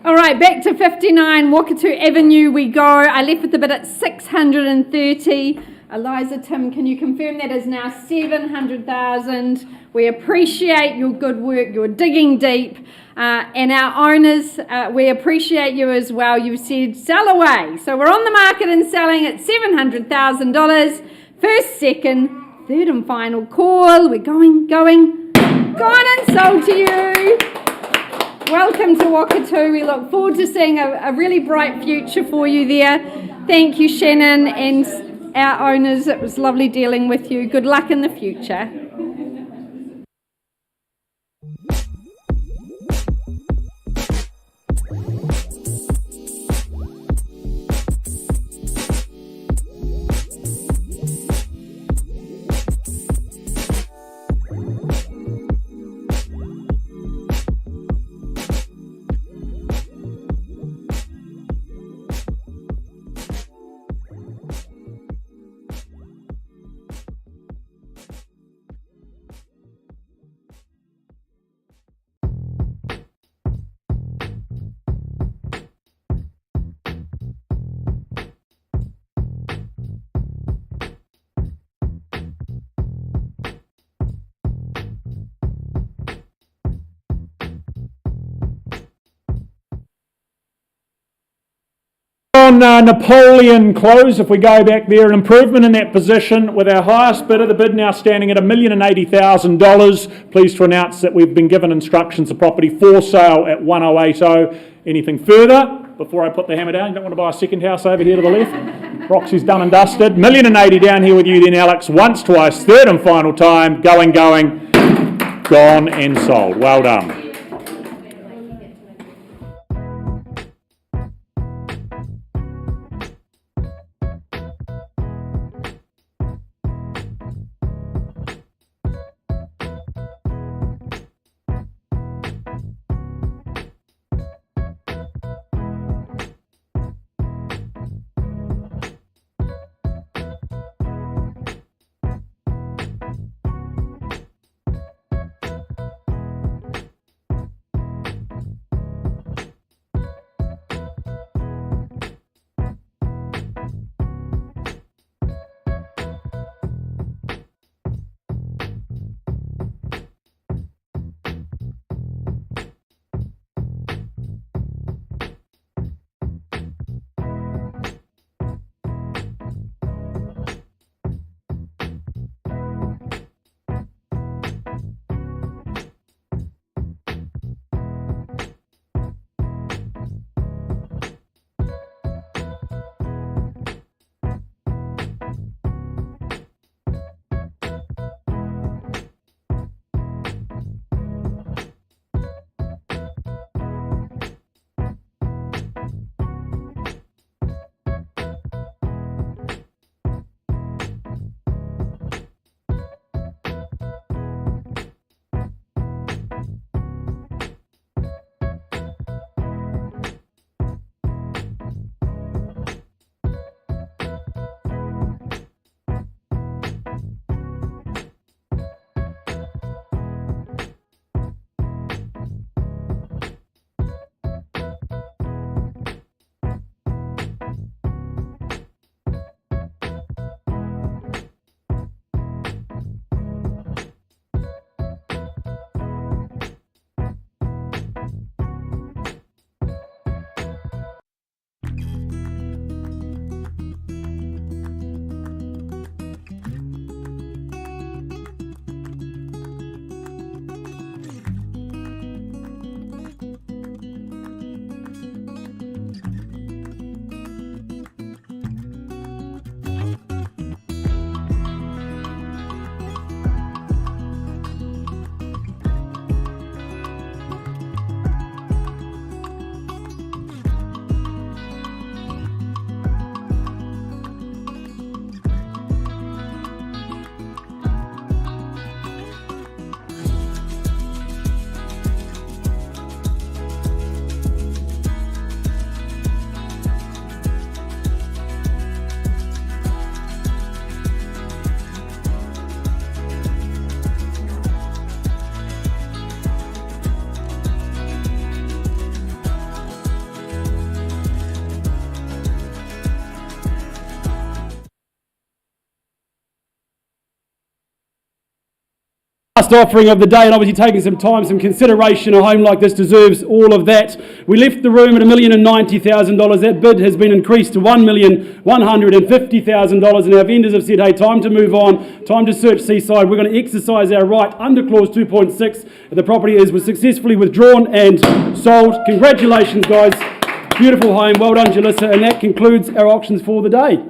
All right, back to 59 Wakatu Avenue we go. I left with the bid at 630. Eliza, Tim, can you confirm that is now 700,000? We appreciate your good work. You're digging deep. And our owners, we appreciate you as well. You said sell away. So we're on the market and selling at $700,000. First, second, third and final call. We're going and sold to you. Welcome to Wakatu. We look forward to seeing a really bright future for you there. Thank you, Shannon, and our owners. It was lovely dealing with you. Good luck in the future. on Napoleon Close, if we go back there, an improvement in that position with our highest bidder, the bid now standing at $1,080,000. Pleased to announce that we've been given instructions of property for sale at 1080. Anything further before I put the hammer down? You don't want to buy a second house over here to the left? Roxy's done and dusted. $1,080,000 down here with you then, Alex. Once, twice, third and final time. Going, gone and sold. Well done. Last offering of the day, and obviously taking some time, some consideration. A home like this deserves all of that. We left the room at $1,090,000. That bid has been increased to $1,150,000, and our vendors have said, hey, time to move on, time to search Seaside. We're going to exercise our right under clause 2.6. The property was successfully withdrawn and sold. Congratulations, guys. Beautiful home. Well done, Jalissa. And that concludes our auctions for the day.